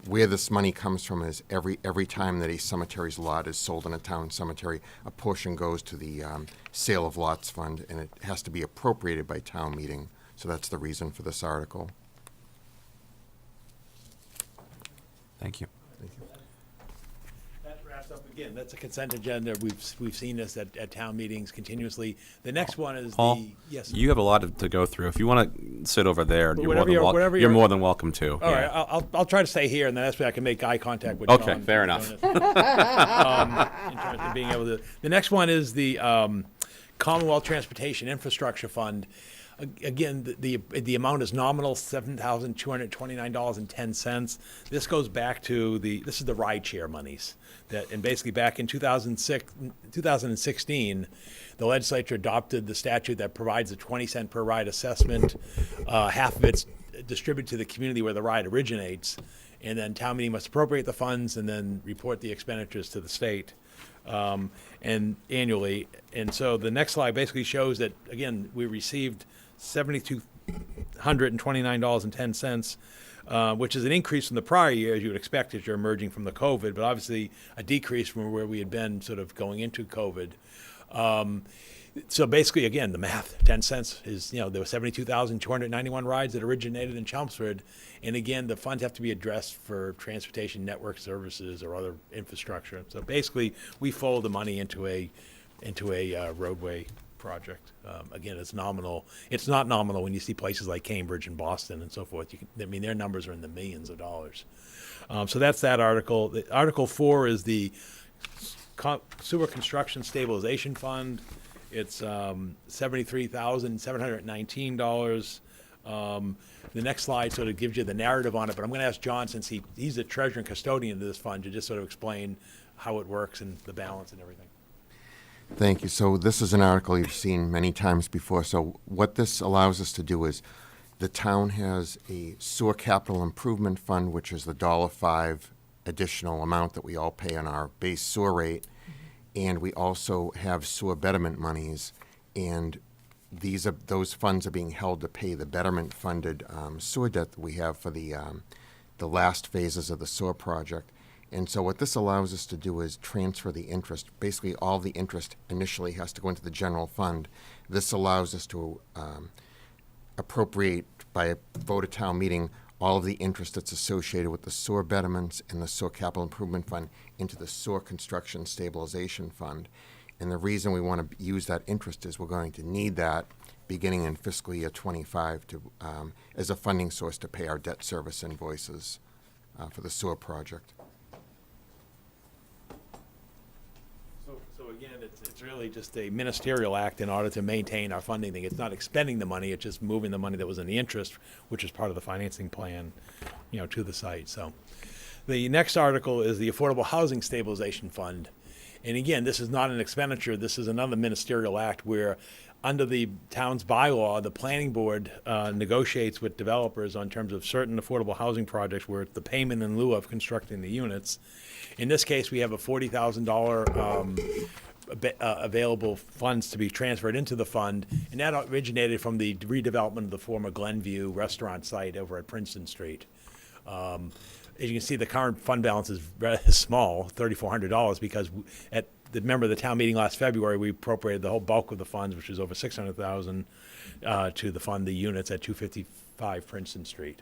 where this money comes from is every time that a cemetery's lot is sold in a town cemetery, a portion goes to the sale of lots fund, and it has to be appropriated by town meeting. So that's the reason for this article. Thank you. That wraps up again. That's a consent agenda. We've seen this at town meetings continuously. The next one is Paul, yes. you have a lot to go through. If you want to sit over there, Whatever you're more than welcome to. All right, I'll try to stay here, and then that's where I can make eye contact with Okay, John. fair enough. In terms of being able to. The next one is the Commonwealth Transportation Infrastructure Fund. Again, the amount is nominal, $7,229.10. This goes back to this is the rideshare monies and basically back in 2016, the legislature adopted the statute that provides a 20-cent per ride assessment. Half of it's distributed to the community where the ride originates, and then town meeting must appropriate the funds and then report the expenditures to the state. And annually. And so the next slide basically shows that, again, we received $7,229.10, which is an increase from the prior year, as you would expect as you're emerging from the COVID, but obviously a decrease from where we had been sort of going into COVID. So basically, again, the math, 10 cents is, there were 72,291 rides that originated in Chelmsford. And again, the funds have to be addressed for transportation network services or other infrastructure. So basically, we fold the money into a roadway project. Again, it's nominal. It's not nominal when you see places like Cambridge and Boston and so forth. Their numbers are in the millions of dollars. So that's that article. Article 4 is the Sewer Construction Stabilization Fund. It's $73,719. The next slide sort of gives you the narrative on it, but I'm going to ask John, since he's the treasurer and custodian of this fund, to just sort of explain how it works and the balance and everything. Thank you. So this is an article you've seen many times before. So what this allows us to do is the town has a sewer capital improvement fund, which is the $5 additional amount that we all pay on our base sewer rate. And we also have sewer betterment monies, and those funds are being held to pay the betterment-funded sewer debt that we have for the last phases of the sewer project. And so what this allows us to do is transfer the interest. Basically, all the interest initially has to go into the general fund. This allows us to appropriate by a vote at town meeting all of the interest that's associated with the sewer betterments and the sewer capital improvement fund into the sewer construction stabilization fund. And the reason we want to use that interest is we're going to need that beginning in fiscal year 25 as a funding source to pay our debt service invoices for the sewer project. So again, it's It's really just a ministerial act in order to maintain our funding thing. It's not expending the money, it's just moving the money that was in the interest, which is part of the financing plan, to the site, so. The next article is the Affordable Housing Stabilization Fund. And again, this is not an expenditure, this is another ministerial act where, under the town's bylaw, the planning board negotiates with developers on terms of certain affordable housing projects where it's the payment in lieu of constructing the units. In this case, we have a $40,000 available funds to be transferred into the fund, and that originated from the redevelopment of the former Glenview restaurant site over at Princeton Street. As you can see, the current fund balance is very small, $3,400, because remember the town meeting last February, we appropriated the whole bulk of the funds, which is over $600,000, to fund the units at 255 Princeton Street.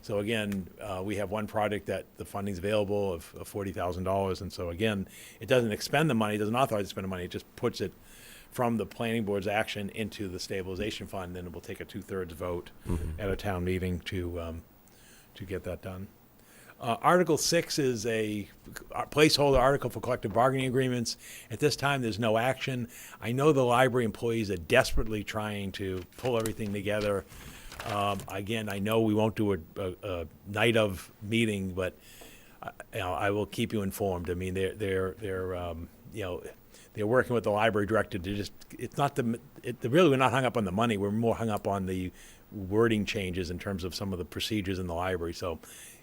So again, we have one project that the funding's available of $40,000, and so again, it doesn't expend the money, it doesn't authorize to spend the money, it just puts it from the planning board's action into the stabilization fund, and it will take a 2/3 vote at a town meeting to get that done. Article 6 is a placeholder article for collective bargaining agreements. At this time, there's no action. I know the library employees are desperately trying to pull everything together. Again, I know we won't do a night of meeting, but I will keep you informed. I mean, they're working with the library director to just, really, we're not hung up on the money. We're more hung up on the wording changes in terms of some of the procedures in the library. So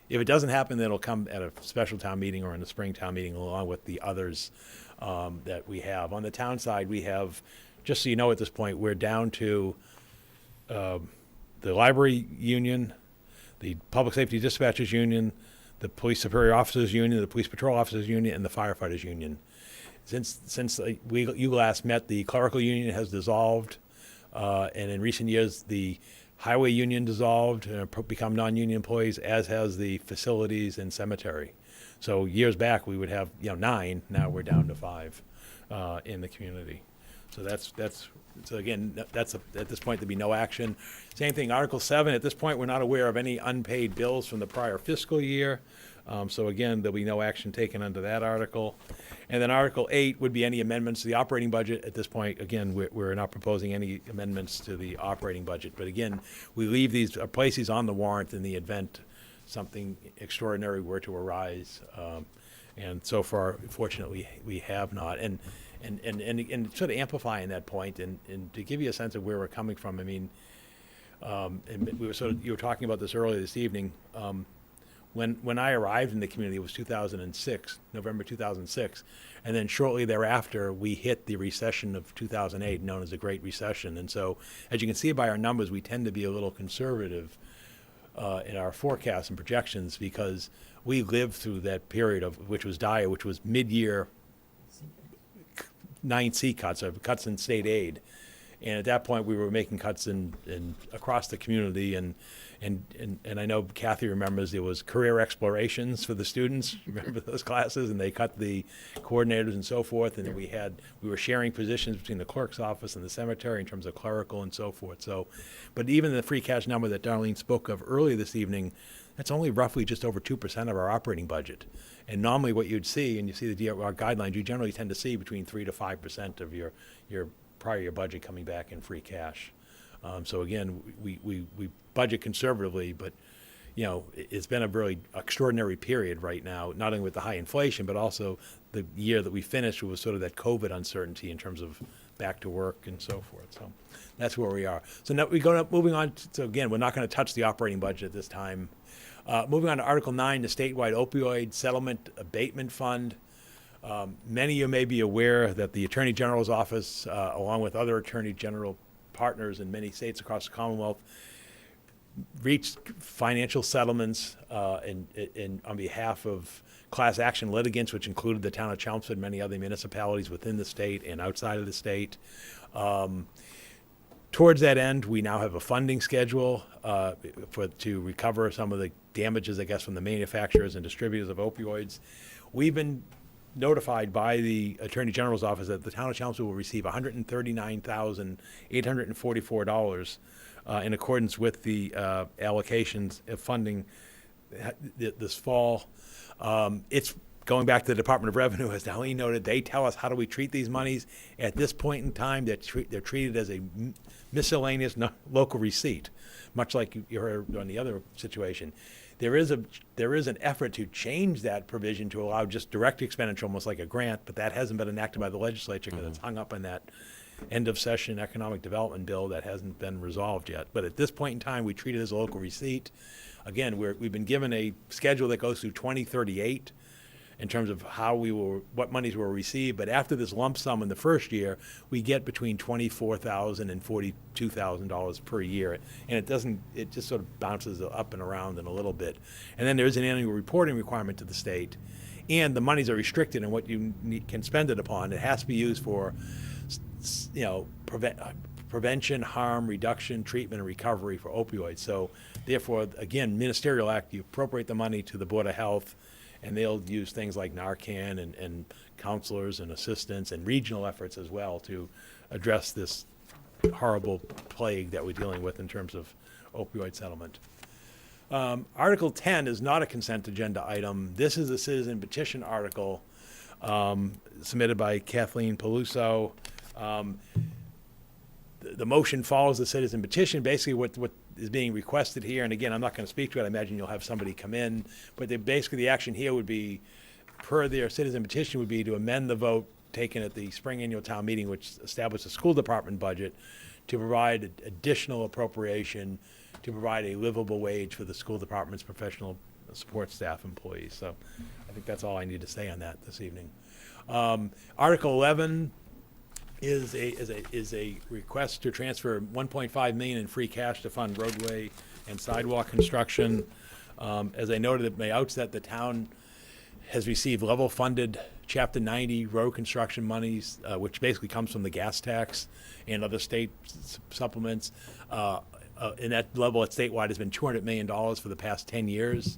if it doesn't happen, then it'll come at a special town meeting or in a spring town meeting along with the others that we have. On the town side, we have, just so you know at this point, we're down to the library union, the public safety dispatchers union, the police superior officers union, the police patrol officers union, and the firefighters union. Since you last met, the clerical union has dissolved, and in recent years, the highway union dissolved and become non-union employees, as has the facilities and cemetery. So years back, we would have 9. Now we're down to 5 in the community. So that's again, at this point, there'd be no action. Same thing, Article 7, at this point, we're not aware of any unpaid bills from the prior fiscal year. So again, there'll be no action taken under that article. And then Article 8 would be any amendments to the operating budget. At this point, again, we're not proposing any amendments to the operating budget. But again, we leave these, place these on the warrant in the event something extraordinary were to arise. And so far, fortunately, we have not. And sort of amplifying that point, and to give you a sense of where we're coming from, I mean, and you were talking about this earlier this evening. When I arrived in the community, it was 2006, November 2006, and then shortly thereafter, we hit the recession of 2008, known as the Great Recession. And so, as you can see by our numbers, we tend to be a little conservative in our forecasts and projections, because we lived through that period which was dire, which was mid-year 9C cuts, or cuts in state aid. And at that point, we were making cuts across the community, and I know Kathy remembers there was career explorations for the students. Remember those classes? And they cut the coordinators and so forth. And then we were sharing positions between the clerk's office and the cemetery in terms of clerical and so forth. So, but even the free cash number that Darlene spoke of earlier this evening, that's only roughly just over 2% of our operating budget. And normally, what you'd see, and you see the DRR guidelines, you generally tend to see between 3 to 5% of your prior year budget coming back in free cash. So again, we budget conservatively, but it's been a really extraordinary period right now, not only with the high inflation, but also the year that we finished was sort of that COVID uncertainty in terms of back to work and so forth. So that's where we are. So now moving on. So again, we're not going to touch the operating budget at this time. Moving on to Article 9, the Statewide Opioid Settlement Abatement Fund. Many of you may be aware that the Attorney General's office, along with other Attorney General partners in many states across the Commonwealth, reached financial settlements on behalf of class action litigants, which included the town of Chelmsford and many other municipalities within the state and outside of the state. Towards that end, we now have a funding schedule to recover some of the damages, I guess, from the manufacturers and distributors of opioids. We've been notified by the Attorney General's office that the town of Chelmsford will receive $139,844 in accordance with the allocations of funding this fall. It's going back to the Department of Revenue, as Darlene noted, they tell us how do we treat these monies. At this point in time, they're treated as a miscellaneous local receipt, much like you heard on the other situation. There is an effort to change that provision to allow just direct expenditure, almost like a grant, but that hasn't been enacted by the legislature because it's hung up in that end of session economic development bill that hasn't been resolved yet. But at this point in time, we treat it as a local receipt. Again, we've been given a schedule that goes through 2038 in terms of what monies will receive. But after this lump sum in the first year, we get between $24,000 and $42,000 per year. And it just sort of bounces up and around in a little bit. And then there's an annual reporting requirement to the state. And the monies are restricted in what you can spend it upon. It has to be used for, prevention, harm, reduction, treatment, and recovery for opioids. So therefore, again, ministerial act, you appropriate the money to the Board of Health, and they'll use things like Narcan and counselors and assistants and regional efforts as well to address this horrible plague that we're dealing with in terms of opioid settlement. Article 10 is not a consent agenda item. This is a citizen petition article submitted by Kathleen Peluso. The motion follows the citizen petition. Basically, what is being requested here, and again, I'm not going to speak to it. I imagine you'll have somebody come in. But basically, the action here would be, per their citizen petition, would be to amend the vote taken at the spring annual town meeting, which established a school department budget, to provide additional appropriation to provide a livable wage for the school department's professional support staff employees. So I think that's all I need to say on that this evening. Article 11 is a request to transfer $1.5 million in free cash to fund roadway and sidewalk construction. As I noted at my outset, the town has received level-funded Chapter 90 road construction monies, which basically comes from the gas tax and other state supplements. And that level at statewide has been $200 million for the past 10 years.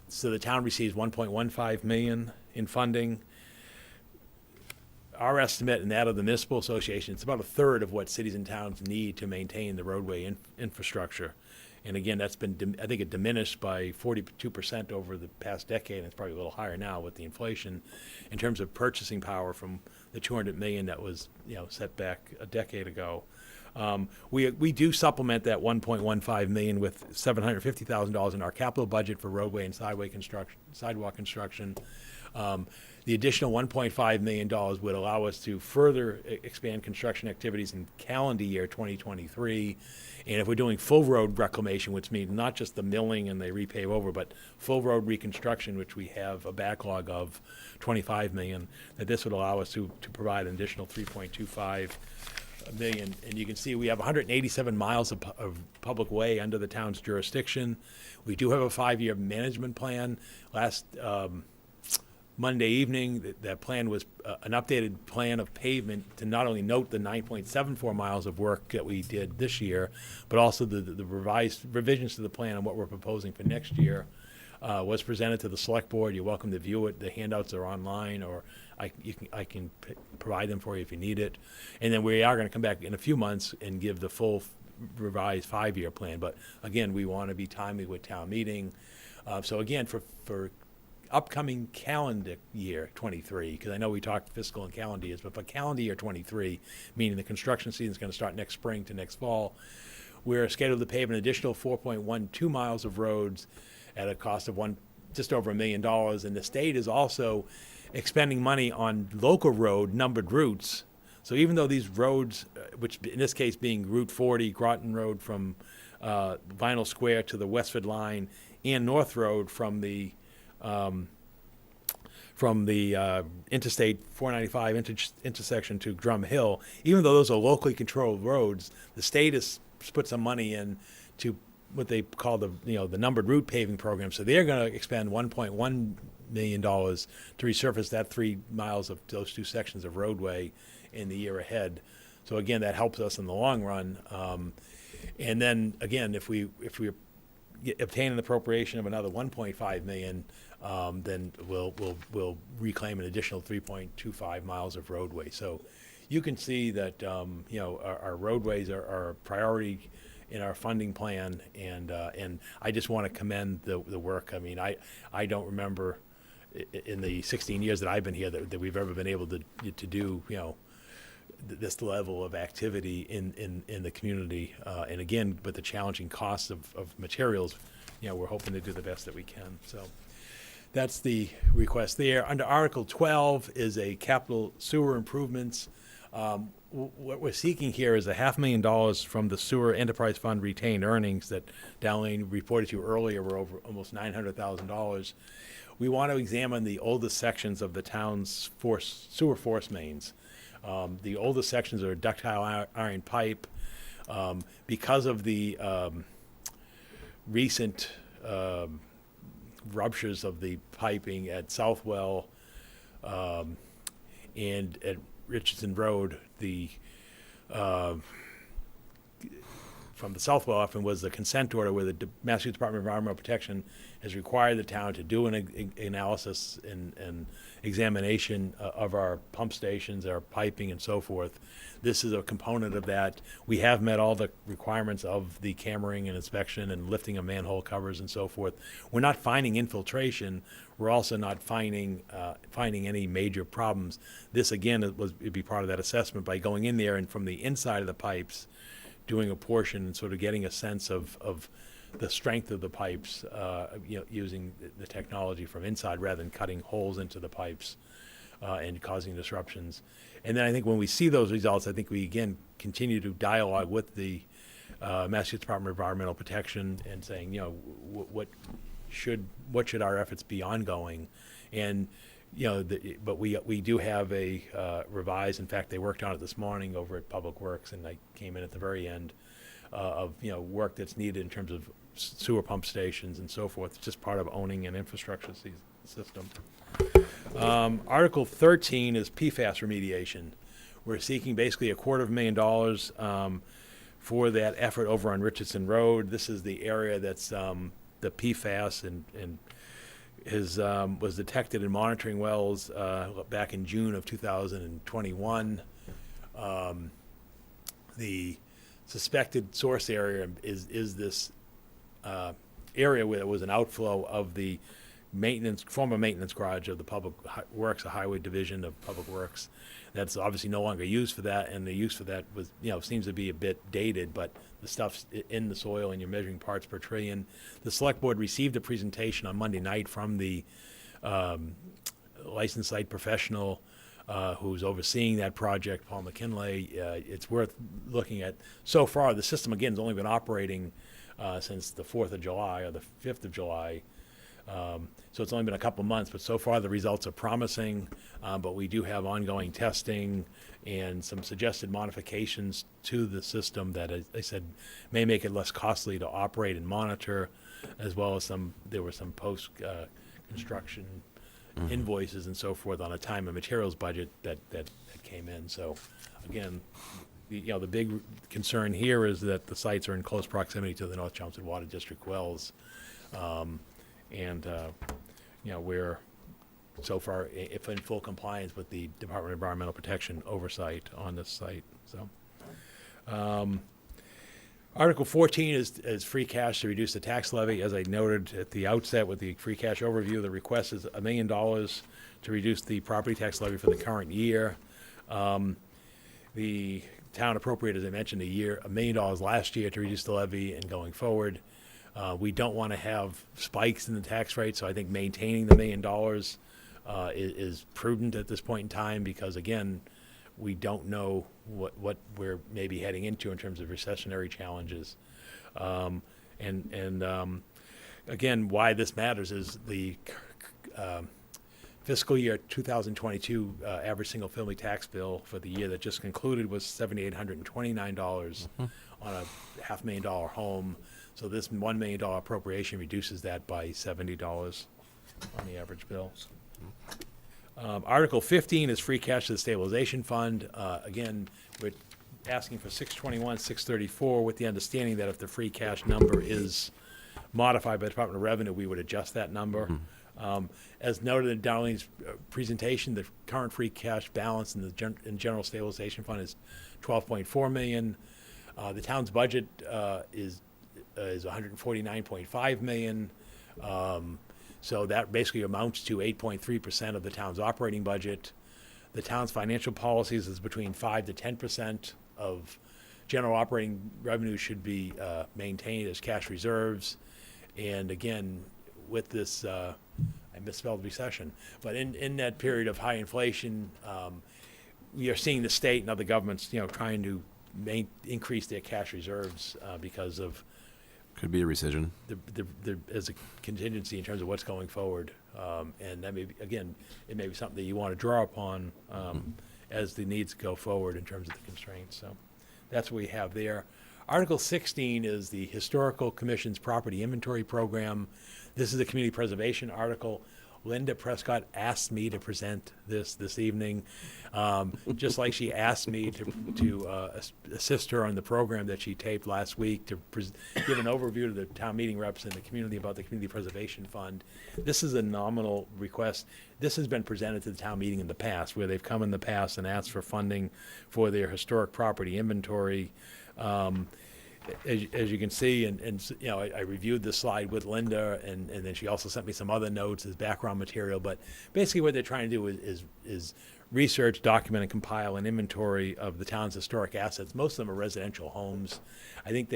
So the town receives $1.15 million in funding. Our estimate and that of the municipal association, it's about a third of what cities and towns need to maintain the roadway infrastructure. And again, that's been, I think it diminished by 42% over the past decade, and it's probably a little higher now with the inflation in terms of purchasing power from the $200 million that was, set back a decade ago. We do supplement that $1.15 million with $750,000 in our capital budget for roadway and sidewalk construction. The additional $1.5 million would allow us to further expand construction activities in calendar year 2023. And if we're doing full road reclamation, which means not just the milling and they repave over, but full road reconstruction, which we have a backlog of $25 million, that this would allow us to provide an additional $3.25 million. And you can see we have 187 miles of public way under the town's jurisdiction. We do have a 5-year management plan. Last Monday evening, that plan was an updated plan of pavement to not only note the 9.74 miles of work that we did this year, but also the revisions to the plan and what we're proposing for next year was presented to the select board. You're welcome to view it. The handouts are online, or I can provide them for you if you need it. And then we are going to come back in a few months and give the full revised 5-year plan. But again, we want to be timely with town meeting. So again, for upcoming calendar year 23, because I know we talked fiscal and calendar years, but for calendar year 23, meaning the construction season is going to start next spring to next fall, we're scheduled to pave an additional 4.12 miles of roads at a cost of just over $1 million. And the state is also expending money on local road numbered routes. So even though these roads, which in this case being Route 40, Groton Road from Vinyl Square to the Westford line, and North Road from the Interstate 495 intersection to Drum Hill, even though those are locally controlled roads, the state has put some money in to what they call the numbered route paving program. So they're going to expend $1.1 million to resurface that 3 miles of those 2 sections of roadway in the year ahead. So again, that helps us in the long run. And then again, if we obtain an appropriation of another $1.5 million, then we'll reclaim an additional 3.25 miles of roadway. So you can see that our roadways are a priority in our funding plan, and I just want to commend the work. I mean, I don't remember in the 16 years that I've been here that we've ever been able to do, this level of activity in the community. And again, with the challenging costs of materials, we're hoping to do the best that we can. So that's the request there. Under Article 12 is a capital sewer improvements. What we're seeking here is $500,000 from the Sewer Enterprise Fund retained earnings that Darlene reported to you earlier were over almost $900,000. We want to examine the oldest sections of the town's sewer force mains. The oldest sections are ductile iron pipe. Because of the recent ruptures of the piping at Southwell and at Richardson Road, from the Southwell often was the consent order where the Massachusetts Department of Environmental Protection has required the town to do an analysis and examination of our pump stations, our piping, and so forth. This is a component of that. We have met all the requirements of the cammering and inspection and lifting of manhole covers and so forth. We're not finding infiltration. We're also not finding any major problems. This, again, would be part of that assessment by going in there and from the inside of the pipes, doing a portion and sort of getting a sense of the strength of the pipes, using the technology from inside rather than cutting holes into the pipes and causing disruptions. And then I think when we see those results, I think we, again, continue to dialogue with the Massachusetts Department of Environmental Protection and saying, what should our efforts be ongoing? And, but we do have a revised, in fact, they worked on it this morning over at Public Works, and I came in at the very end of, work that's needed in terms of sewer pump stations and so forth. It's just part of owning an infrastructure system. Article 13 is PFAS remediation. We're seeking basically $250,000 for that effort over on Richardson Road. This is the area that's the PFAS and was detected in monitoring wells back in June of 2021. The suspected source area is this area where there was an outflow of the former maintenance garage of the Public Works, the Highway Division of Public Works. That's obviously no longer used for that, and the use for that was, seems to be a bit dated, but the stuff's in the soil and you're measuring parts per trillion. The Select Board received a presentation on Monday night from the licensed site professional who's overseeing that project, Paul McKinley. It's worth looking at. So far, the system, again, has only been operating since the 4th of July or the 5th of July. So it's only been a couple months, but so far the results are promising. But we do have ongoing testing and some suggested modifications to the system that, as I said, may make it less costly to operate and monitor, as well as there were some post construction invoices and so forth on a time and materials budget that came in. So again, the big concern here is that the sites are in close proximity to the North Chelmsford Water District wells. We're so far if in full compliance with the Department of Environmental Protection oversight on this site. So, Article 14 is free cash to reduce the tax levy. As I noted at the outset with the free cash overview, the request is $1 million to reduce the property tax levy for the current year. The town appropriated, as I mentioned, $1 million last year to reduce the levy, and going forward, we don't want to have spikes in the tax rate, so I think maintaining the $1 million is prudent at this point in time because, again, we don't know what we're maybe heading into in terms of recessionary challenges. Again, why this matters is the fiscal year 2022 average single-family tax bill for the year that just concluded was $7,829 on a $500,000 home. So this $1 million appropriation reduces that by $70 on the average bills. Article 15 is free cash to the Stabilization Fund. Again, we're asking for $621,634 with the understanding that if the free cash number is modified by the Department of Revenue, we would adjust that number. As noted in Darlene's presentation, the current free cash balance in the General Stabilization Fund is $12.4 million. The town's budget is $149.5 million. So that basically amounts to 8.3% of the town's operating budget. The town's financial policies is between 5 to 10% of general operating revenue should be maintained as cash reserves. And again, with this, I misspelled recession, but in that period of high inflation, we are seeing the state and other governments, trying to increase their cash reserves because of Could be a rescission. as a contingency in terms of what's going forward. And that may be, again, it may be something that you want to draw upon as the needs go forward in terms of the constraints. So that's what we have there. Article 16 is the Historical Commission's Property Inventory Program. This is a community preservation article. Linda Prescott asked me to present this evening, just like she asked me to assist her on the program that she taped last week to give an overview to the town meeting reps and the community about the Community Preservation Fund. This is a nominal request. This has been presented to the town meeting in the past, where they've come in the past and asked for funding for their historic property inventory. As you can see, I reviewed this slide with Linda, and then she also sent me some other notes as background material. But basically, what they're trying to do is research, document, and compile an inventory of the town's historic assets. Most of them are residential homes. I think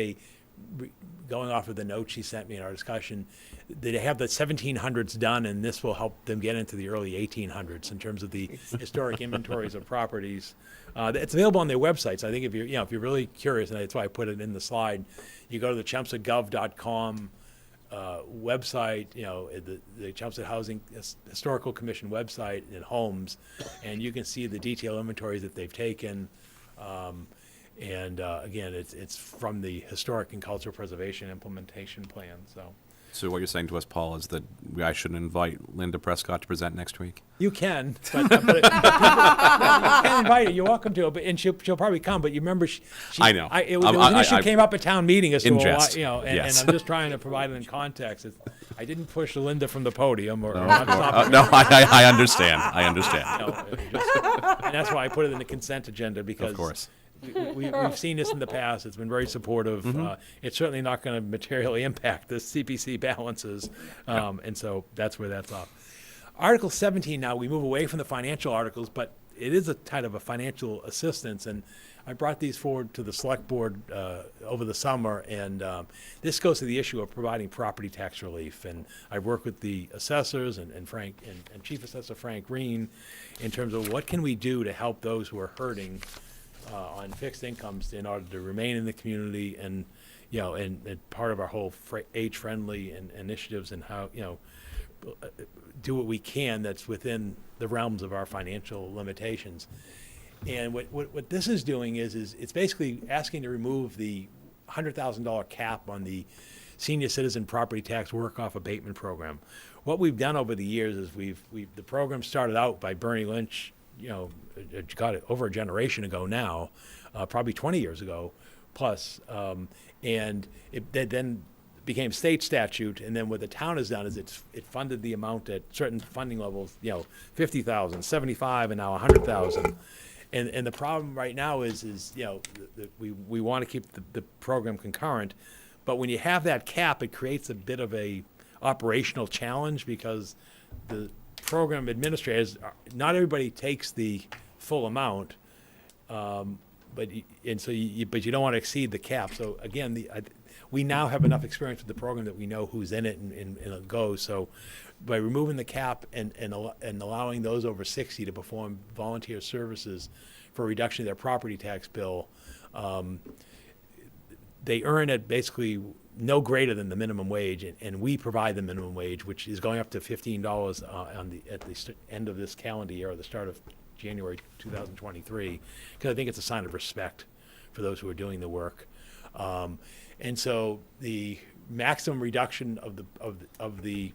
going off of the notes she sent me in our discussion, they have the 1700s done, and this will help them get into the early 1800s in terms of the historic inventories of properties. It's available on their websites. I think if you're really curious, and that's why I put it in the slide, you go to the chelmsfordgov.com website, the Chelmsford Housing Historical Commission website in homes, and you can see the detailed inventories that they've taken. Again, it's from the Historic and Cultural Preservation Implementation Plan. So what you're saying to us, Paul, is that I shouldn't invite Linda Prescott to present next week? You can, but you can invite her. You're welcome to, and she'll probably come. But you remember, I know. It was an issue came up at town meeting as to In a lot, jest, and yes. I'm just trying to provide it in context. I didn't push Linda from the podium, or No, I understand. I understand. and that's why I put it in the consent agenda, because Of course. we've seen this in the past. It's been very supportive. It's certainly not going to materially impact the CPC balances, and so that's where that's off. Article 17, now we move away from the financial articles, but it is a kind of a financial assistance, and I brought these forward to the select board over the summer, and this goes to the issue of providing property tax relief. And I work with the assessors and Frank and Chief Assessor Frank Green in terms of what can we do to help those who are hurting on fixed incomes in order to remain in the community, and and part of our whole age-friendly initiatives, and how do what we can that's within the realms of our financial limitations. And what this is doing is it's basically asking to remove the $100,000 cap on the senior citizen property tax work-off abatement program. What we've done over the years is the program started out by Bernie Lynch, it got it over a generation ago now, probably 20 years ago plus, and it then became state statute. And then what the town has done is it funded the amount at certain funding levels, 50,000, 75, and now 100,000. And the problem right now is we want to keep the program concurrent, but when you have that cap, it creates a bit of a operational challenge, because the program administrators, not everybody takes the full amount, but you don't want to exceed the cap. So again, we now have enough experience with the program that we know who's in it and it goes. So by removing the cap and allowing those over 60 to perform volunteer services for a reduction of their property tax bill, they earn at basically no greater than the minimum wage, and we provide the minimum wage, which is going up to $15 at the end of this calendar year, or the start of January 2023, because I think it's a sign of respect for those who are doing the work. And so the maximum reduction of the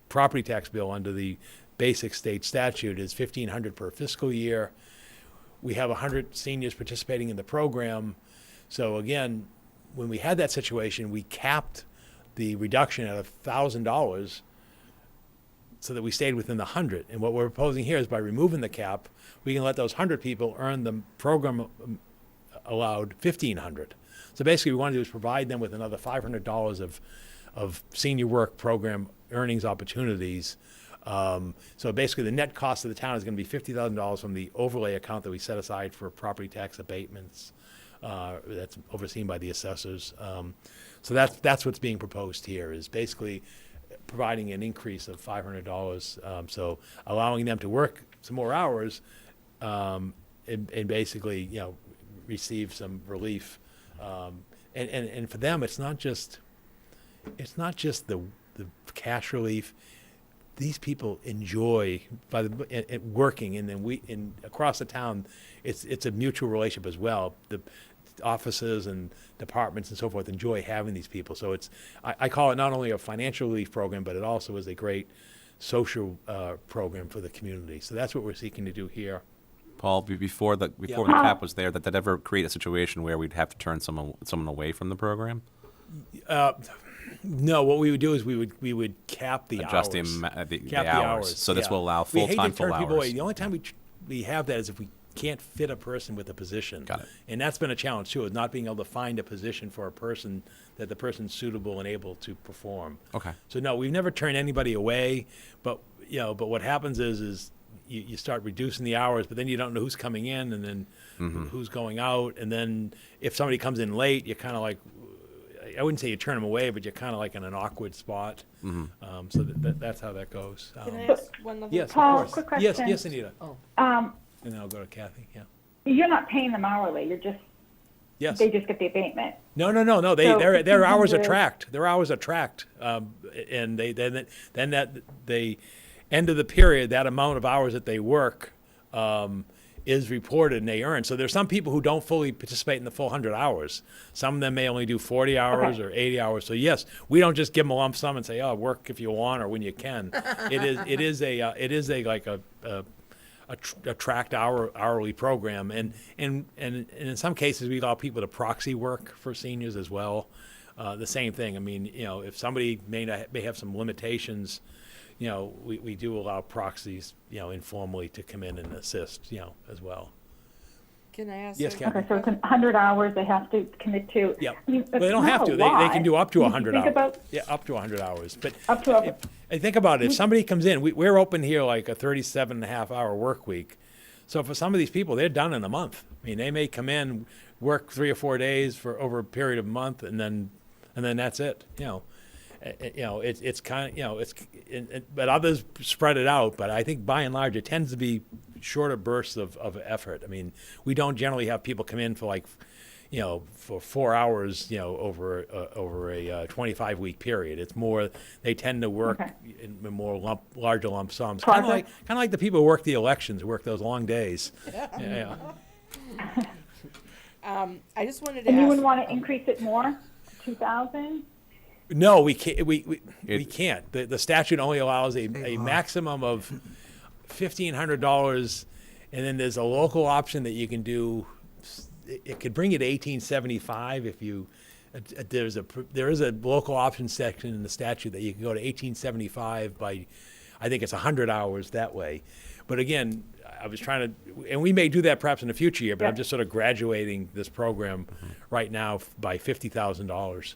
property tax bill under the basic state statute is $1,500 per fiscal year. We have 100 seniors participating in the program. So again, when we had that situation, we capped the reduction at $1,000 so that we stayed within the 100. And what we're proposing here is, by removing the cap, we can let those 100 people earn the program allowed $1,500. So basically, we want to do is provide them with another $500 of of senior work program earnings opportunities. So basically, the net cost of the town is going to be $50,000 from the overlay account that we set aside for property tax abatements. That's overseen by the assessors. So that's what's being proposed here, is basically providing an increase of $500. So allowing them to work some more hours, and basically, receive some relief. And for them, it's not just the cash relief. These people enjoy working, and then across the town, it's a mutual relationship as well. The offices and departments and so forth enjoy having these people. So I call it not only a financial relief program, but it also is a great social program for the community. So that's what we're seeking to do here. Paul, before the cap was there, that ever create a situation where we'd have to turn someone away from the program? No, what we would do is we would cap the Adjust hours. the hours. So this will allow We hate to full-time, turn full people away. hours. The only time we have that is if we can't fit a person with a position. Got it. And that's been a challenge too, is not being able to find a position for a person that the person's suitable and able to perform. Okay. So no, we've never turned anybody away, but what happens is you start reducing the hours, but then you don't know who's coming in and then who's going out, and then if somebody comes in late, you're kind of like, I wouldn't say you turn them away, but you're kind of like in an awkward spot. So that's how that goes. Can I ask one other? Yes, Paul, of course. quick question. Yes, Anita. Um, And then I'll go to Kathy. Yeah. you're not paying them hourly, Yes. they just get the abatement. No. So Their hours are 1,500 tracked. Their hours are tracked, and then that they end of the period, that amount of hours that they work is reported and they earn. So there's some people who don't fully participate in the full 100 hours. Some of them may only do 40 hours or 80 hours. So yes, we don't just give them a lump sum and say, "Oh, work if you want or when you can." It is a tracked hourly program, and in some cases we allow people to proxy work for seniors as well. The same thing. I mean, if somebody may have some limitations, we do allow proxies, informally to come in and assist, as well. Can I ask? Yes, a- Kathy. Okay, so it's 100 hours they have to commit to. Yep. I mean, Well, they don't it's have not to. a They can do lot. up to You 100 think hours. about Yeah, up to 100 hours. But Up to I think about it. If somebody comes in, we're open here like a 37.5-hour work week. So for some of these people, they're done in a month. I mean, they may come in, work 3 or 4 days for over a period of a month, and then that's it. It's kind of but others spread it out. But I think by and large, it tends to be shorter bursts of effort. I mean, we don't generally have people come in for for 4 hours, over a 25-week period. It's more, they tend to work in more larger lump sums. Kind of like the people who work the elections, who work those long days. Yeah. I just wanted to And you ask. wouldn't want to increase it more, 2,000? No, we can't. We can't. The statute only allows a maximum of $1,500, and then there's a local option that you can do. It could bring you to 1875 if you. There is a local option section in the statute that you can go to 1875 by, I think it's 100 hours that way. But again, I was trying to, and we may do that perhaps in a future year, but I'm just sort of graduating this program right now by $50,000.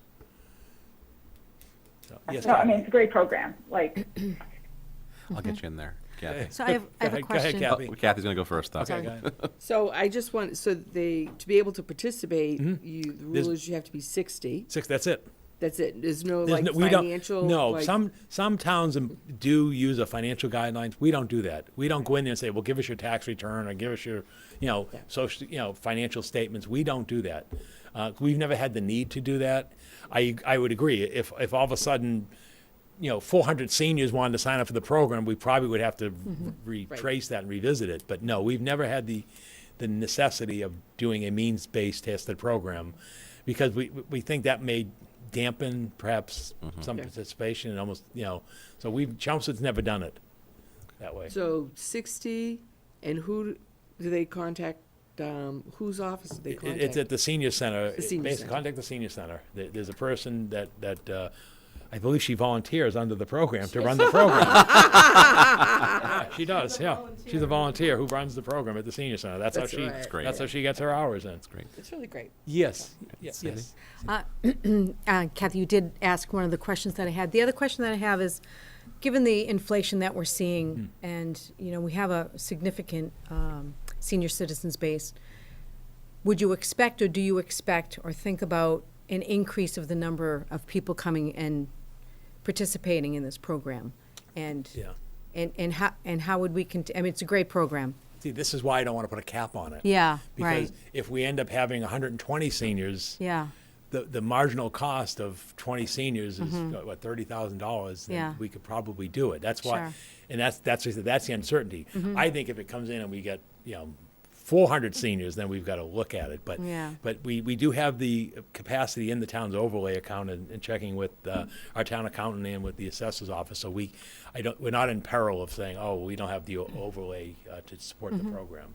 So, yes, No, I mean, it's a great program, like, I'll get you in there, Kathy. So I have a Go ahead, question. Kathy. Kathy's going to go first, though. Okay, go ahead. So I just want, to be able to participate, the Mm-hmm. There's- rule is you have to be 60. That's it. That's it. There's no There's like we don't- financial. No, like- some towns do use a financial guidelines. We don't do that. We don't go in there and say, well, give us your tax return or give us your, social, financial statements. We don't do that. We've never had the need to do that. I would agree. If all of a sudden, 400 seniors wanted to sign up for the program, we probably would have to retrace that and revisit it. But no, we've never had the necessity of doing a means-based tested program because we think that may dampen perhaps some participation and almost, so Chelmsford's never done it that way. So 60, and who do they contact? Whose office do they contact? It's at the senior center. The senior Basically, center. contact the senior center. There's a person that I believe she volunteers under the program to run the program. Yeah, she does, yeah. She's a volunteer who runs the program at the senior center. That's how That's she, right. great. that's how she gets her hours in. Great. It's really great. Yes, yes, Sandy? yes. Kathy, you did ask one of the questions that I had. The other question that I have is, given the inflation that we're seeing, and, we have a significant senior citizens base, would you expect, or do you expect, or think about an increase of the number of people coming and participating in this program? And, Yeah. and how would we, it's a great program. See, this is why I don't want to put a cap on it. Yeah, right. Because if we end up having 120 seniors, Yeah, the marginal cost of 20 seniors is, what, $30,000? then Yeah. we could probably do it. That's why, Sure. and that's the uncertainty. I think if it comes in and we get, 400 seniors, then we've got to look at it. But Yeah. but we do have the capacity in the town's overlay account and checking with our town accountant and with the assessor's office. So we're not in peril of saying, oh, we don't have the overlay to support the program.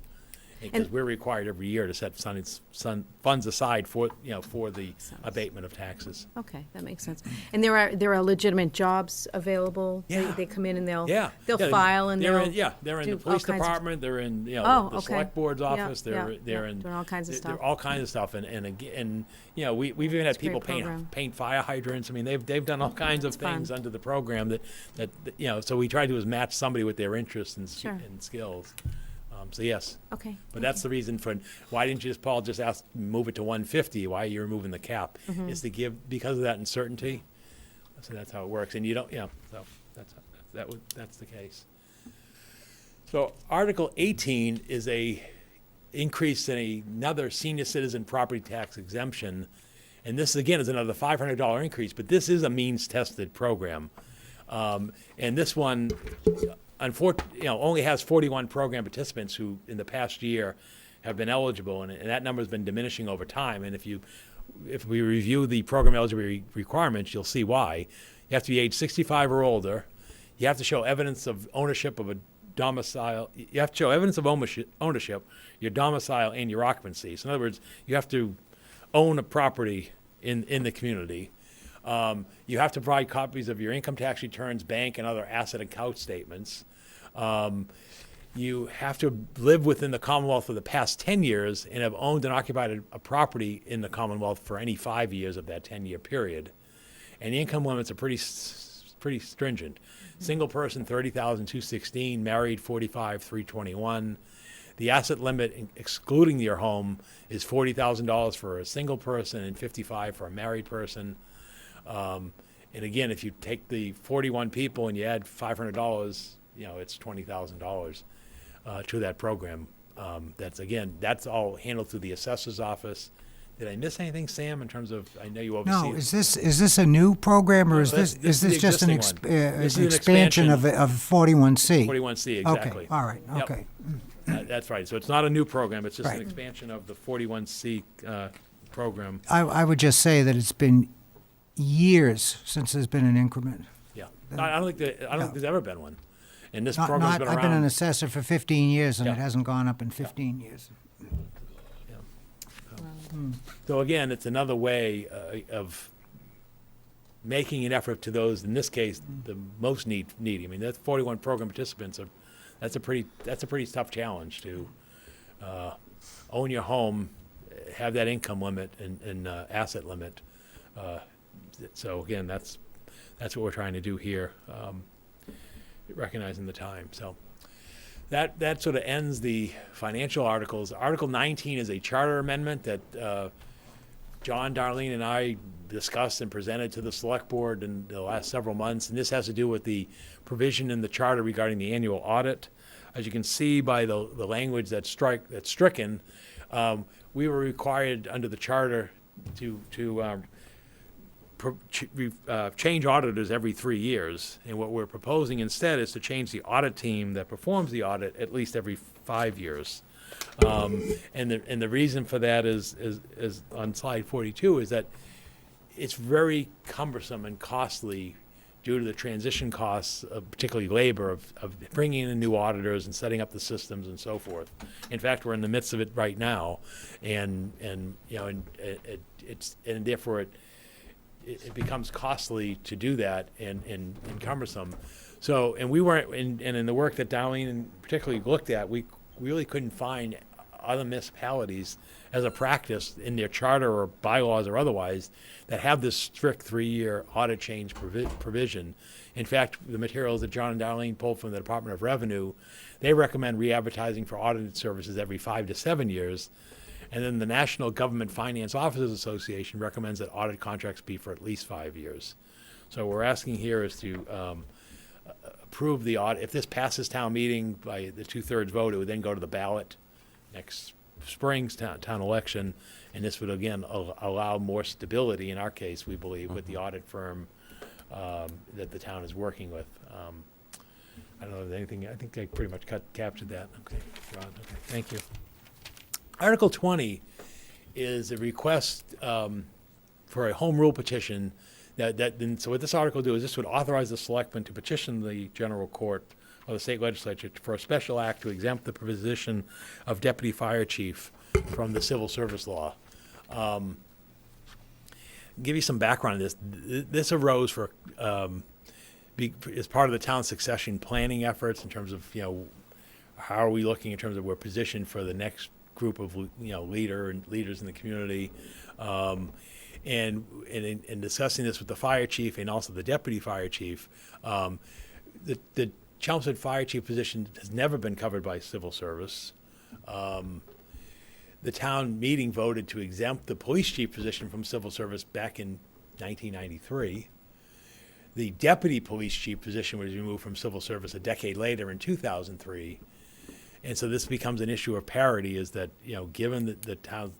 Because we're required every year to set funds aside for the abatement of taxes. okay, that makes sense. And there are legitimate jobs available? Yeah. They come in and they'll Yeah. file and they're they'll in, they're in do the police all kinds of- department, they're in, the Oh, okay. select board's Yeah, office, they're yeah, in. doing all kinds of they're stuff. all kinds of stuff, and we've even had a great people program. paint fire hydrants. I mean, they've done all kinds of That's things fun. under the program that so we try to is match somebody with their interests and Sure. and skills. So yes. Okay. But that's the reason for, why didn't you Paul just move it to 150? Why are you removing the cap? Mm-hmm. Is to give, because of that uncertainty. So that's how it works. And you don't, so that's the case. So Article 18 is a increase in another senior citizen property tax exemption. And this, again, is another $500 increase, but this is a means-tested program. And this one, unfortunately, only has 41 program participants who, in the past year, have been eligible, and that number's been diminishing over time. And if we review the program eligibility requirements, you'll see why. You have to be age 65 or older. You have to show evidence of ownership of a domicile. You have to show evidence of ownership, your domicile, and your occupancy. So in other words, you have to own a property in the community. You have to provide copies of your income tax returns, bank, and other asset account statements. You have to live within the Commonwealth for the past 10 years and have owned and occupied a property in the Commonwealth for any 5 years of that 10-year period. And the income limits are pretty stringent. Single person, $30,216, married, $45,321. The asset limit, excluding your home, is $40,000 for a single person and $55,000 for a married person. And again, if you take the 41 people and you add $500, it's $20,000 to that program. That's all handled through the assessor's office. Did I miss anything, Sam, in terms of, I know you oversee No, it. is this a new program, or is No, this this is the just an existing one. This is an expansion of 41C? 41C, exactly. Okay, all right, Yep. okay. That's right. So it's not a new program, it's just an Right. expansion of the 41C program. I would just say that it's been years since there's been an increment. Yeah. I don't think there's ever been one. And this Not, program's been I've been an around. assessor for 15 years, and Yeah. it hasn't gone up in 15 years. So again, it's another way of making an effort to those, in this case, the most needy. I mean, that's 41 program participants. That's a pretty tough challenge to own your home, have that income limit and asset limit. So again, that's what we're trying to do here, recognizing the time. So that sort of ends the financial articles. Article 19 is a charter amendment that John, Darlene, and I discussed and presented to the select board in the last several months, and this has to do with the provision in the charter regarding the annual audit. As you can see by the language that's stricken, we were required under the charter to change auditors every 3 years, and what we're proposing instead is to change the audit team that performs the audit at least every 5 years. And the reason for that is on slide 42 is that it's very cumbersome and costly due to the transition costs, particularly labor, of bringing in new auditors and setting up the systems and so forth. In fact, we're in the midst of it right now, and therefore it becomes costly to do that and cumbersome. So, and we weren't, and in the work that Darlene particularly looked at, we really couldn't find other municipalities as a practice in their charter or bylaws or otherwise that have this strict 3-year audit change provision. In fact, the materials that John and Darlene pulled from the Department of Revenue, they recommend re-advertising for audited services every 5 to 7 years. And then the National Government Finance Officers Association recommends that audit contracts be for at least 5 years. So what we're asking here is to approve the audit. If this passes town meeting by the 2/3 vote, it would then go to the ballot next spring's town election, and this would again allow more stability, in our case, we believe, with the audit firm that the town is working with. I don't know if there's anything, I think I pretty much captured that. Okay, Ron, okay, thank you. Article 20 is a request for a home rule petition so what this article do is this would authorize the selectmen to petition the general court or the state legislature for a special act to exempt the position of deputy fire chief from the civil service law. Give you some background on this. This arose for as part of the town succession planning efforts in terms of, how are we looking in terms of we're positioned for the next group of, leaders in the community. And in discussing this with the fire chief and also the deputy fire chief, the Chelmsford fire chief position has never been covered by civil service. The town meeting voted to exempt the police chief position from civil service back in 1993. The deputy police chief position was removed from civil service a decade later in 2003. And so this becomes an issue of parity, is that, given the town's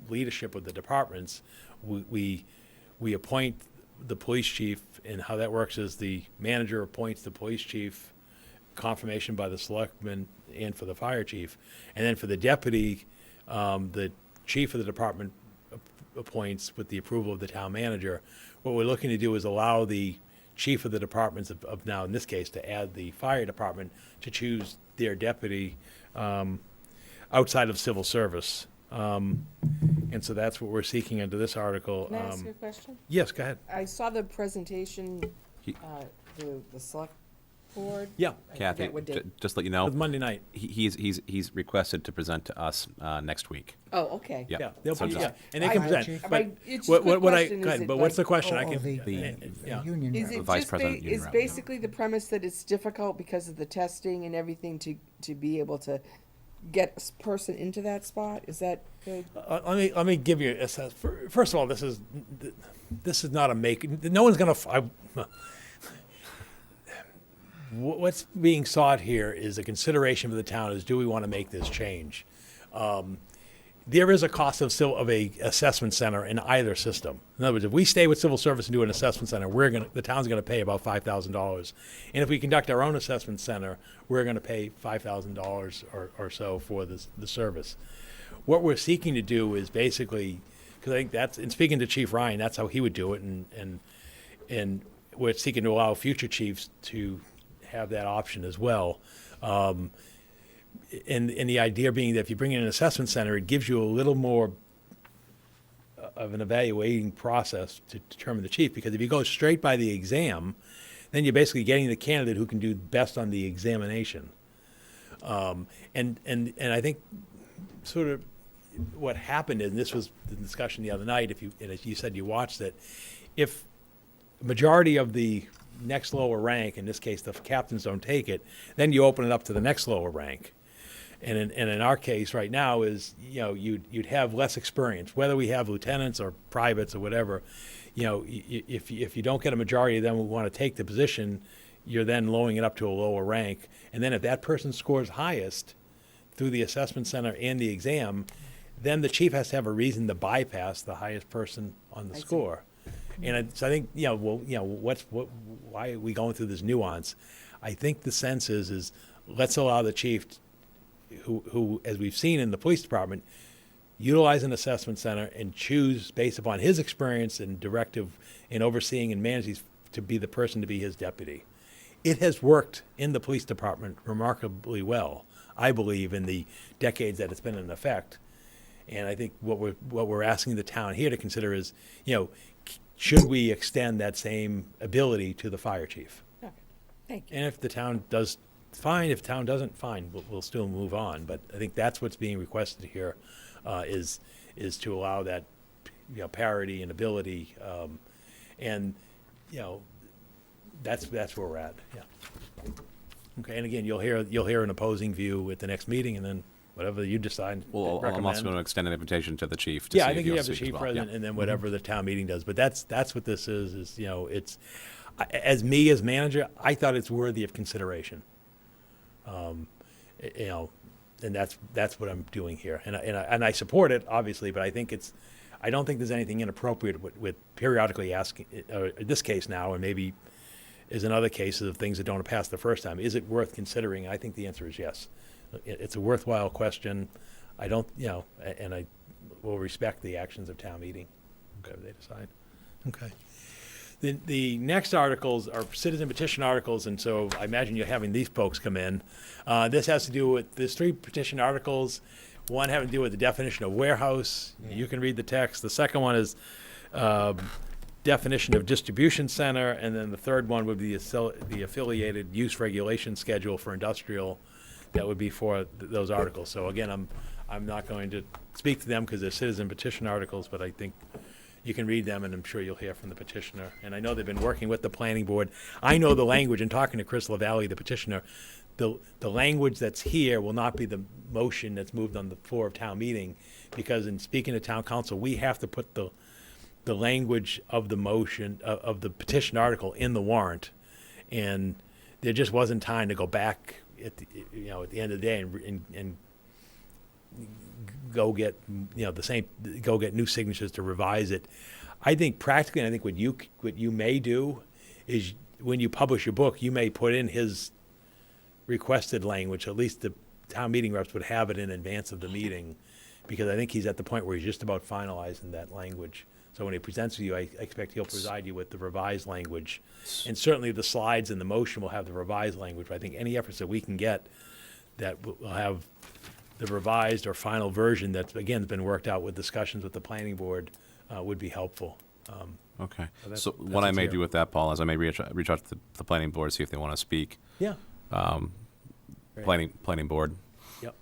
leadership of the departments, we appoint the police chief, and how that works is the manager appoints the police chief, confirmation by the selectmen and for the fire chief. And then for the deputy, the chief of the department appoints with the approval of the town manager. What we're looking to do is allow the chief of the departments of now, in this case, to add the fire department to choose their deputy outside of civil service. And so that's what we're seeking under this article. Can I ask you a question? Yes, go ahead. I saw the presentation, He- the select board. Yeah, I Kathy, forget what date. just to let you know, with Monday night. he's requested to present to us next week. Oh, okay. Yeah. Yeah, they'll So be, just- yeah, and they can I- present. I- But it's what, a good what I, question, go is ahead, it but what's the like- question? I Oh, can, the yeah. union Is rep. it Vice just President, Union is Rep. basically the premise that it's difficult because of the testing and everything to be able to get a person into that spot? Is that good? Let me give you a sense. First of all, this is not a make. No one's gonna. What's being sought here is a consideration for the town is, do we want to make this change? There is a cost of a assessment center in either system. In other words, if we stay with civil service and do an assessment center, the town's gonna pay about $5,000. And if we conduct our own assessment center, we're gonna pay $5,000 or so for the service. What we're seeking to do is basically, because I think that's, and speaking to Chief Ryan, that's how he would do it, and we're seeking to allow future chiefs to have that option as well. And the idea being that if you bring in an assessment center, it gives you a little more of an evaluating process to determine the chief, because if you go straight by the exam, then you're basically getting the candidate who can do best on the examination. And I think sort of what happened, and this was the discussion the other night, and as you said, you watched it, if a majority of the next lower rank, in this case the captains, don't take it, then you open it up to the next lower rank. And in our case right now is, you'd have less experience, whether we have lieutenants or privates or whatever. If you don't get a majority of them who want to take the position, you're then lowering it up to a lower rank. And then if that person scores highest through the assessment center and the exam, then the chief has to have a reason to bypass the highest person on the score. And so I think, why are we going through this nuance? I think the sense is let's allow the chief who, as we've seen in the police department, utilize an assessment center and choose based upon his experience and directive in overseeing and managing to be the person to be his deputy. It has worked in the police department remarkably well, I believe, in the decades that it's been in effect. And I think what we're asking the town here to consider is, should we extend that same ability to the fire chief? Thank you. And if the town does, fine. If the town doesn't, fine. We'll still move on. But I think that's what's being requested here, is to allow that, parity and ability, and that's where we're at. Yeah. Okay. And again, you'll hear an opposing view at the next meeting, and then whatever you decide. Well, I'm also recommend. going to extend an invitation to the chief. To Yeah, see I if think he you wants have the to speak chief as well. president, Yeah. and then whatever the town meeting does. But that's what this is, it's, as me as manager, I thought it's worthy of consideration. And that's what I'm doing here. And I support it, obviously, but I don't think there's anything inappropriate with periodically asking, or in this case now, and maybe is in other cases of things that don't pass the first time. Is it worth considering? I think the answer is yes. It's a worthwhile question. I don't, and I will respect the actions of town meeting, whatever they decide. Okay. The next articles are citizen petition articles, and so I imagine you're having these folks come in. This has to do with, there's 3 petition articles. One having to do with the definition of warehouse. You can read the text. The second one is definition of distribution center, and then the third one would be the affiliated use regulation schedule for industrial. That would be for those articles. So again, I'm not going to speak to them because they're citizen petition articles, but I think you can read them, and I'm sure you'll hear from the petitioner. And I know they've been working with the planning board. I know the language, and talking to Chris LaValle, the petitioner, the language that's here will not be the motion that's moved on the floor of town meeting, because in speaking to town council, we have to put the language of the motion, of the petition article in the warrant. And there just wasn't time to go back at the end of the day and go get go get new signatures to revise it. I think practically, and I think what you may do is when you publish your book, you may put in his requested language. At least the town meeting reps would have it in advance of the meeting, because I think he's at the point where he's just about finalizing that language. So when he presents to you, I expect he'll provide you with the revised language. And certainly the slides and the motion will have the revised language. But I think any efforts that we can get that will have the revised or final version that's, again, been worked out with discussions with the planning board would be helpful. Okay. that's- So that's what I what's may here. do with that, Paul, is I may reach out to the planning board, see if they want to speak. Yeah. Great. Planning board, Yep.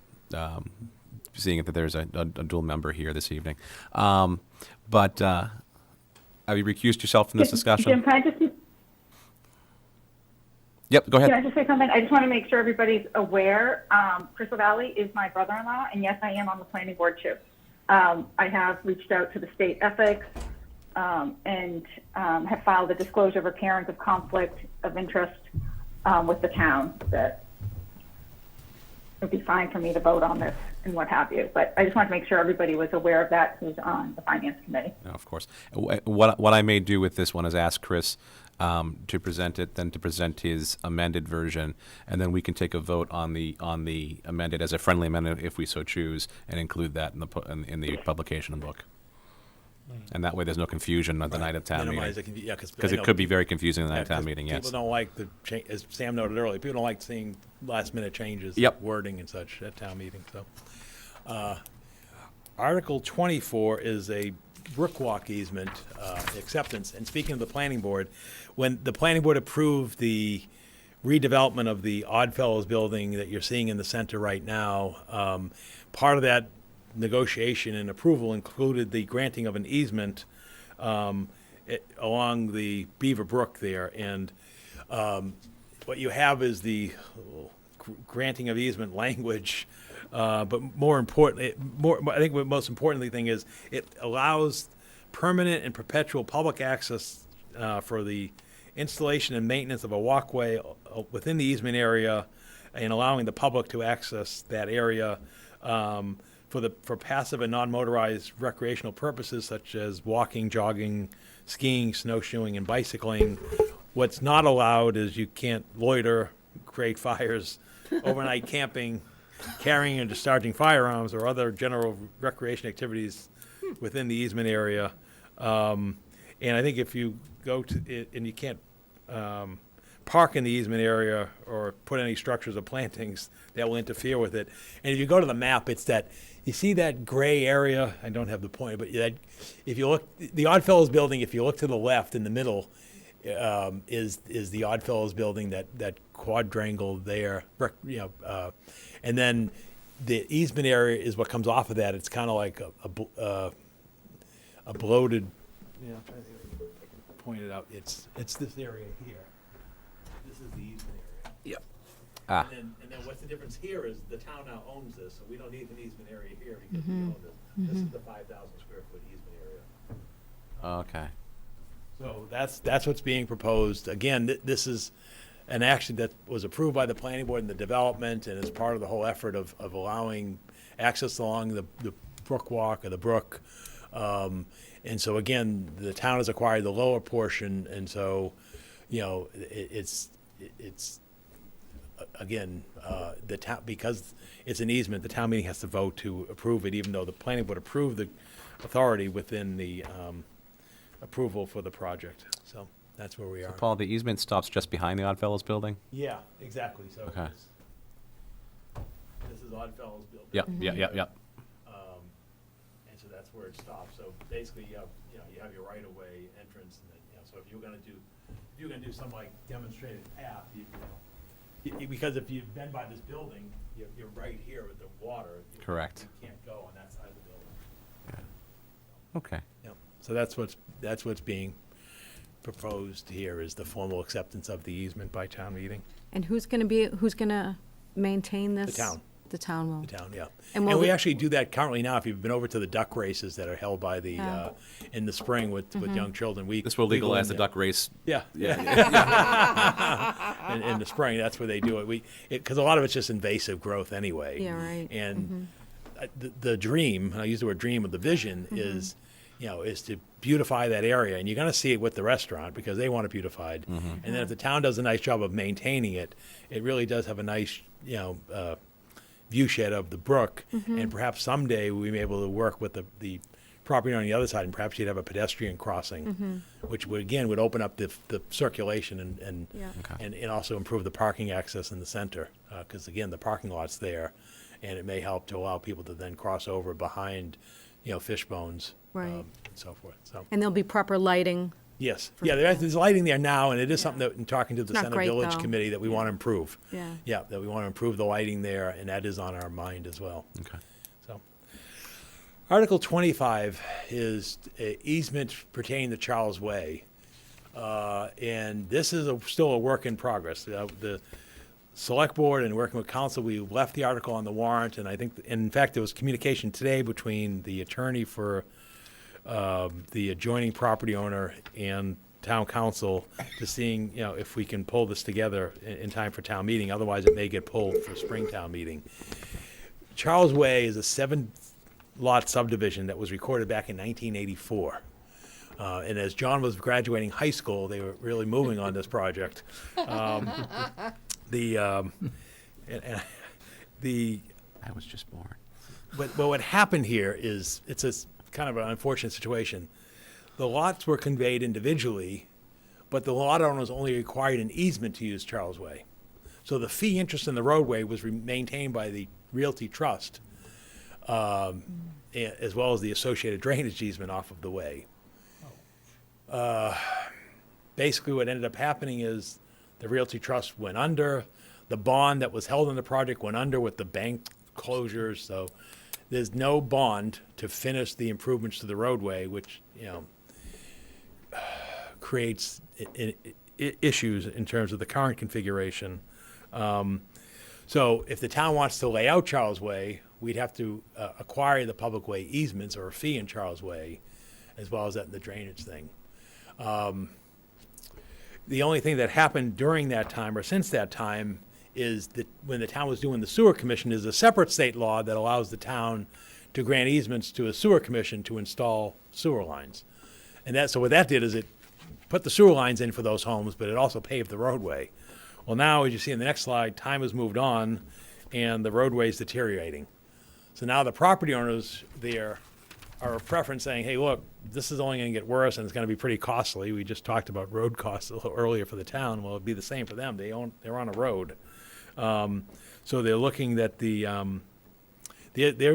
seeing that there's a dual member here this evening. But have you recused yourself from this discussion? Jim, can Yep, go I ahead. just say something? I just want to make sure everybody's aware. Chris LaValle is my brother-in-law, and yes, I am on the planning board too. I have reached out to the state ethics and have filed a disclosure of appearance of conflict of interest with the town, that it would be fine for me to vote on this and what have you. But I just want to make sure everybody was aware of that who's on the finance committee. No, of course. What I may do with this one is ask Chris to present it, then to present his amended version, and then we can take a vote on the amended as a friendly amendment if we so choose, and include that in the publication and book. And that way, there's no confusion at the night of town Minimize meeting. the Because it could be very confusing the night of town meeting, yes. People don't like as Sam noted earlier, people don't like seeing last-minute changes. Yep. Wording and such at town meeting, so. Article 24 is a Brookwalk easement acceptance. And speaking of the planning board, when the planning board approved the redevelopment of the Oddfellows building that you're seeing in the center right now, part of that negotiation and approval included the granting of an easement along the Beaver Brook there. And what you have is the granting of easement language, but more importantly, I think what most importantly thing is it allows permanent and perpetual public access for the installation and maintenance of a walkway within the easement area, and allowing the public to access that area for passive and non-motorized recreational purposes such as walking, jogging, skiing, snowshoeing, and bicycling. What's not allowed is you can't loiter, create fires, overnight camping, carrying and discharging firearms, or other general recreation activities within the easement area. And I think if you go to it, and you can't park in the easement area or put any structures or plantings that will interfere with it. And if you go to the map, it's that, you see that gray area? I don't have the point, but that, if you look, the Oddfellows building, if you look to the left in the middle, is the Oddfellows building, that quadrangle there, and then the easement area is what comes off of that. It's kind of like a bloated, I'm trying to think if I can point it out. It's this area here. This is the easement area. Yep. Ah. And then what's the difference here is the town now owns this, so we don't need an easement area here because we own this. This is the 5,000 square foot easement area. Okay. So that's what's being proposed. Again, this is an action that was approved by the planning board in the development and is part of the whole effort of allowing access along the brook walk or the brook. And so again, the town has acquired the lower portion, and so, it's again, the town, because it's an easement, the town meeting has to vote to approve it, even though the planning board approved the authority within the approval for the project. So that's where we are. Paul, the easement stops just behind the Oddfellows building? Yeah, exactly. So Okay. this is Oddfellows building. Yep, yep. And so that's where it stops. So basically, you have your right-of-way entrance, and then, so if you're gonna do some like demonstrated path, because if you've been by this building, you're right here with the water. Correct. You can't go on that side of the building. Okay. Yep. So that's what's being proposed here, is the formal acceptance of the easement by town meeting. And who's gonna maintain this? The town. The town will. The town, yeah. And And will we the- actually do that currently now. If you've been over to the duck races that are held by the, in the spring with young children, This will legalize the duck race. Yeah, in the spring, that's where they do it. Because a lot of it's just invasive growth anyway. Yeah, right. And the dream, and I use the word dream, of the vision is, is to beautify that area. And you're going to see it with the restaurant because they want it beautified. And then if the town does a nice job of maintaining it, it really does have a nice, view shed of the brook. And perhaps someday we may be able to work with the property on the other side, and perhaps you'd have a pedestrian crossing, which would open up the circulation and also improve the parking access in the center. Because again, the parking lot's there, and it may help to allow people to then cross over behind, fish bones, Right. and so forth. So And there'll be proper lighting. yes, there's lighting there now, and it is something that, in talking to the Not Center great, Village though. Committee, that we want to improve. Yeah. Yeah, that we want to improve the lighting there, and that is on our mind as well. Okay. So, Article 25 is easement pertaining to Charles Way. And this is still a work in progress. The Select Board and working with council, we left the article on the warrant, and I think, in fact, there was communication today between the attorney for the adjoining property owner and town council to seeing, if we can pull this together in time for town meeting. Otherwise, it may get pulled for spring town meeting. Charles Way is a 7-lot subdivision that was recorded back in 1984. And as John was graduating high school, they were really moving on this project. I was just born. But what happened here is, it's a kind of an unfortunate situation. The lots were conveyed individually, but the lot owners only required an easement to use Charles Way. So the fee interest in the roadway was maintained by the Realty Trust, as well as the associated drainage easement off of the way. Basically, what ended up happening is the Realty Trust went under, the bond that was held in the project went under with the bank closures, so there's no bond to finish the improvements to the roadway, which, creates issues in terms of the current configuration. So if the town wants to lay out Charles Way, we'd have to acquire the public way easements or a fee in Charles Way, as well as that in the drainage thing. The only thing that happened during that time or since that time is that when the town was doing the sewer commission, is a separate state law that allows the town to grant easements to a sewer commission to install sewer lines. And so what that did is it put the sewer lines in for those homes, but it also paved the roadway. Well, now, as you see in the next slide, time has moved on and the roadway is deteriorating. So now the property owners there are a preference saying, hey, look, this is only going to get worse, and it's going to be pretty costly. We just talked about road costs a little earlier for the town. Well, it'd be the same for them. They're on a road. So they're looking that they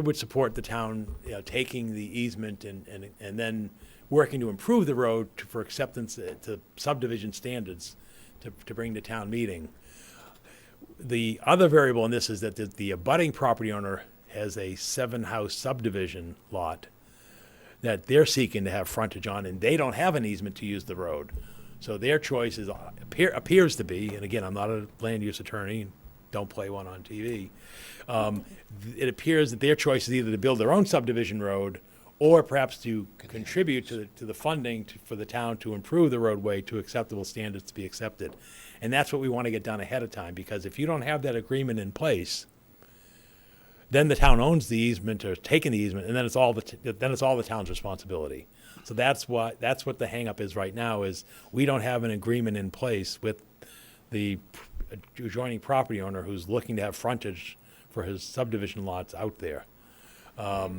would support the town, taking the easement and then working to improve the road for acceptance to subdivision standards to bring to town meeting. The other variable in this is that the abutting property owner has a 7-house subdivision lot that they're seeking to have frontage on, and they don't have an easement to use the road. So their choice appears to be, and again, I'm not a land use attorney, don't play one on TV. It appears that their choice is either to build their own subdivision road or perhaps to contribute to the funding for the town to improve the roadway to acceptable standards to be accepted. And that's what we want to get done ahead of time, because if you don't have that agreement in place, then the town owns the easement or taking the easement, and then it's all the town's responsibility. So that's what the hangup is right now, is we don't have an agreement in place with the adjoining property owner who's looking to have frontage for his subdivision lots out there.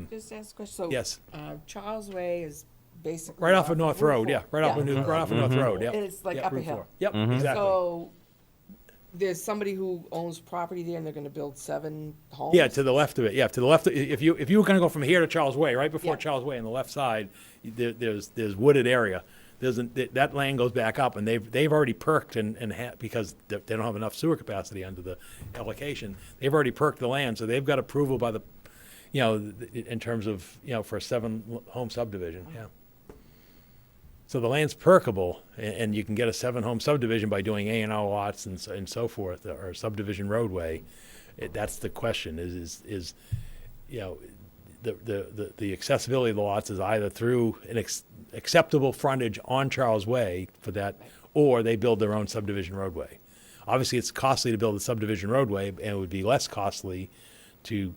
Just ask a question. So, Yes. Charles Way is basically. Right off of North Route Road, yeah, 4. right off of North Road, yep. And it's like Yep, up a Route hill. 4. Yep, exactly. So there's somebody who owns property there and they're gonna build 7 homes? Yeah, to the left of it, yeah, to the left, if you were gonna go from here to Charles Way, right before Yeah. Charles Way on the left side, there's wooded area. That land goes back up, and they've already perked because they don't have enough sewer capacity under the allocation. They've already perked the land, so they've got approval by the, in terms of, for a 7-home subdivision, yeah. So the land's perkable, and you can get a 7-home subdivision by doing A&R lots and so forth, or a subdivision roadway. That's the question, is the accessibility of the lots is either through an acceptable frontage on Charles Way for that, or they build their own subdivision roadway. Obviously, it's costly to build a subdivision roadway, and it would be less costly to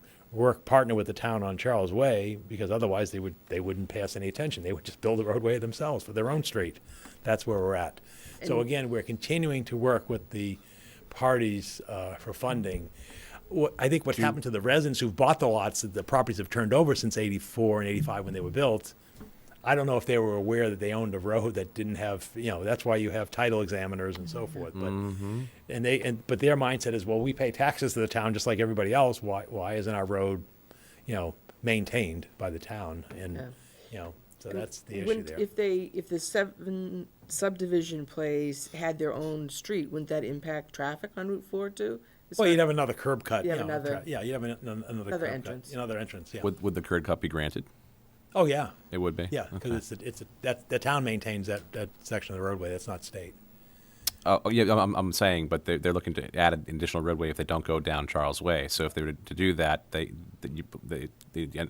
partner with the town on Charles Way, because otherwise they wouldn't pass any attention. They would just build a roadway themselves for their own street. That's where we're at. So again, we're continuing to work with the parties for funding. I think what's happened to the residents who've bought the lots, that the properties have turned over since '84 and '85 when they were built. I don't know if they were aware that they owned a road that didn't have, that's why you have title examiners and so forth. But but their mindset is, well, we pay taxes to the town just like everybody else. Why isn't our road, maintained by the town? And so that's the issue Wouldn't- there. If the 7 subdivision plays had their own street, wouldn't that impact traffic on Route 4 too? Well, you'd have another curb cut. You have another- you'd have another curb cut, entrance. another entrance. Yeah. Would the curb cut be granted? Oh yeah. It would be? Yeah, Okay. because the town maintains that section of the roadway. That's not state. Oh, yeah, I'm saying, but they're looking to add an additional roadway if they don't go down Charles Way. So if they were to do that, the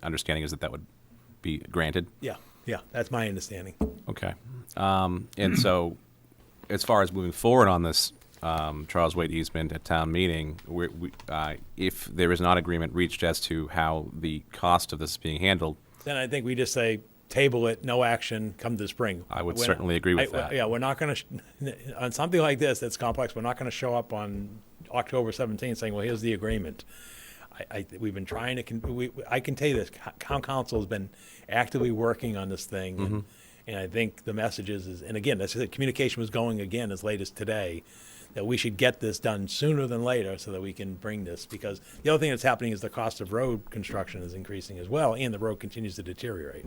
understanding is that would be granted? Yeah, that's my understanding. Okay. And so, as far as moving forward on this Charles Way easement at town meeting, if there is not agreement reached as to how the cost of this is being handled, Then I think we just say, table it, no action, come to the spring. I would certainly agree with that. Yeah, we're not going to, on something like this that's complex, we're not going to show up on October 17th saying, well, here's the agreement. We've been trying to, I can tell you this, town council has been actively working on this thing. And I think the message is, and again, the communication was going again as late as today, that we should get this done sooner than later so that we can bring this, because the other thing that's happening is the cost of road construction is increasing as well, and the road continues to deteriorate.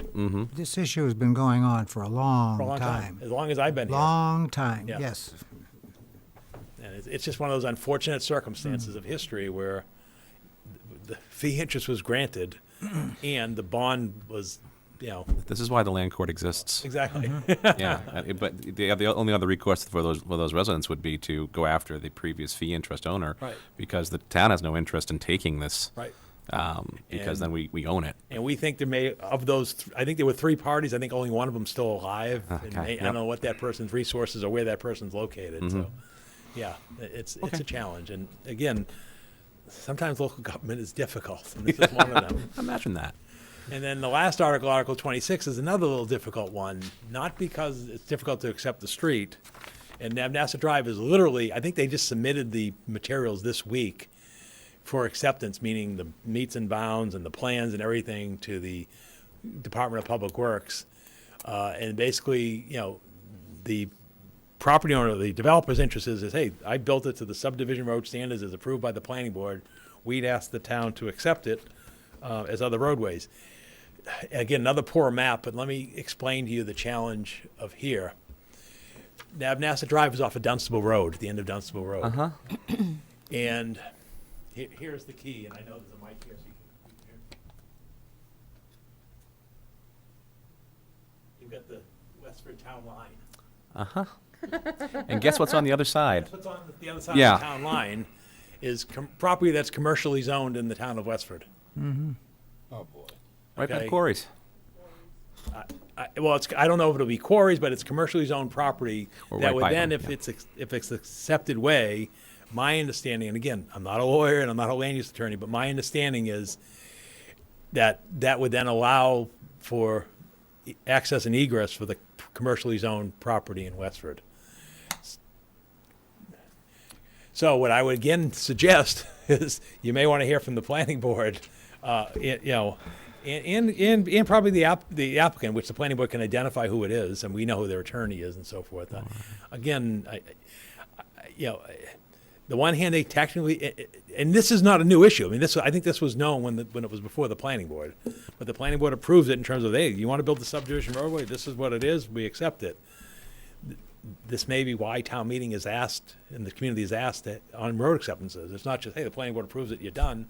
This issue has been going on for a long For a long time. As long as I've been here. Long time, Yeah. yes. And it's just one of those unfortunate circumstances of history where the fee interest was granted and the bond was, this is why the land court exists. exactly. Yeah, but the only other recourse for those residents would be to go after the previous fee interest owner. Right. Because the town has no interest in taking this. Right. Because And- then we own it. And we think of those, I think there were 3 parties, I think only one of them still alive. And Okay, I don't know what that person's resources or where that person's located, so, yeah, it's a challenge. And again, sometimes local government is difficult, and this is one of them. Imagine that. And then the last article, Article 26, is another little difficult one, not because it's difficult to accept the street. And Nabnasa Drive is literally, I think they just submitted the materials this week for acceptance, meaning the meets and bounds and the plans and everything to the Department of Public Works. And basically, the property owner, the developer's interest is, hey, I built it to the subdivision road standards as approved by the planning board. We'd ask the town to accept it as other roadways. Again, another poor map, but let me explain to you the challenge of here. Navnasa Drive is off of Dunstable Road, the end of Dunstable Road. Uh-huh. And here's the key, and I know there's a mic here, so you can hear. You've got the Westford Town Line. Uh-huh. And guess what's on the other side? What's on the other side Yeah. of the town line is property that's commercially zoned in the town of Westford. Oh, boy. Right by Okay. Corey's. Well, I don't know if it'll be quarries, but it's commercially zoned property Or that right would by then, them, if it's accepted way, my understanding, and again, I'm not a lawyer and I'm not a land use attorney, but my understanding is that would then allow for access and egress for the commercially zoned property in Westford. So what I would again suggest is you may want to hear from the planning board, and probably the applicant, which the planning board can identify who it is, and we know who their attorney is and so forth. Again, the one hand, they technically, and this is not a new issue. I mean, I think this was known when it was before the planning board, but the planning board approves it in terms of, hey, you want to build the subdivision roadway? This is what it is. We accept it. This may be why town meeting is asked, and the community is asked on road acceptances. It's not just, hey, the planning board approves it, you're done.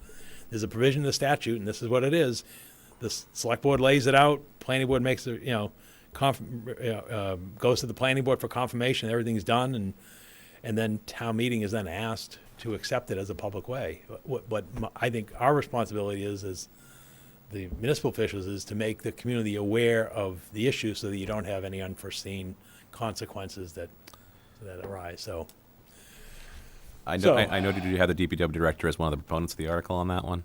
There's a provision in the statute, and this is what it is. The select board lays it out, planning board makes the, goes to the planning board for confirmation, everything's done, and then town meeting is then asked to accept it as a public way. What I think our responsibility is the municipal officials is to make the community aware of the issue so that you don't have any unforeseen consequences that arise. So I know. So- I noted you had the DPW director as one of the proponents of the article on that one.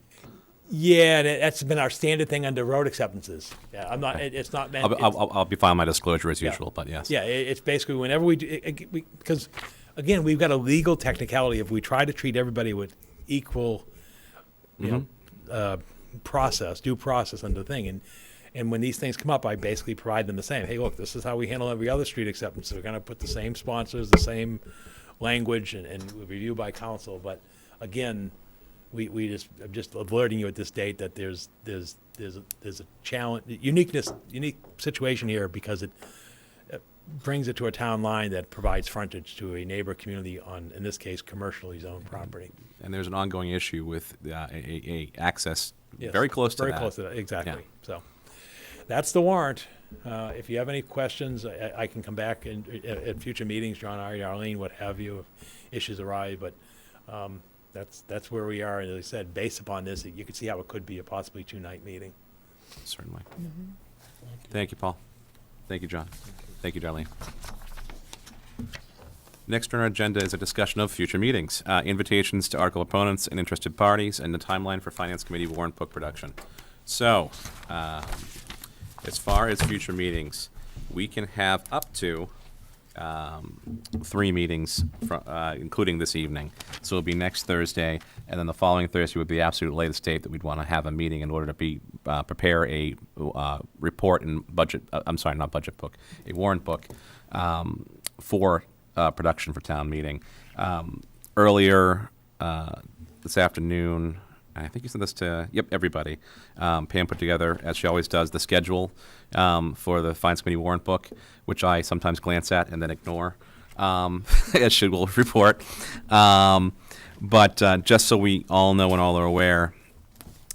yeah, that's been our standard thing under road acceptances. Yeah, I'm not. It's not meant. I'll be filing my disclosure as Yeah. usual, but yes. Yeah, it's basically whenever we do, because, again, we've got a legal technicality. If we try to treat everybody with equal, due process under the thing, and when these things come up, I basically provide them the same. Hey, look, this is how we handle every other street acceptance. We're going to put the same sponsors, the same language, and review by council. But again, I'm just alerting you at this date that there's a challenge, unique situation here because it brings it to a town line that provides frontage to a neighbor community on, in this case, commercially zoned property. And there's an ongoing issue with a access Yes, very close to that. Very close to that, exactly. Yeah. So that's the warrant. If you have any questions, I can come back at future meetings, John, Arlene, what have you, if issues arise. But that's where we are. And as I said, based upon this, you can see how it could be a possibly two-night meeting. Certainly. Thank you, Paul. Thank you, John. Thank you, Darlene. Next on our agenda is a discussion of future meetings, invitations to article opponents and interested parties, and the timeline for Finance Committee warrant book production. So, as far as future meetings, we can have up to 3 meetings, including this evening. So it'll be next Thursday, and then the following Thursday would be the absolute latest date that we'd want to have a meeting in order to prepare a report and budget. I'm sorry, not budget book, a warrant book for production for town meeting. Earlier this afternoon, I think you sent this to everybody. Pam put together, as she always does, the schedule for the Finance Committee warrant book, which I sometimes glance at and then ignore, as she will report. But just so we all know and all are aware,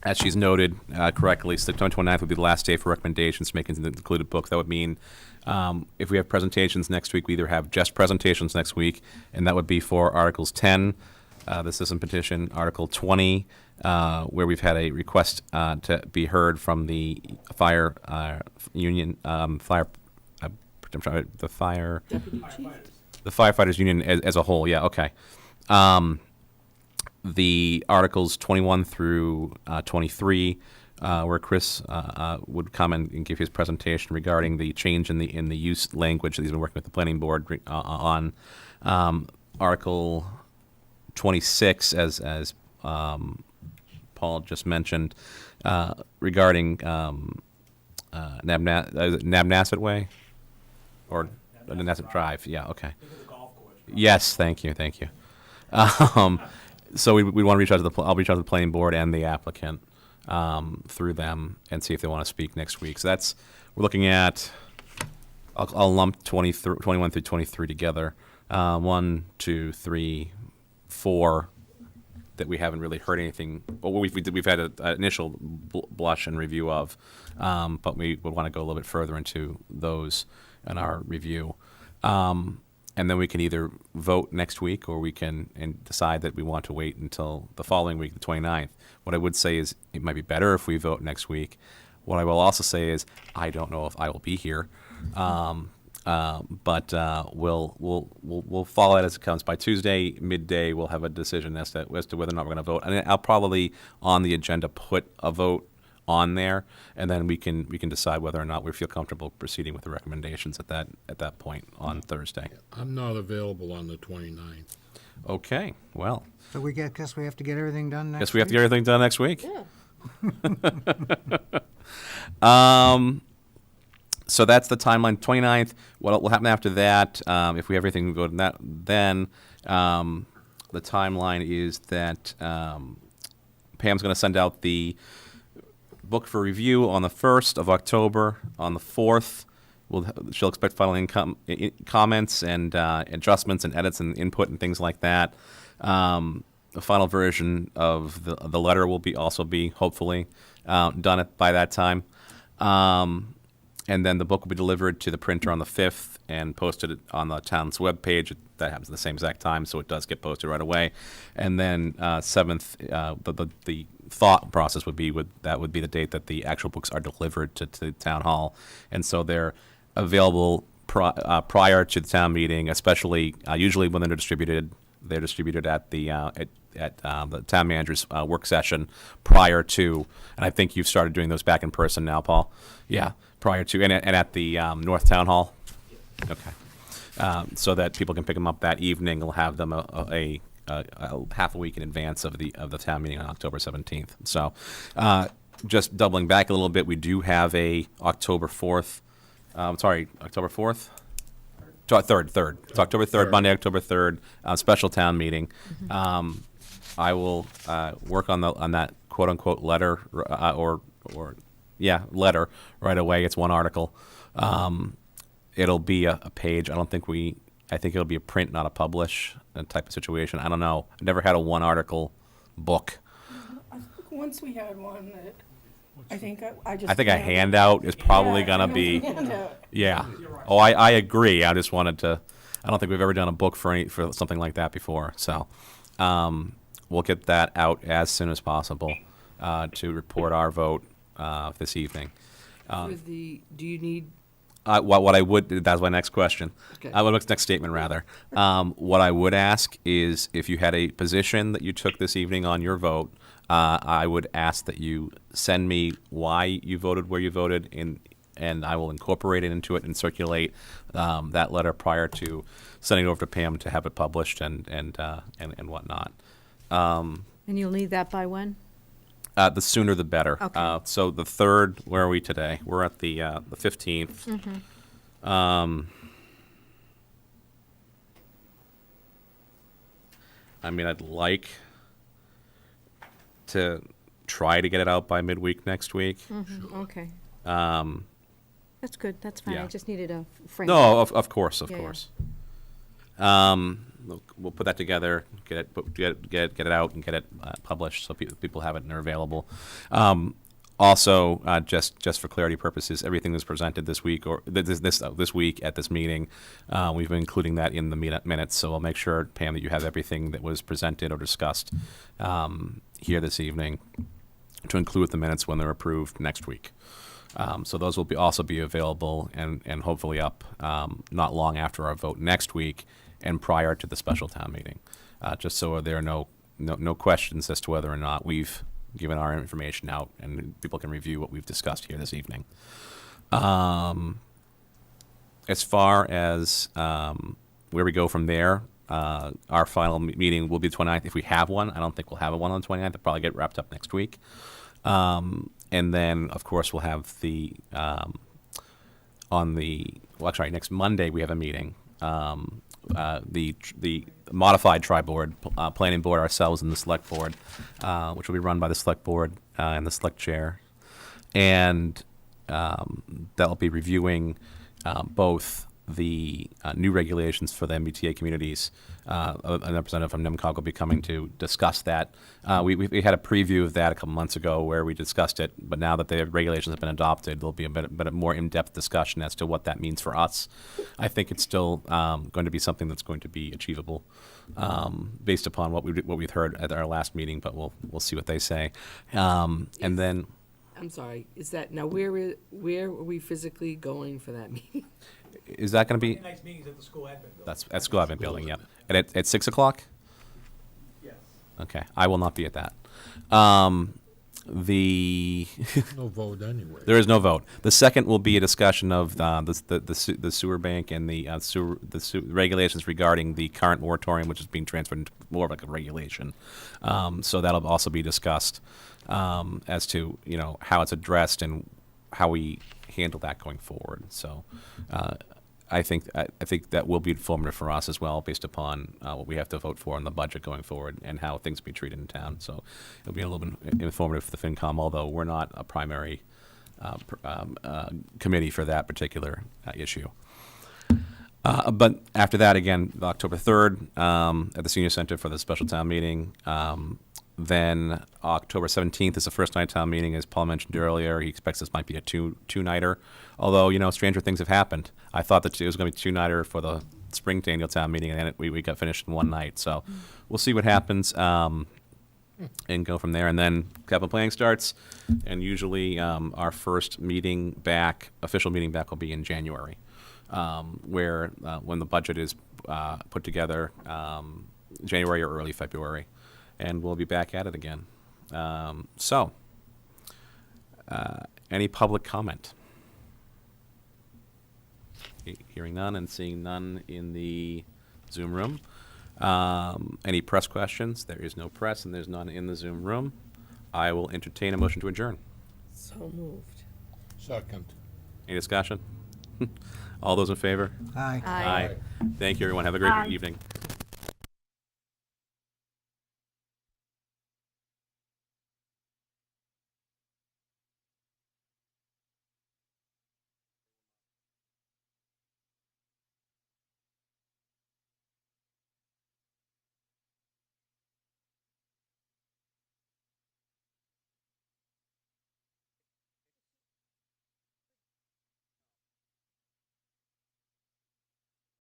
as she's noted correctly, September 29th would be the last day for recommendations to make into the included book. That would mean if we have presentations next week, we either have just presentations next week, and that would be for Articles 10, the citizen petition, Article 20, where we've had a request to be heard from the fire union, the firefighters union as a whole. Yeah, okay. The Articles 21 through 23, where Chris would come and give his presentation regarding the change in the use language that he's been working with the planning board on. Article 26, as Paul just mentioned, regarding Nabnasset Way? Or Nabnasset Drive, yeah, okay. Yes, thank you. So we want to reach out to I'll reach out to the planning board and the applicant through them and see if they want to speak next week. So we're looking at, I'll lump 21 through 23 together. 1, 2, 3, 4 that we haven't really heard anything. Well, we've had an initial blush and review of, but we would want to go a little bit further into those in our review. And then we can either vote next week or we can decide that we want to wait until the following week, the 29th. What I would say is it might be better if we vote next week. What I will also say is I don't know if I will be here, but we'll follow it as it comes. By Tuesday midday, we'll have a decision as to whether or not we're going to vote. And I'll probably on the agenda put a vote on there, and then we can decide whether or not we feel comfortable proceeding with the recommendations at that point on Thursday. I'm not available on the 29th. Okay, well, So guess we have to get everything done next guess we have to week? get everything done next week. Yeah. So that's the timeline, 29th. What will happen after that, if we have everything go to that, then the timeline is that Pam's going to send out the book for review on the 1st of October. On the 4th, she'll expect final comments and adjustments and edits and input and things like that. The final version of the letter will also be hopefully done by that time. And then the book will be delivered to the printer on the 5th and posted on the town's webpage. That happens at the same exact time, so it does get posted right away. And then 7th, the thought process would be that would be the date that the actual books are delivered to the town hall, and so they're available prior to the town meeting, especially usually when they're distributed. They're distributed at the town manager's work session prior to, and I think you've started doing those back in person now, Paul. Yeah, prior to, and at the North Town Hall. Okay, so that people can pick them up that evening. We'll have them a half a week in advance of the town meeting on October 17th. So, just doubling back a little bit, we do have a October 4th. October 4th. 3rd. It's October 3rd, Monday, October 3rd, special town meeting. I will work on that quote unquote letter letter right away. It's one article. It'll be a page. I think it'll be a print, not a publish type of situation. I don't know. I've never had a one article book. I think once we had one that I think a handout is probably gonna be. Yeah. Oh, I agree. I just wanted to. I don't think we've ever done a book for something like that before. So, we'll get that out as soon as possible to report our vote this evening. Do you need, What I would, that's my next question. Okay. Next statement, rather. What I would ask is if you had a position that you took this evening on your vote, I would ask that you send me why you voted where you voted, and I will incorporate it into it and circulate that letter prior to sending it over to Pam to have it published and whatnot. And you'll need that by when? The sooner the better. Okay. So the 3rd, where are we today? We're at the 15th. Mm-hmm. I'd like to try to get it out by midweek next week. Mm-hmm. Okay. That's good. That's fine. Yeah. I just needed a frame. No, of course. Yeah. We'll put that together, get it out, and get it published so people have it and they're available. Also, just for clarity purposes, everything that's presented this week or this week at this meeting, we've been including that in the minutes. So I'll make sure, Pam, that you have everything that was presented or discussed here this evening to include the minutes when they're approved next week. So those will also be available and hopefully up not long after our vote next week and prior to the special town meeting, just so there are no questions as to whether or not we've given our information out and people can review what we've discussed here this evening. As far as where we go from there, our final meeting will be the 29th. If we have one, I don't think we'll have one on the 29th. It'll probably get wrapped up next week. And then, of course, we'll have the, next Monday, we have a meeting. The modified tri-board, planning board, ourselves, and the select board, which will be run by the select board and the select chair. And that'll be reviewing both the new regulations for the MBTA communities. A representative from NEMCOG will be coming to discuss that. We had a preview of that a couple months ago where we discussed it, but now that the regulations have been adopted, there'll be a bit more in-depth discussion as to what that means for us. I think it's still going to be something that's going to be achievable based upon what we've heard at our last meeting, but we'll see what they say. And then. I'm sorry, is that, now where are we physically going for that meeting? Is that going to be? Tonight's meeting's at the school admin building. That's at school admin building, yeah. And at 6 o'clock? Yes. Okay, I will not be at that. The No vote anyway. there is no vote. The second will be a discussion of the sewer bank and the regulations regarding the current moratorium, which is being transferred into more of like a regulation. So that'll also be discussed as to how it's addressed and how we handle that going forward. So I think that will be informative for us as well, based upon what we have to vote for in the budget going forward and how things will be treated in town. So it'll be a little bit informative for the FinCom, although we're not a primary committee for that particular issue. But after that, again, October 3rd at the Senior Center for the special town meeting. Then October 17th is the first night town meeting, as Paul mentioned earlier. He expects this might be a two-nighter, although, stranger things have happened. I thought that it was going to be two-nighter for the spring annual town meeting, and then we got finished in one night. So we'll see what happens and go from there. And then capital planning starts, and usually our first meeting back, official meeting back, will be in January, where when the budget is put together, January or early February. And we'll be back at it again. Any public comment? Hearing none and seeing none in the Zoom room. Any press questions? There is no press and there's none in the Zoom room. I will entertain a motion to adjourn. So moved. Second. Any discussion? All those in favor? Aye. Aye. Thank you, everyone. Have a great Aye. evening.